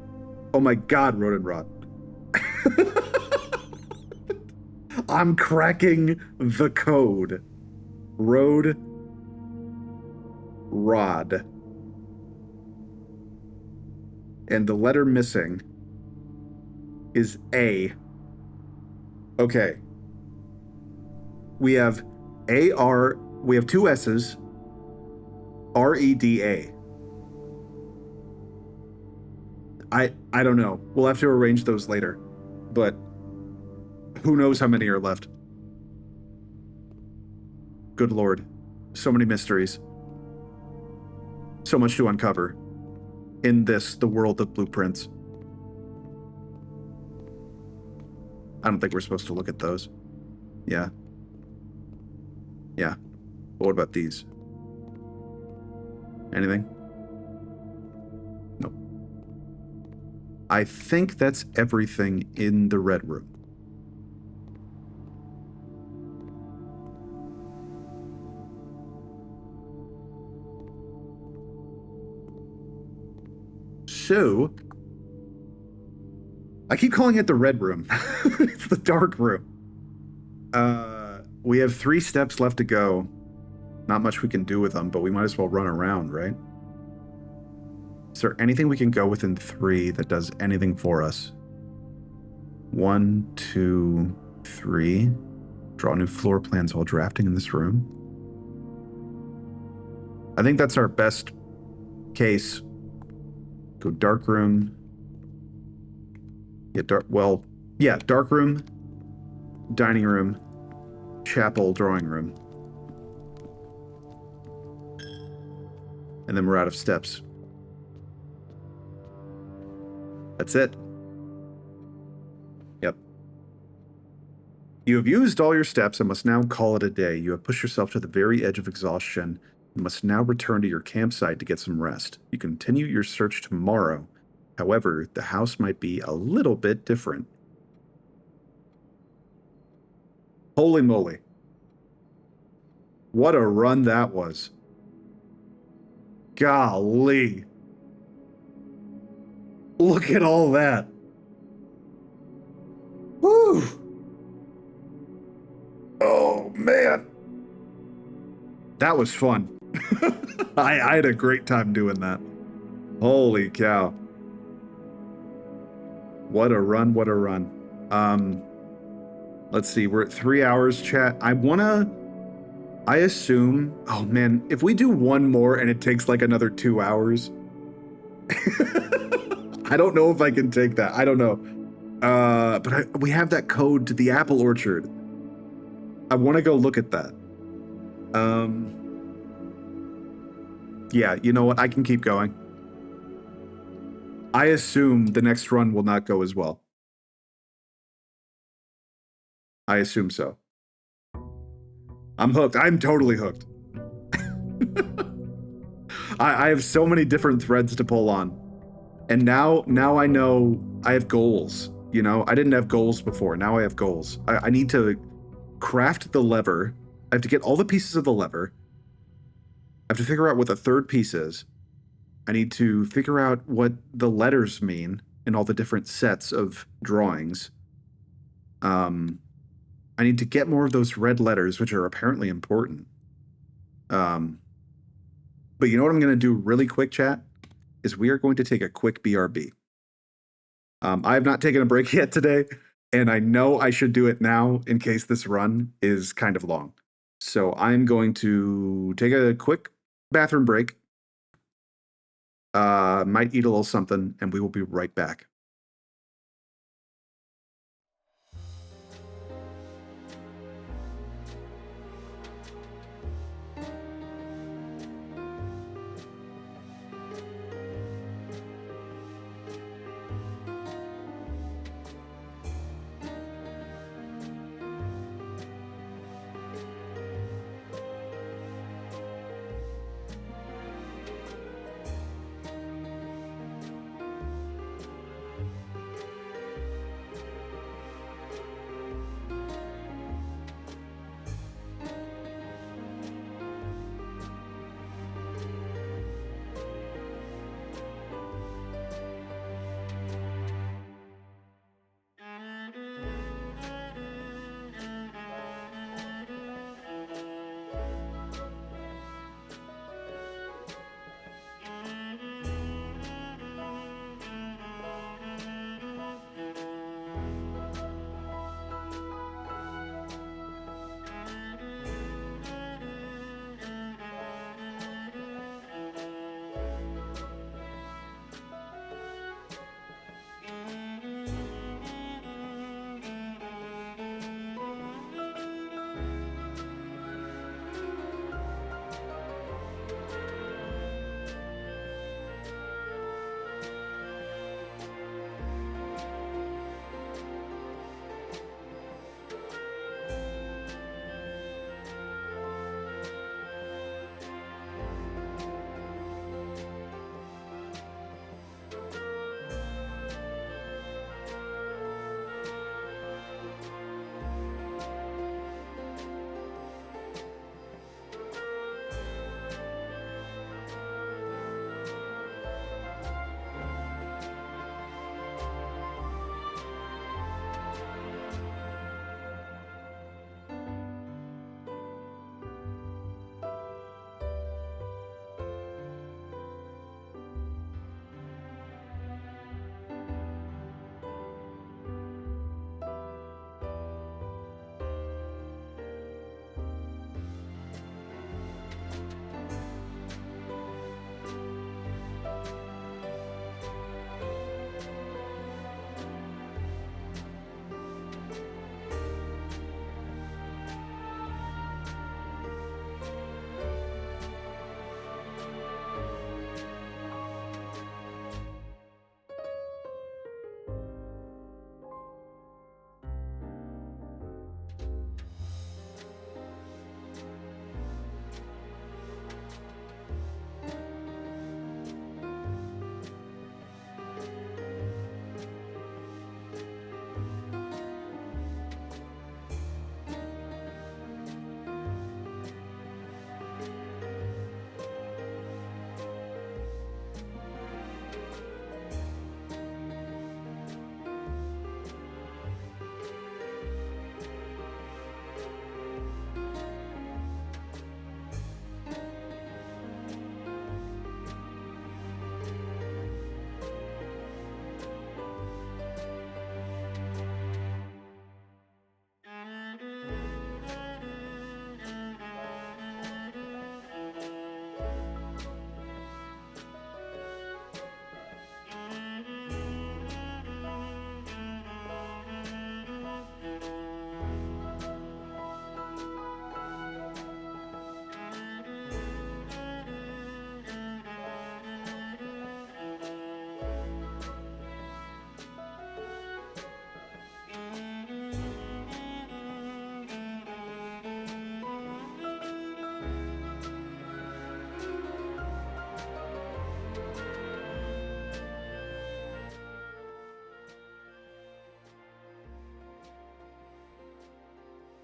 Oh my god, road and rod. I'm cracking the code. Road, rod. And the letter missing is A. Okay. We have AR, we have two S's, REDA. I don't know. We'll have to arrange those later. But who knows how many are left. Good lord. So many mysteries. So much to uncover. In this, the world of blueprints. I don't think we're supposed to look at those. Yeah. Yeah. But what about these? Anything? Nope. I think that's everything in the red room. So, I keep calling it the red room. It's the dark room. We have 3 steps left to go. Not much we can do with them, but we might as well run around, right? Is there anything we can go within 3 that does anything for us? 1, 2, 3. Draw new floor plans while drafting in this room. I think that's our best case. Go dark room. Yeah, dark room, dining room, chapel, drawing room. And then we're out of steps. That's it. Yep. You have used all your steps and must now call it a day. You have pushed yourself to the very edge of exhaustion and must now return to your campsite to get some rest. You continue your search tomorrow. However, the house might be a little bit different. Holy moly. What a run that was. Golly. Look at all that. Woo. Oh, man. That was fun. I had a great time doing that. Holy cow. What a run, what a run. Let's see, we're at 3 hours, chat. I assume, oh man, if we do one more and it takes like another 2 hours, I don't know if I can take that. I don't know. But we have that code to the apple orchard. I want to go look at that. Yeah, you know what? I can keep going. I assume the next run will not go as well. I assume so. I'm hooked. I'm totally hooked. I have so many different threads to pull on. And now I know I have goals. You know, I didn't have goals before. Now I have goals. I need to craft the lever. I have to get all the pieces of the lever. I have to figure out what the third piece is. I need to figure out what the letters mean in all the different sets of drawings. I need to get more of those red letters, which are apparently important. But you know what I'm going to do really quick, chat? Is we are going to take a quick BRB. I have not taken a break yet today, and I know I should do it now in case this run is kind of long. So I'm going to take a quick bathroom break. Might eat a little something, and we will be right back.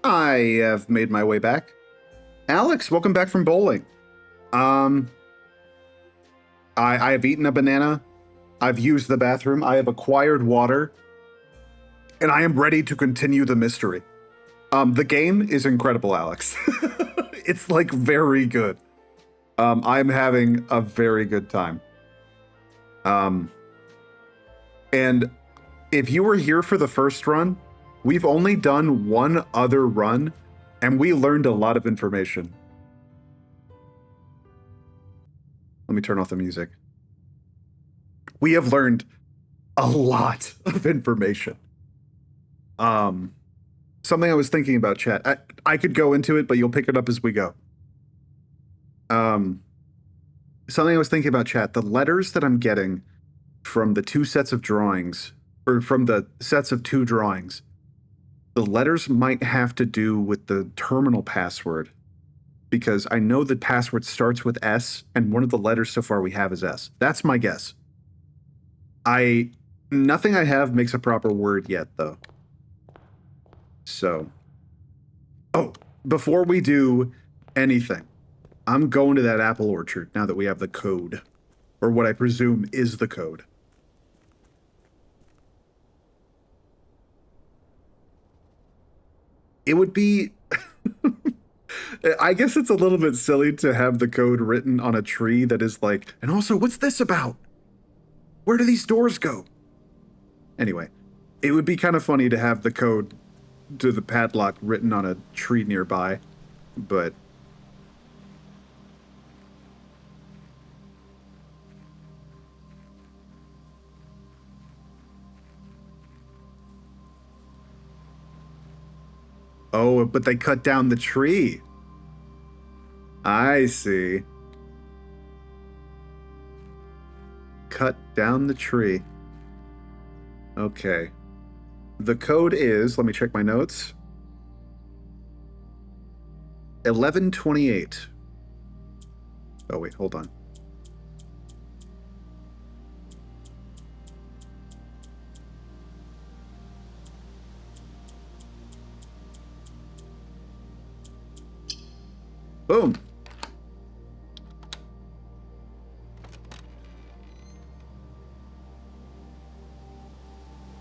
I have made my way back. Alex, welcome back from bowling. I have eaten a banana. I've used the bathroom. I have acquired water. And I am ready to continue the mystery. The game is incredible, Alex. It's like very good. I'm having a very good time. And if you were here for the first run, we've only done one other run, and we learned a lot of information. Let me turn off the music. We have learned a lot of information. Something I was thinking about, chat. I could go into it, but you'll pick it up as we go. Something I was thinking about, chat. The letters that I'm getting from the two sets of drawings, or from the sets of two drawings, the letters might have to do with the terminal password, because I know the password starts with S, and one of the letters so far we have is S. That's my guess. Nothing I have makes a proper word yet, though. So, oh, before we do anything, I'm going to that apple orchard now that we have the code, or what I presume is the code. It would be, I guess it's a little bit silly to have the code written on a tree that is like, and also, what's this about? Where do these doors go? Anyway, it would be kind of funny to have the code to the padlock written on a tree nearby, but oh, but they cut down the tree. I see. Cut down the tree. Okay. The code is, let me check my notes, 1128. Oh, wait, hold on. Boom.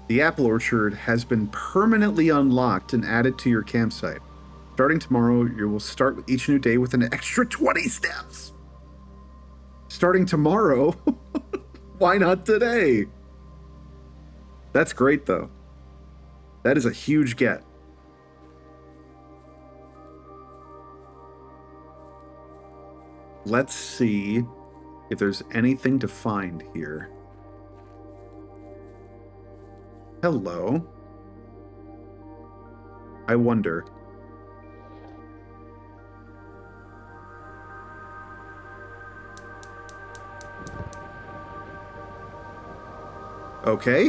The apple orchard has been permanently unlocked and added to your campsite. Starting tomorrow, you will start with each new day with an extra 20 steps. Starting tomorrow? Why not today? That's great, though. That is a huge get. Let's see if there's anything to find here. Hello. I wonder. Okay.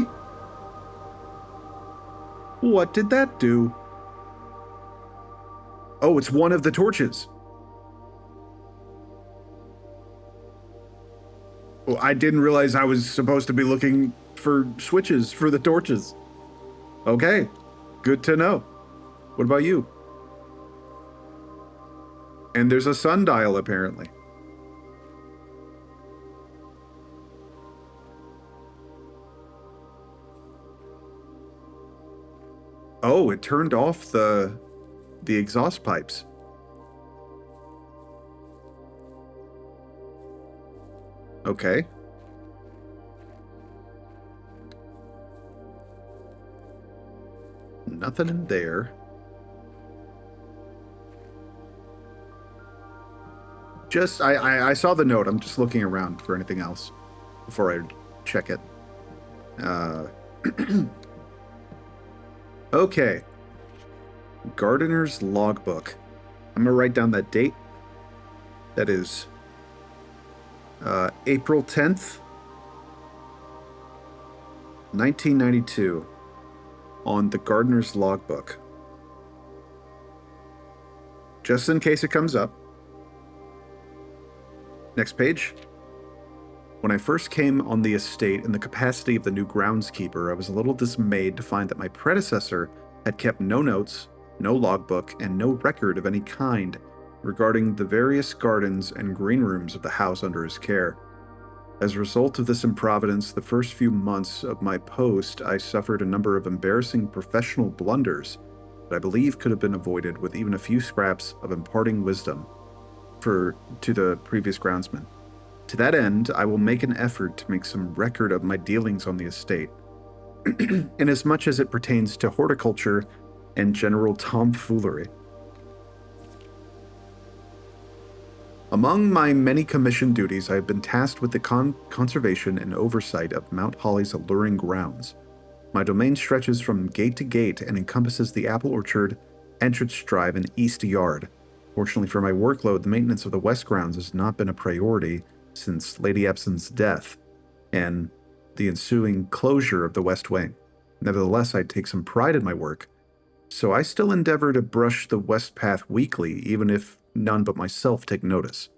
What did that do? Oh, it's one of the torches. Well, I didn't realize I was supposed to be looking for switches for the torches. Okay, good to know. What about you? And there's a sundial, apparently. Oh, it turned off the exhaust pipes. Okay. Nothing in there. Just, I saw the note. I'm just looking around for anything else before I check it. Okay. Gardener's logbook. I'm gonna write down that date. That is April 10th, 1992, on the gardener's logbook. Just in case it comes up. Next page. When I first came on the estate in the capacity of the new groundskeeper, I was a little dismayed to find that my predecessor had kept no notes no logbook, and no record of any kind regarding the various gardens and green rooms of the house under his care. As a result of this improvidence, the first few months of my post, I suffered a number of embarrassing professional blunders that I believe could have been avoided with even a few scraps of imparting wisdom to the previous groundsman. To that end, I will make an effort to make some record of my dealings on the estate, inasmuch as it pertains to horticulture and general tomfoolery. Among my many commissioned duties, I have been tasked with the conservation and oversight of Mount Holly's alluring grounds. My domain stretches from gate to gate and encompasses the apple orchard, entrance drive, and east yard. Fortunately for my workload, the maintenance of the west grounds has not been a priority since Lady Epson's death and the ensuing closure of the west wing. Nevertheless, I take some pride in my work, so I still endeavor to brush the west path weekly, even if none but myself take notice.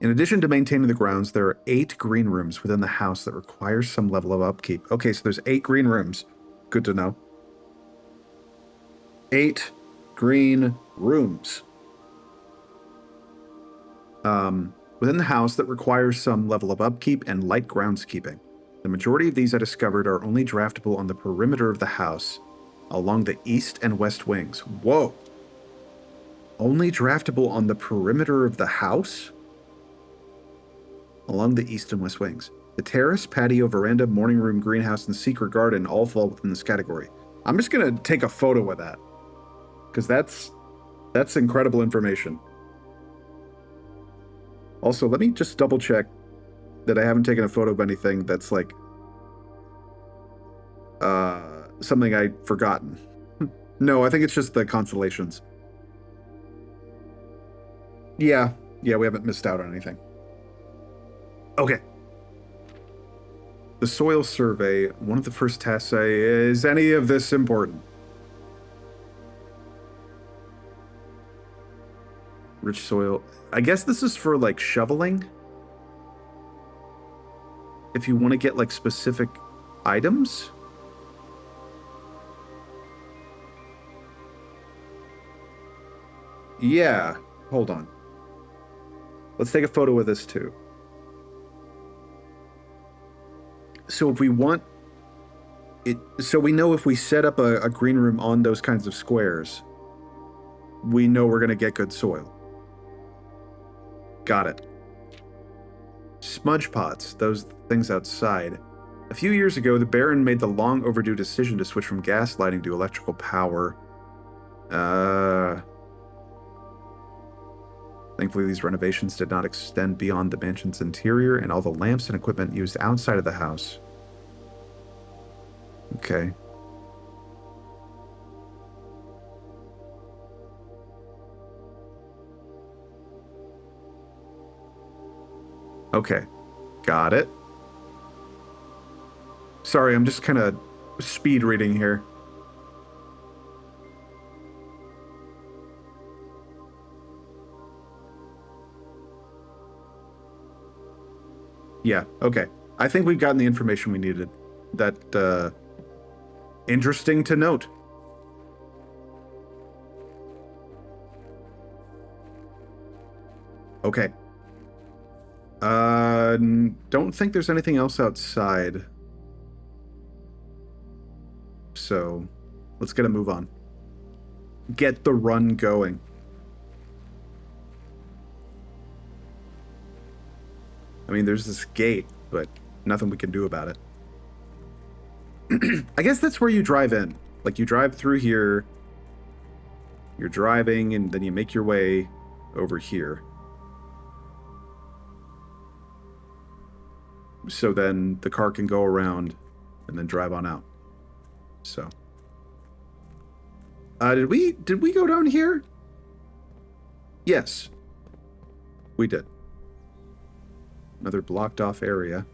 In addition to maintaining the grounds, there are 8 green rooms within the house that require some level of upkeep. Okay, so there's 8 green rooms. Good to know. 8 green rooms. Within the house that requires some level of upkeep and light groundskeeping. The majority of these I discovered are only draftable on the perimeter of the house, along the east and west wings. Whoa! Only draftable on the perimeter of the house? Along the east and west wings. The terrace, patio, veranda, morning room, greenhouse, and secret garden all fall within this category. I'm just going to take a photo of that, because that's incredible information. Also, let me just double check that I haven't taken a photo of anything that's like something I'd forgotten. No, I think it's just the constellations. Yeah, we haven't missed out on anything. Okay. The soil survey, one of the first tasks is any of this important? Rich soil. I guess this is for like shoveling. If you want to get like specific items. Yeah, hold on. Let's take a photo of this too. So if we want it, so we know if we set up a green room on those kinds of squares, we know we're going to get good soil. Got it. Smudge pots, those things outside. A few years ago, the Baron made the long overdue decision to switch from gas lighting to electrical power. Thankfully, these renovations did not extend beyond the mansion's interior and all the lamps and equipment used outside of the house. Okay. Okay. Got it. Sorry, I'm just kind of speed reading here. Yeah, okay. I think we've gotten the information we needed. That, interesting to note. Okay. Don't think there's anything else outside. So, let's get a move on. Get the run going. I mean, there's this gate, but nothing we can do about it. I guess that's where you drive in. Like, you drive through here, you're driving, and then you make your way over here. So then the car can go around and then drive on out. So. Did we go down here? Yes. We did. Another blocked off area.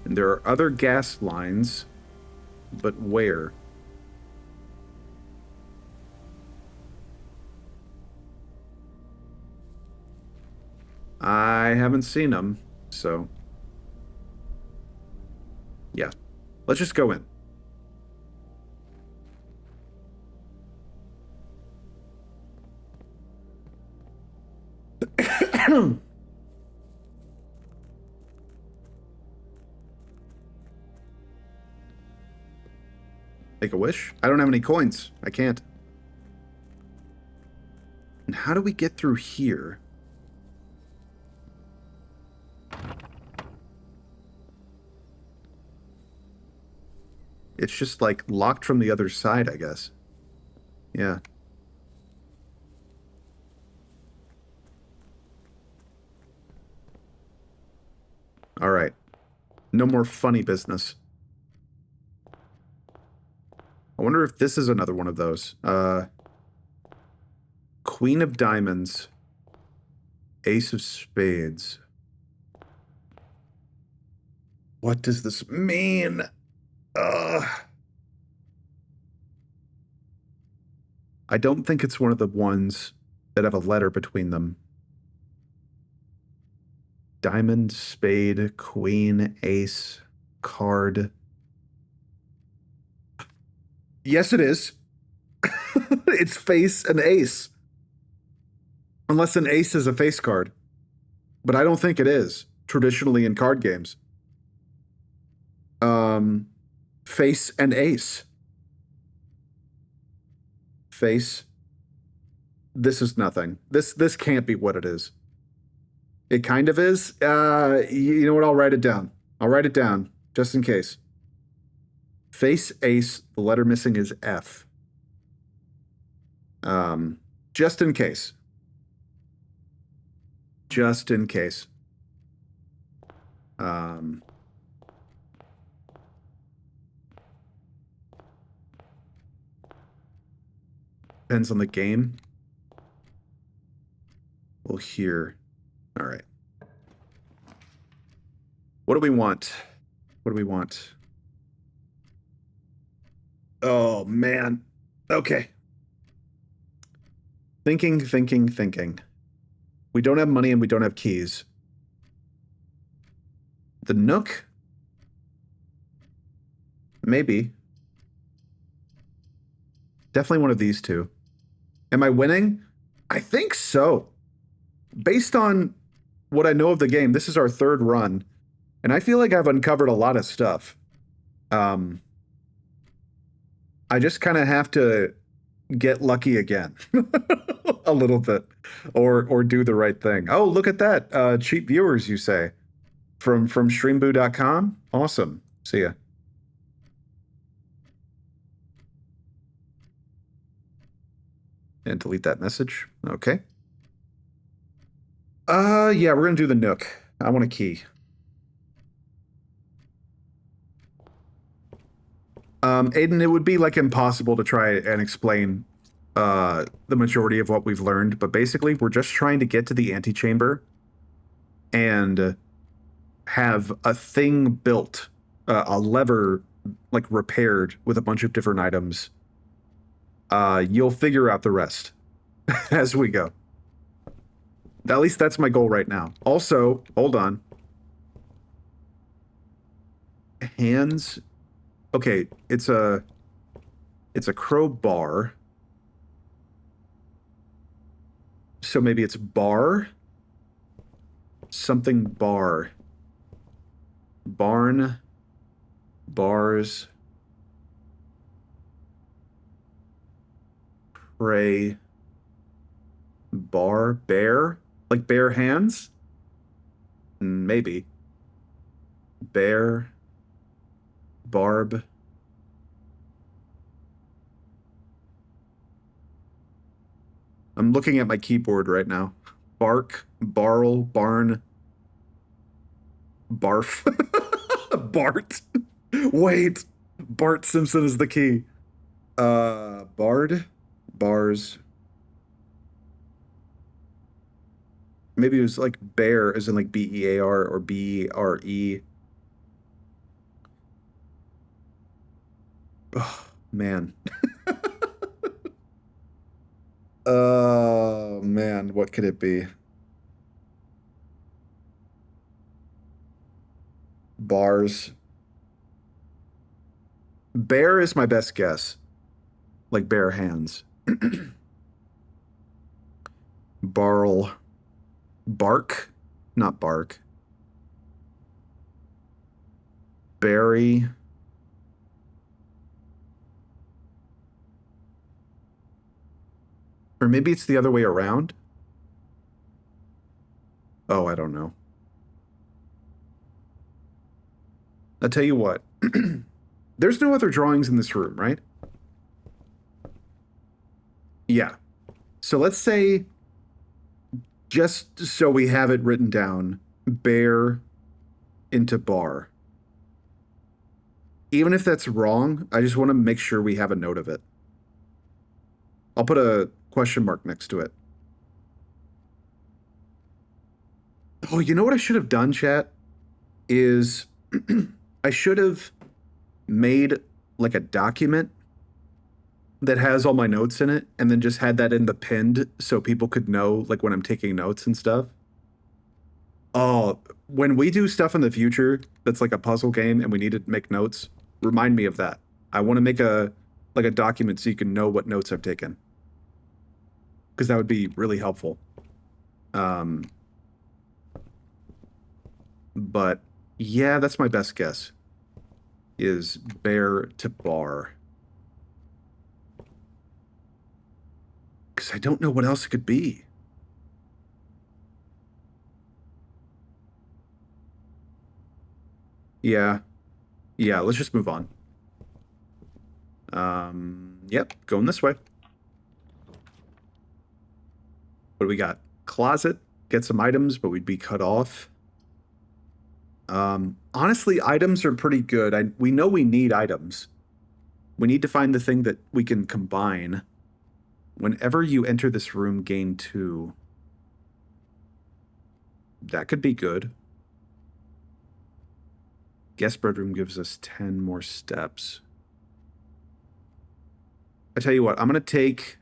And there are other gas lines, but where? I haven't seen them, so yeah. Let's just go in. Make a wish? I don't have any coins. I can't. And how do we get through here? It's just like locked from the other side, I guess. Yeah. All right. No more funny business. I wonder if this is another one of those. Queen of Diamonds. Ace of Spades. What does this mean? I don't think it's one of the ones that have a letter between them. Diamond, spade, queen, ace, card. Yes, it is. It's face and ace. Unless an ace is a face card. But I don't think it is, traditionally in card games. Face and ace. Face. This is nothing. This can't be what it is. It kind of is. You know what? I'll write it down. I'll write it down, just in case. Face, ace, the letter missing is F. Just in case. Just in case. Depends on the game. We'll hear. All right. What do we want? What do we want? Oh, man. Okay. Thinking. We don't have money and we don't have keys. The Nook? Maybe. Definitely one of these two. Am I winning? I think so. Based on what I know of the game, this is our third run, and I feel like I've uncovered a lot of stuff. I just kind of have to get lucky again. A little bit. Or do the right thing. Oh, look at that. Cheap viewers, you say. From streamboo.com? Awesome. See ya. And delete that message. Okay. Yeah, we're gonna do the Nook. I want a key. Aiden, it would be like impossible to try and explain the majority of what we've learned, but basically we're just trying to get to the antechamber and have a thing built, a lever like repaired with a bunch of different items. You'll figure out the rest as we go. At least that's my goal right now. Also, hold on. Hands. Okay, it's a crowbar. So maybe it's bar. Something bar. Barn. Bars. Pray. Bar. Bear. Like bare hands? Maybe. Bear. Barb. I'm looking at my keyboard right now. Bark, barrel, barn, barf. Bart. Wait. Bart Simpson is the key. Bard, bars. Maybe it was like bear as in like B-E-A-R or B-R-E. Oh, man. Oh, man. What could it be? Bars. Bear is my best guess. Like bare hands. Barl. Bark? Not bark. Berry. Or maybe it's the other way around. Oh, I don't know. I'll tell you what. There's no other drawings in this room, right? Yeah. So let's say, just so we have it written down, bear into bar. Even if that's wrong, I just want to make sure we have a note of it. I'll put a question mark next to it. Oh, you know what I should have done, chat? Is I should have made like a document that has all my notes in it and then just had that in the pinned so people could know like when I'm taking notes and stuff. Oh, when we do stuff in the future that's like a puzzle game and we need to make notes, remind me of that. I want to make a document so you can know what notes I've taken. Because that would be really helpful. But yeah, that's my best guess. Is bear to bar. Because I don't know what else it could be. Yeah. Yeah, let's just move on. Yep, going this way. What do we got? Closet. Get some items, but we'd be cut off. Honestly, items are pretty good. We know we need items. We need to find the thing that we can combine. Whenever you enter this room, gain 2. That could be good. Guest bedroom gives us 10 more steps. I tell you what, I'm going to take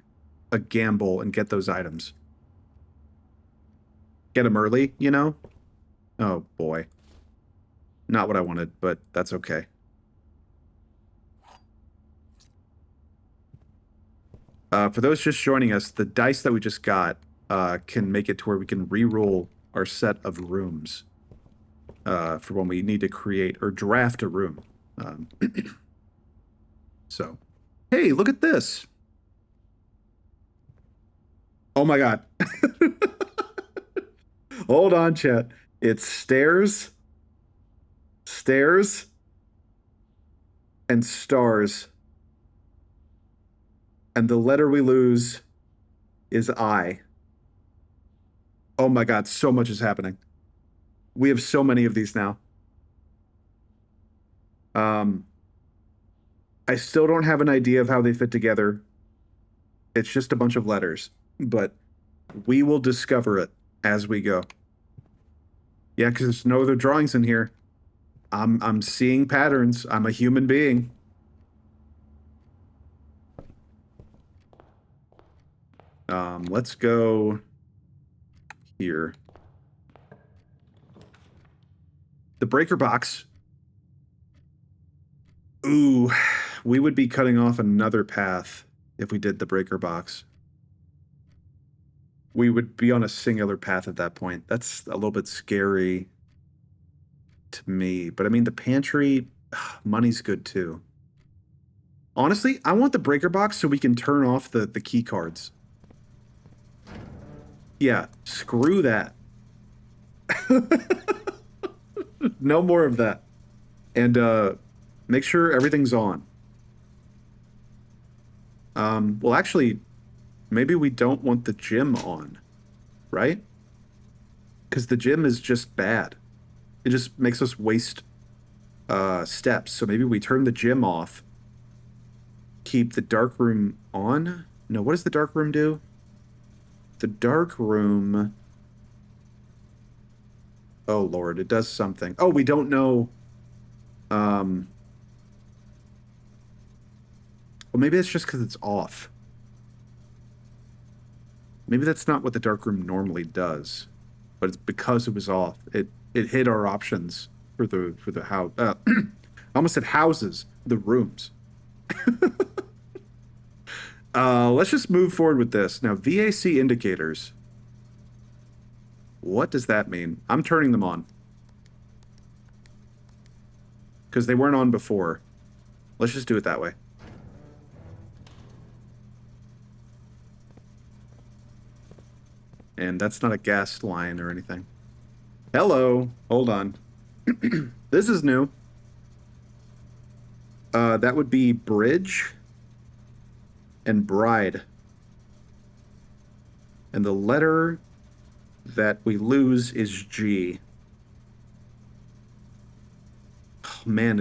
a gamble and get those items. Get them early, you know? Oh, boy. Not what I wanted, but that's okay. For those just joining us, the dice that we just got can make it to where we can re-roll our set of rooms for when we need to create or draft a room. So, hey, look at this. Oh my God. Hold on, chat. It's stairs, and stars. And the letter we lose is I. Oh my God, so much is happening. We have so many of these now. I still don't have an idea of how they fit together. It's just a bunch of letters, but we will discover it as we go. Yeah, because there's no other drawings in here. I'm seeing patterns. I'm a human being. Let's go here. The breaker box. Ooh, we would be cutting off another path if we did the breaker box. We would be on a singular path at that point. That's a little bit scary to me. But I mean, the pantry, money's good too. Honestly, I want the breaker box so we can turn off the key cards. Yeah, screw that. No more of that. And make sure everything's on. Well, actually, maybe we don't want the gym on, right? Because the gym is just bad. It just makes us waste steps. So maybe we turn the gym off. Keep the dark room on? No, what does the dark room do? The dark room... Oh, Lord, it does something. Oh, we don't know... Well, maybe it's just because it's off. Maybe that's not what the dark room normally does, but it's because it was off. It hid our options for the house. I almost said houses, the rooms. Let's just move forward with this. Now, VAC indicators. What does that mean? I'm turning them on. Because they weren't on before. Let's just do it that way. And that's not a gas line or anything. Hello. Hold on. This is new. That would be bridge and bride. And the letter that we lose is G. Oh, man,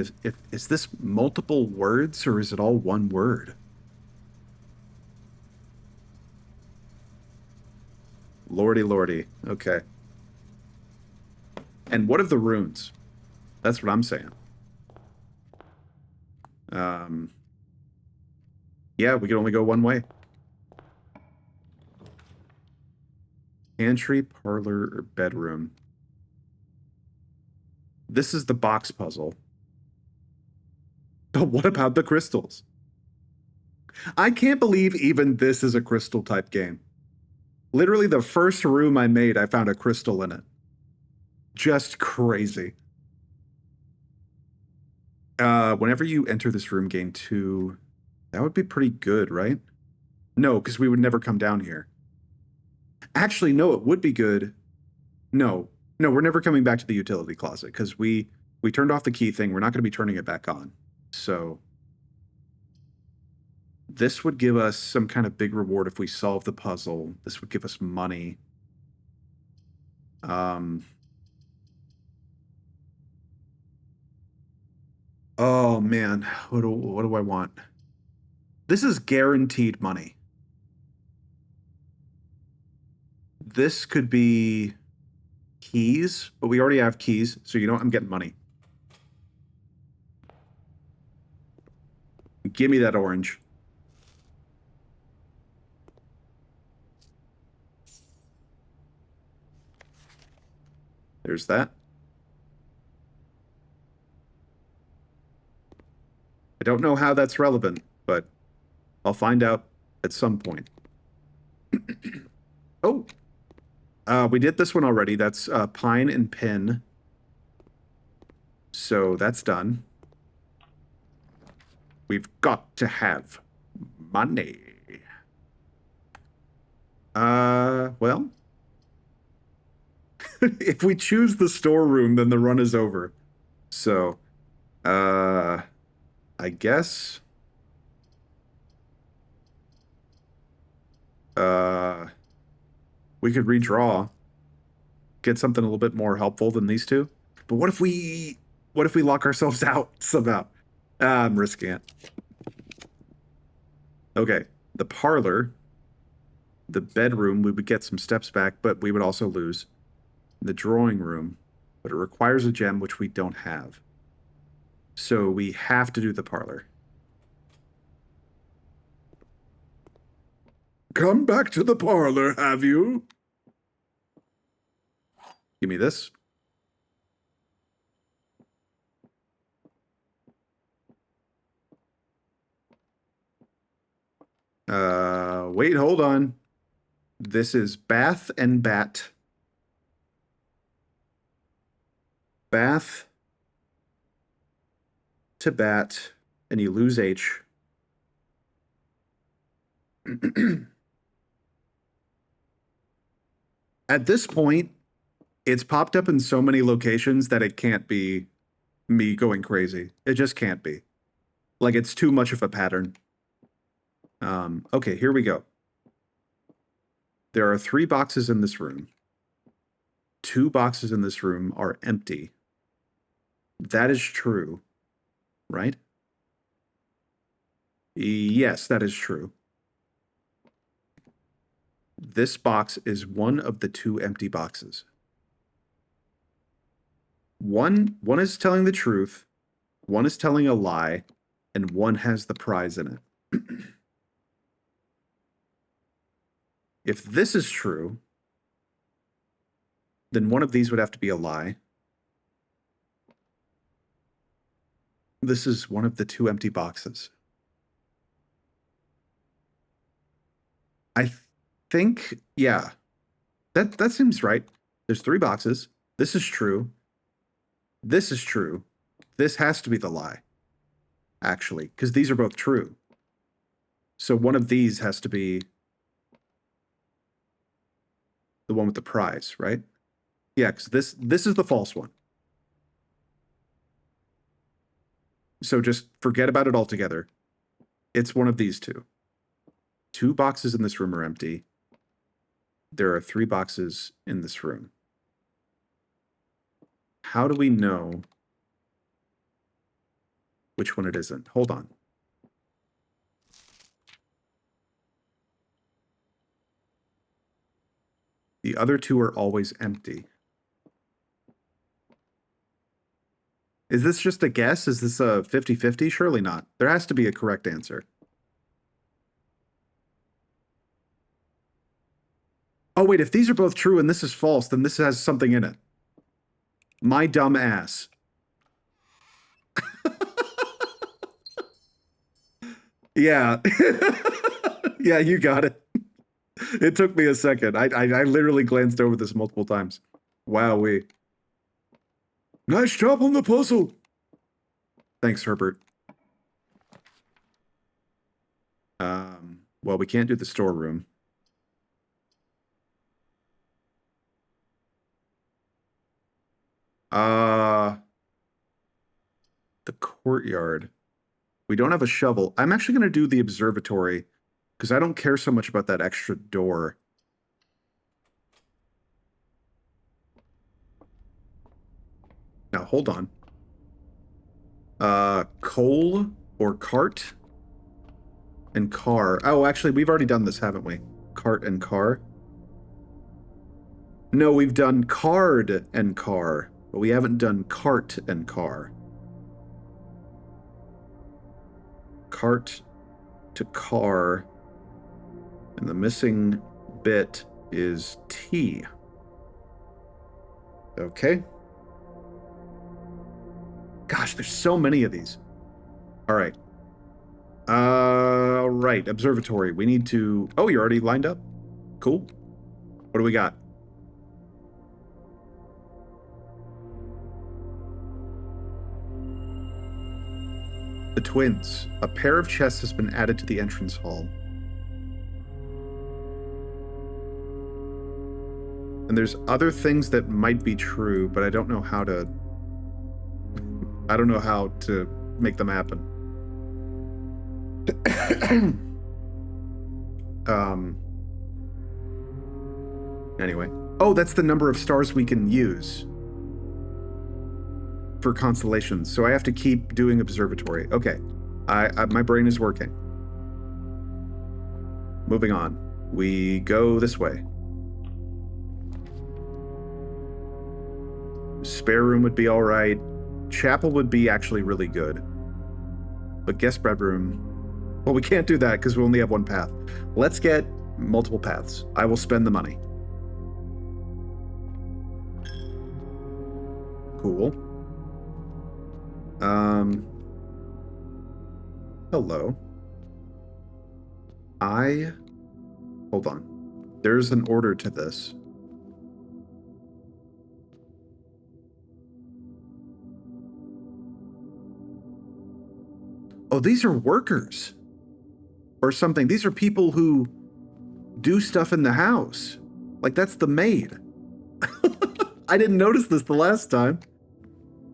is this multiple words or is it all one word? Lordy, lordy. Okay. And what of the runes? That's what I'm saying. Yeah, we can only go one way. Pantry, parlor, or bedroom. This is the box puzzle. But what about the crystals? I can't believe even this is a crystal type game. Literally the first room I made, I found a crystal in it. Just crazy. Whenever you enter this room, gain 2. That would be pretty good, right? No, because we would never come down here. Actually, no, it would be good. No, we're never coming back to the utility closet because we turned off the key thing. We're not going to be turning it back on. So this would give us some kind of big reward if we solve the puzzle. This would give us money. Oh man, what do I want? This is guaranteed money. This could be keys, but we already have keys, so you know what? I'm getting money. Give me that orange. There's that. I don't know how that's relevant, but I'll find out at some point. Oh, we did this one already. That's pine and pin. So that's done. We've got to have money. Well, if we choose the storeroom, then the run is over. So, I guess. We could redraw. Get something a little bit more helpful than these two. But what if we lock ourselves out somehow? I'm risking it. Okay, the parlor, the bedroom, we would get some steps back, but we would also lose. The drawing room, but it requires a gem, which we don't have. So we have to do the parlor. Come back to the parlor, have you? Give me this. Wait, hold on. This is bath and bat. Bath to bat, and you lose H. At this point, it's popped up in so many locations that it can't be me going crazy. It just can't be. Like, it's too much of a pattern. Okay, here we go. There are 3 boxes in this room. 2 boxes in this room are empty. That is true, right? Yes, that is true. This box is one of the 2 empty boxes. One is telling the truth, one is telling a lie, and one has the prize in it. If this is true, then one of these would have to be a lie. This is one of the 2 empty boxes. I think, yeah, that seems right. There's 3 boxes. This is true. This is true. This has to be the lie, actually, because these are both true. So one of these has to be the one with the prize, right? Yeah, because this is the false one. So just forget about it altogether. It's one of these two. 2 boxes in this room are empty. There are 3 boxes in this room. How do we know which one it isn't? Hold on. The other 2 are always empty. Is this just a guess? Is this a 50-50? Surely not. There has to be a correct answer. Oh, wait, if these are both true and this is false, then this has something in it. My dumb ass. Yeah. Yeah, you got it. It took me a second. I literally glanced over this multiple times. Wowee. Nice job on the puzzle. Thanks, Herbert. Well, we can't do the storeroom. The courtyard. We don't have a shovel. I'm actually going to do the observatory because I don't care so much about that extra door. Now, hold on. Coal or cart and car. Oh, actually, we've already done this, haven't we? Cart and car. No, we've done card and car, but we haven't done cart and car. Cart to car, and the missing bit is T. Okay. Gosh, there's so many of these. All right. Right, observatory. We need to... Oh, you're already lined up? Cool. What do we got? The twins. A pair of chests has been added to the entrance hall. And there's other things that might be true, but I don't know how to... I don't know how to make them happen. Anyway. Oh, that's the number of stars we can use for constellations. So I have to keep doing observatory. Okay. My brain is working. Moving on. We go this way. Spare room would be all right. Chapel would be actually really good. But guest bedroom... Well, we can't do that because we only have one path. Let's get multiple paths. I will spend the money. Cool. Hello. Hold on. There's an order to this. Oh, these are workers. Or something. These are people who do stuff in the house. Like, that's the maid. I didn't notice this the last time.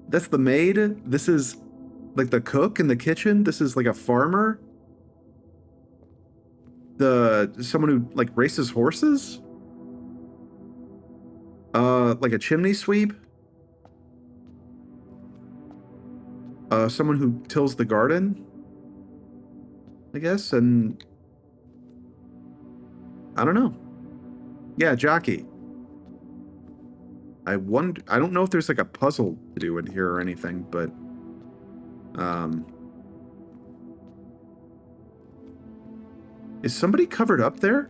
That's the maid. This is, like, the cook in the kitchen. This is, like, a farmer. Someone who, like, races horses. Like a chimney sweep. Someone who tills the garden, I guess, and I don't know. Yeah, jockey. I don't know if there's like a puzzle to do in here or anything, but is somebody covered up there?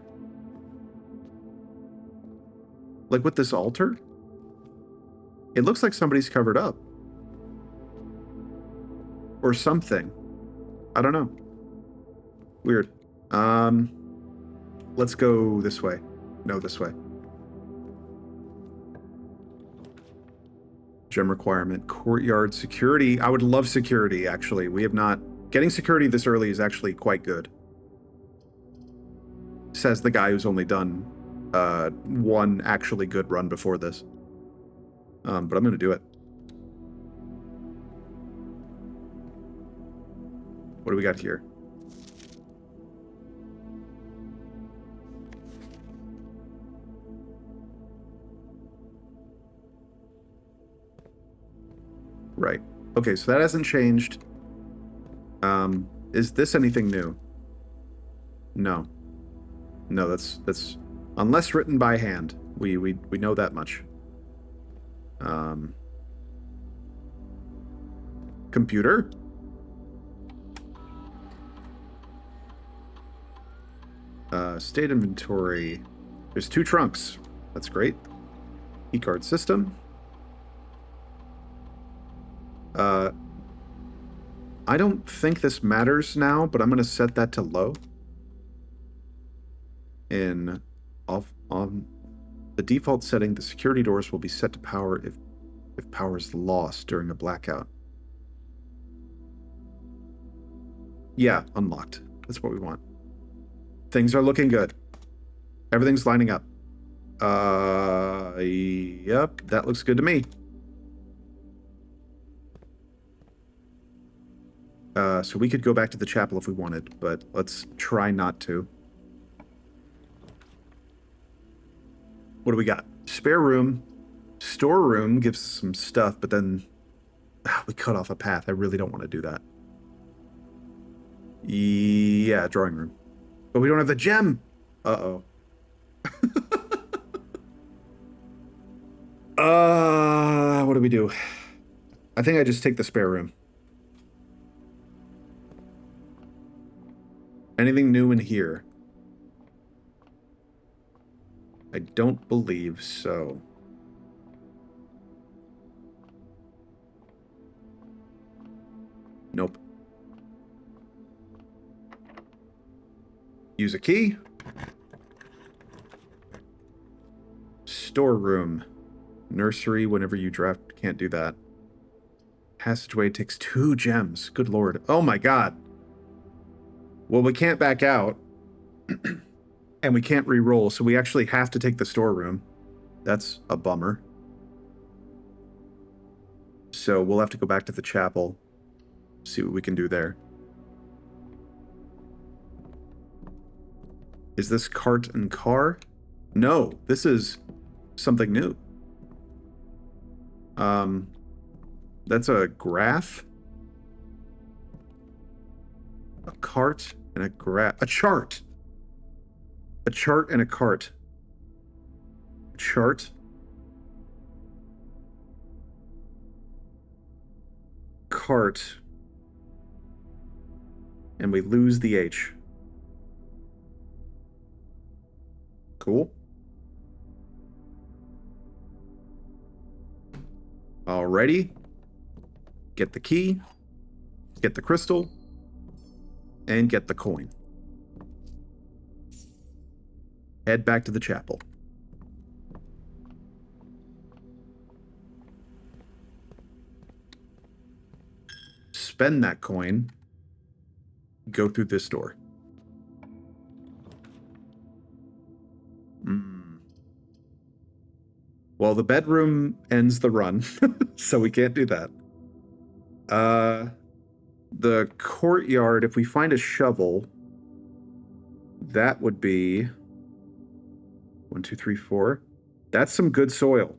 Like with this altar? It looks like somebody's covered up. Or something. I don't know. Weird. let's go this way. No, this way. Gem requirement, courtyard security. I would love security, actually. We have not... Getting security this early is actually quite good. Says the guy who's only done one actually good run before this. But I'm going to do it. What do we got here? Right. Okay, so that hasn't changed. Is this anything new? No. No, that's unless written by hand. We know that much. Computer? State inventory. There's 2 trunks. That's great. Keycard system. I don't think this matters now, but I'm going to set that to low. On the default setting, the security doors will be set to power if power is lost during a blackout. Yeah, unlocked. That's what we want. Things are looking good. Everything's lining up. Yep, that looks good to me. So we could go back to the chapel if we wanted, but let's try not to. What do we got? Spare room. Storeroom gives us some stuff, but then we cut off a path. I really don't want to do that. Yeah, drawing room. But we don't have the gem. Uh-oh. What do we do? I think I just take the spare room. Anything new in here? I don't believe so. Nope. Use a key. Storeroom. Nursery, whenever you draft, can't do that. Passageway takes 2 gems. Good lord. Oh my god. Well, we can't back out. And we can't re-roll, so we actually have to take the storeroom. That's a bummer. So we'll have to go back to the chapel. See what we can do there. Is this cart and car? No, this is something new. That's a graph. A cart and a graph. A chart. A chart and a cart. Chart. Cart. And we lose the H. Cool. Alrighty. Get the key. Get the crystal. And get the coin. Head back to the chapel. Spend that coin. Go through this door. Well, the bedroom ends the run, so we can't do that. The courtyard, if we find a shovel, that would be 1, 2, 3, 4. That's some good soil.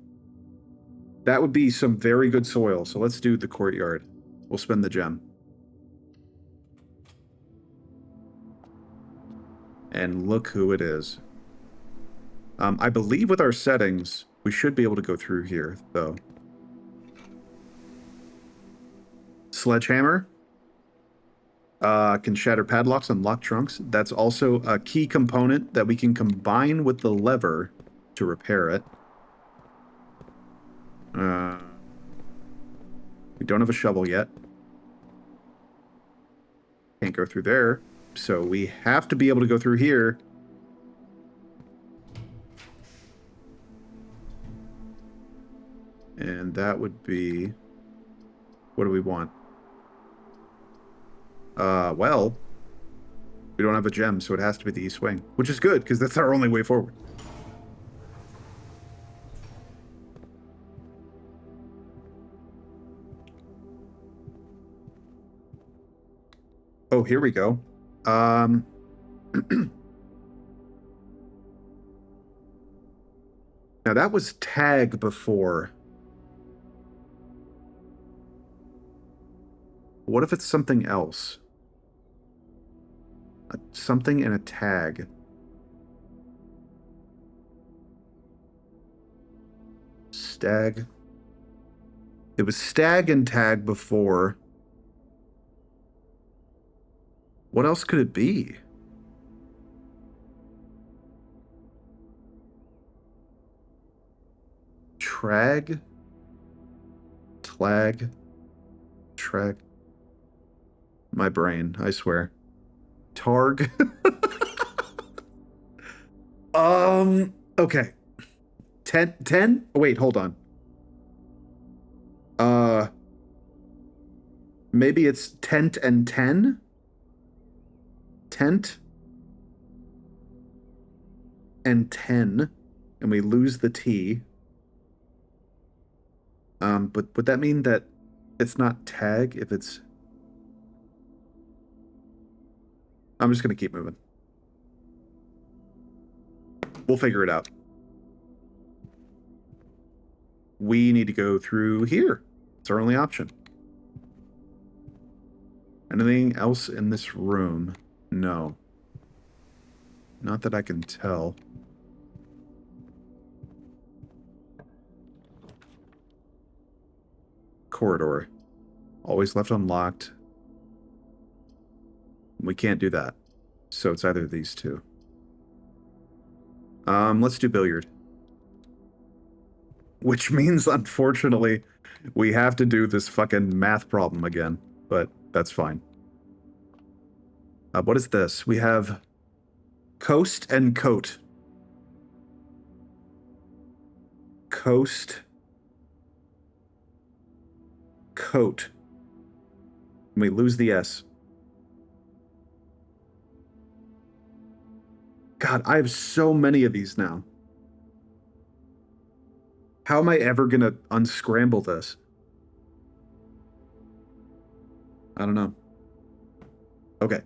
That would be some very good soil. So let's do the courtyard. We'll spend the gem. And look who it is. I believe with our settings, we should be able to go through here, though. Sledgehammer. Can shatter padlocks and lock trunks. That's also a key component that we can combine with the lever to repair it. We don't have a shovel yet. Can't go through there. So we have to be able to go through here. And that would be... What do we want? Well, we don't have a gem, so it has to be the east wing, which is good, because that's our only way forward. Oh, here we go. Now that was tag before. What if it's something else? Something in a tag. Stag. It was stag and tag before. What else could it be? Trag? Tlag? Trag? My brain, I swear. Targ? Okay. 10? Oh, wait, hold on. Maybe it's tent and 10? Tent and 10, and we lose the T. But would that mean that it's not tag if it's... I'm just gonna keep moving. We'll figure it out. We need to go through here. It's our only option. Anything else in this room? No. Not that I can tell. Corridor. Always left unlocked. We can't do that. So it's either of these two. Let's do billiard. Which means, unfortunately, we have to do this fucking math problem again. But that's fine. What is this? We have coast and coat. Coast. Coat. And we lose the S. God, I have so many of these now. How am I ever gonna unscramble this? I don't know. Okay.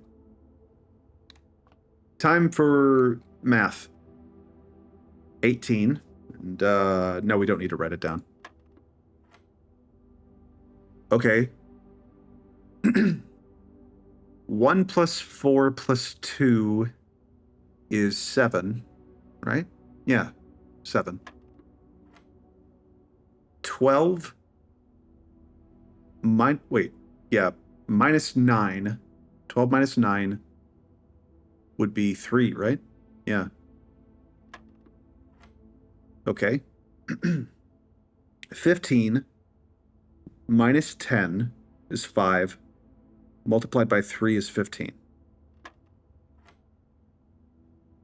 Time for math. 18. And, no, we don't need to write it down. Okay. 1 plus 4 plus 2 is 7, right? Yeah, 7. 12 minus 9. 12 minus 9 would be 3, right? Yeah. Okay. 15 minus 10 is 5. Multiplied by 3 is 15.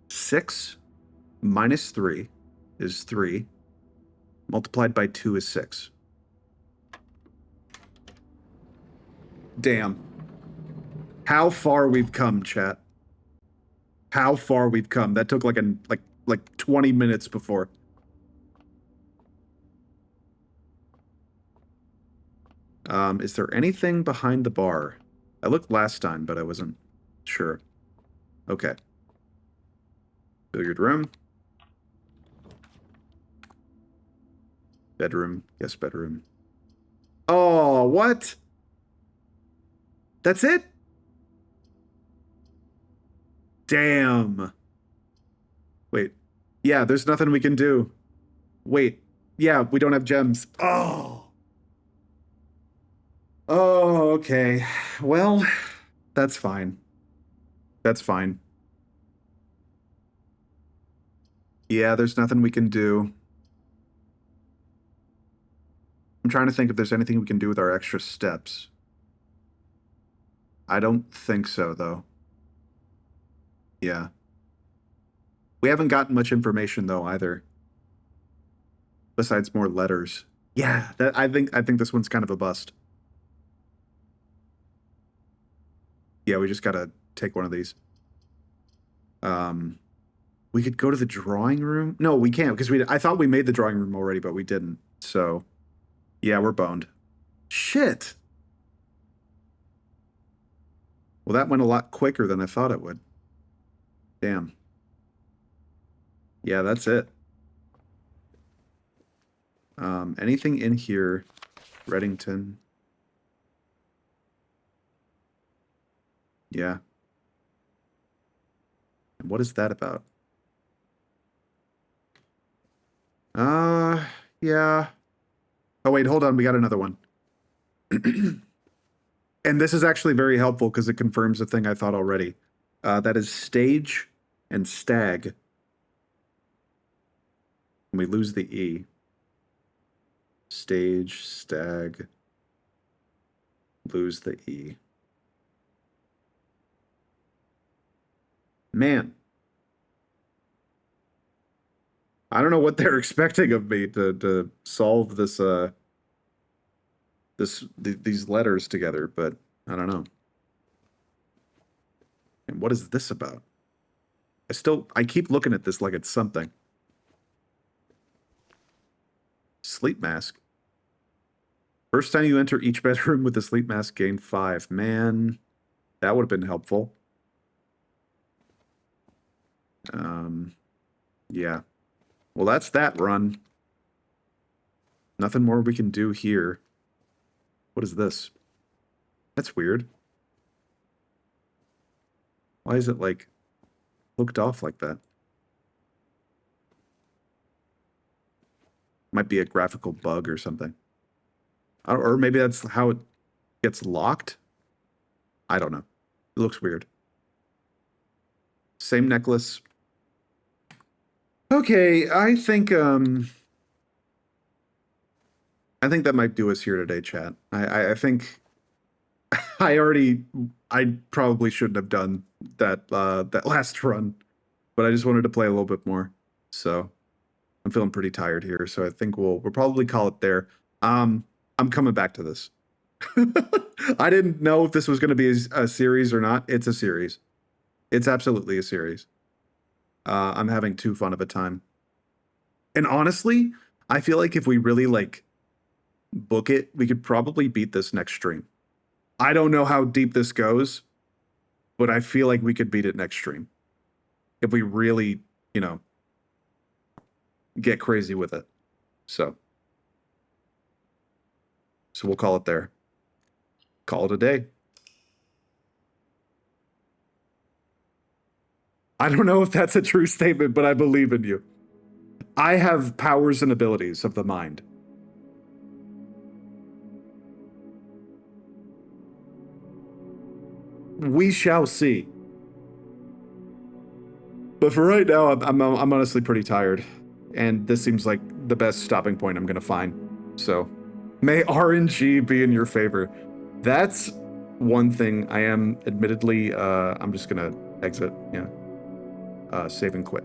6 minus 3 is 3. Multiplied by 2 is 6. Damn. How far we've come, chat. How far we've come. That took like 20 minutes before. Is there anything behind the bar? I looked last time, but I wasn't sure. Okay. Billiard room. Bedroom. Yes, bedroom. Oh, what? That's it? Damn. Wait. Yeah, there's nothing we can do. Wait. Yeah, we don't have gems. Oh. Oh, okay. Well, that's fine. That's fine. Yeah, there's nothing we can do. I'm trying to think if there's anything we can do with our extra steps. I don't think so, though. Yeah. We haven't gotten much information, though, either. Besides more letters. Yeah, that I think this one's kind of a bust. Yeah, we just gotta take one of these. We could go to the drawing room. No, we can't because I thought we made the drawing room already, but we didn't. So, yeah, we're boned. Shit. Well, that went a lot quicker than I thought it would. Damn. Yeah, that's it. Anything in here? Reddington. Yeah. And what is that about? Yeah. Oh, wait, hold on. We got another one. And this is actually very helpful because it confirms a thing I thought already. That is stage and stag. And we lose the E. Stage, stag, lose the E. Man. I don't know what they're expecting of me to solve this these letters together, but I don't know. And what is this about? I keep looking at this like it's something. Sleep mask. First time you enter each bedroom with the sleep mask, gain 5. Man, that would have been helpful. Yeah. Well, that's that run. Nothing more we can do here. What is this? That's weird. Why is it, like, hooked off like that? Might be a graphical bug or something. Or maybe that's how it gets locked? I don't know. It looks weird. Same necklace. Okay, I think that might do us here today, chat. I think I probably shouldn't have done that that last run, but I just wanted to play a little bit more. So I'm feeling pretty tired here, so I think we'll probably call it there. I'm coming back to this. I didn't know if this was going to be a series or not. It's a series. It's absolutely a series. I'm having too fun of a time. And honestly, I feel like if we really like book it, we could probably beat this next stream. I don't know how deep this goes, but I feel like we could beat it next stream. If we really, you know, get crazy with it. So we'll call it there. Call it a day. I don't know if that's a true statement, but I believe in you. I have powers and abilities of the mind. We shall see. But for right now, I'm honestly pretty tired, and this seems like the best stopping point I'm gonna find. So, may RNG be in your favor. That's one thing I am admittedly. I'm just gonna exit. Yeah. Save and quit.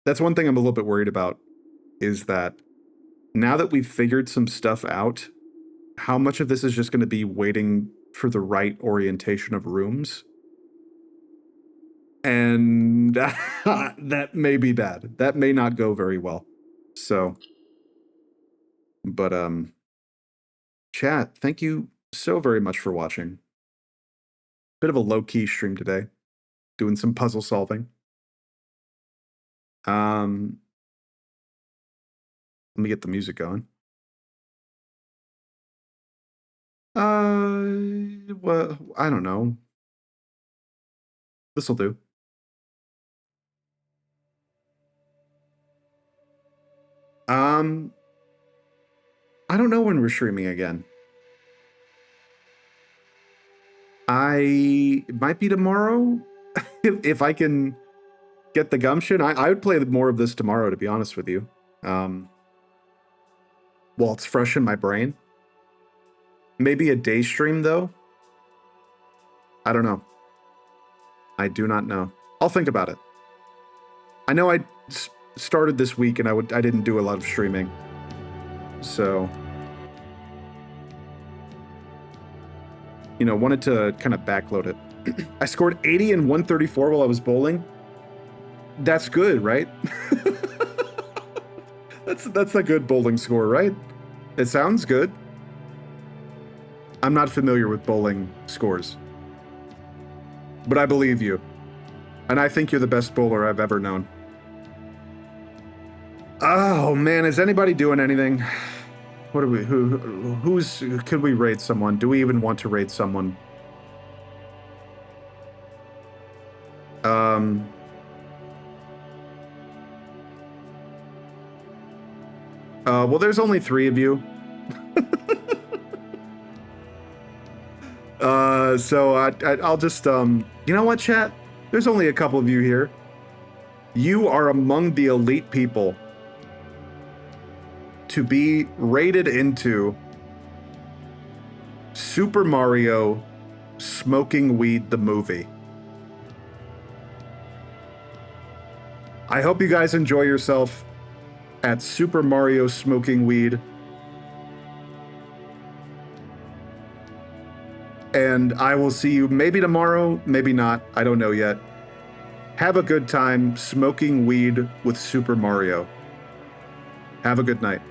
That's one thing I'm a little bit worried about. Is that now that we've figured some stuff out, how much of this is just going to be waiting for the right orientation of rooms? And that may be bad. That may not go very well. So, but chat, thank you so very much for watching. Bit of a low-key stream today, doing some puzzle solving. Let me get the music going. Well, I don't know. This'll do. I don't know when we're streaming again. It might be tomorrow. if I can get the gumption. I would play more of this tomorrow, to be honest with you. While it's fresh in my brain. Maybe a day stream, though. I don't know. I do not know. I'll think about it. I know started this week, and I didn't do a lot of streaming. So, you know, wanted to kind of backload it. I scored 80 and 134 while I was bowling. That's good, right? That's a good bowling score, right? It sounds good. I'm not familiar with bowling scores, but I believe you. And I think you're the best bowler I've ever known. Oh man, is anybody doing anything? What are we, could we raid someone? Do we even want to raid someone? Well, there's only 3 of you. So I'll just, you know what, chat? There's only a couple of you here. You are among the elite people to be rated into Super Mario Smoking Weed the movie. I hope you guys enjoy yourself at Super Mario Smoking Weed. And I will see you maybe tomorrow, maybe not. I don't know yet. Have a good time smoking weed with Super Mario. Have a good night.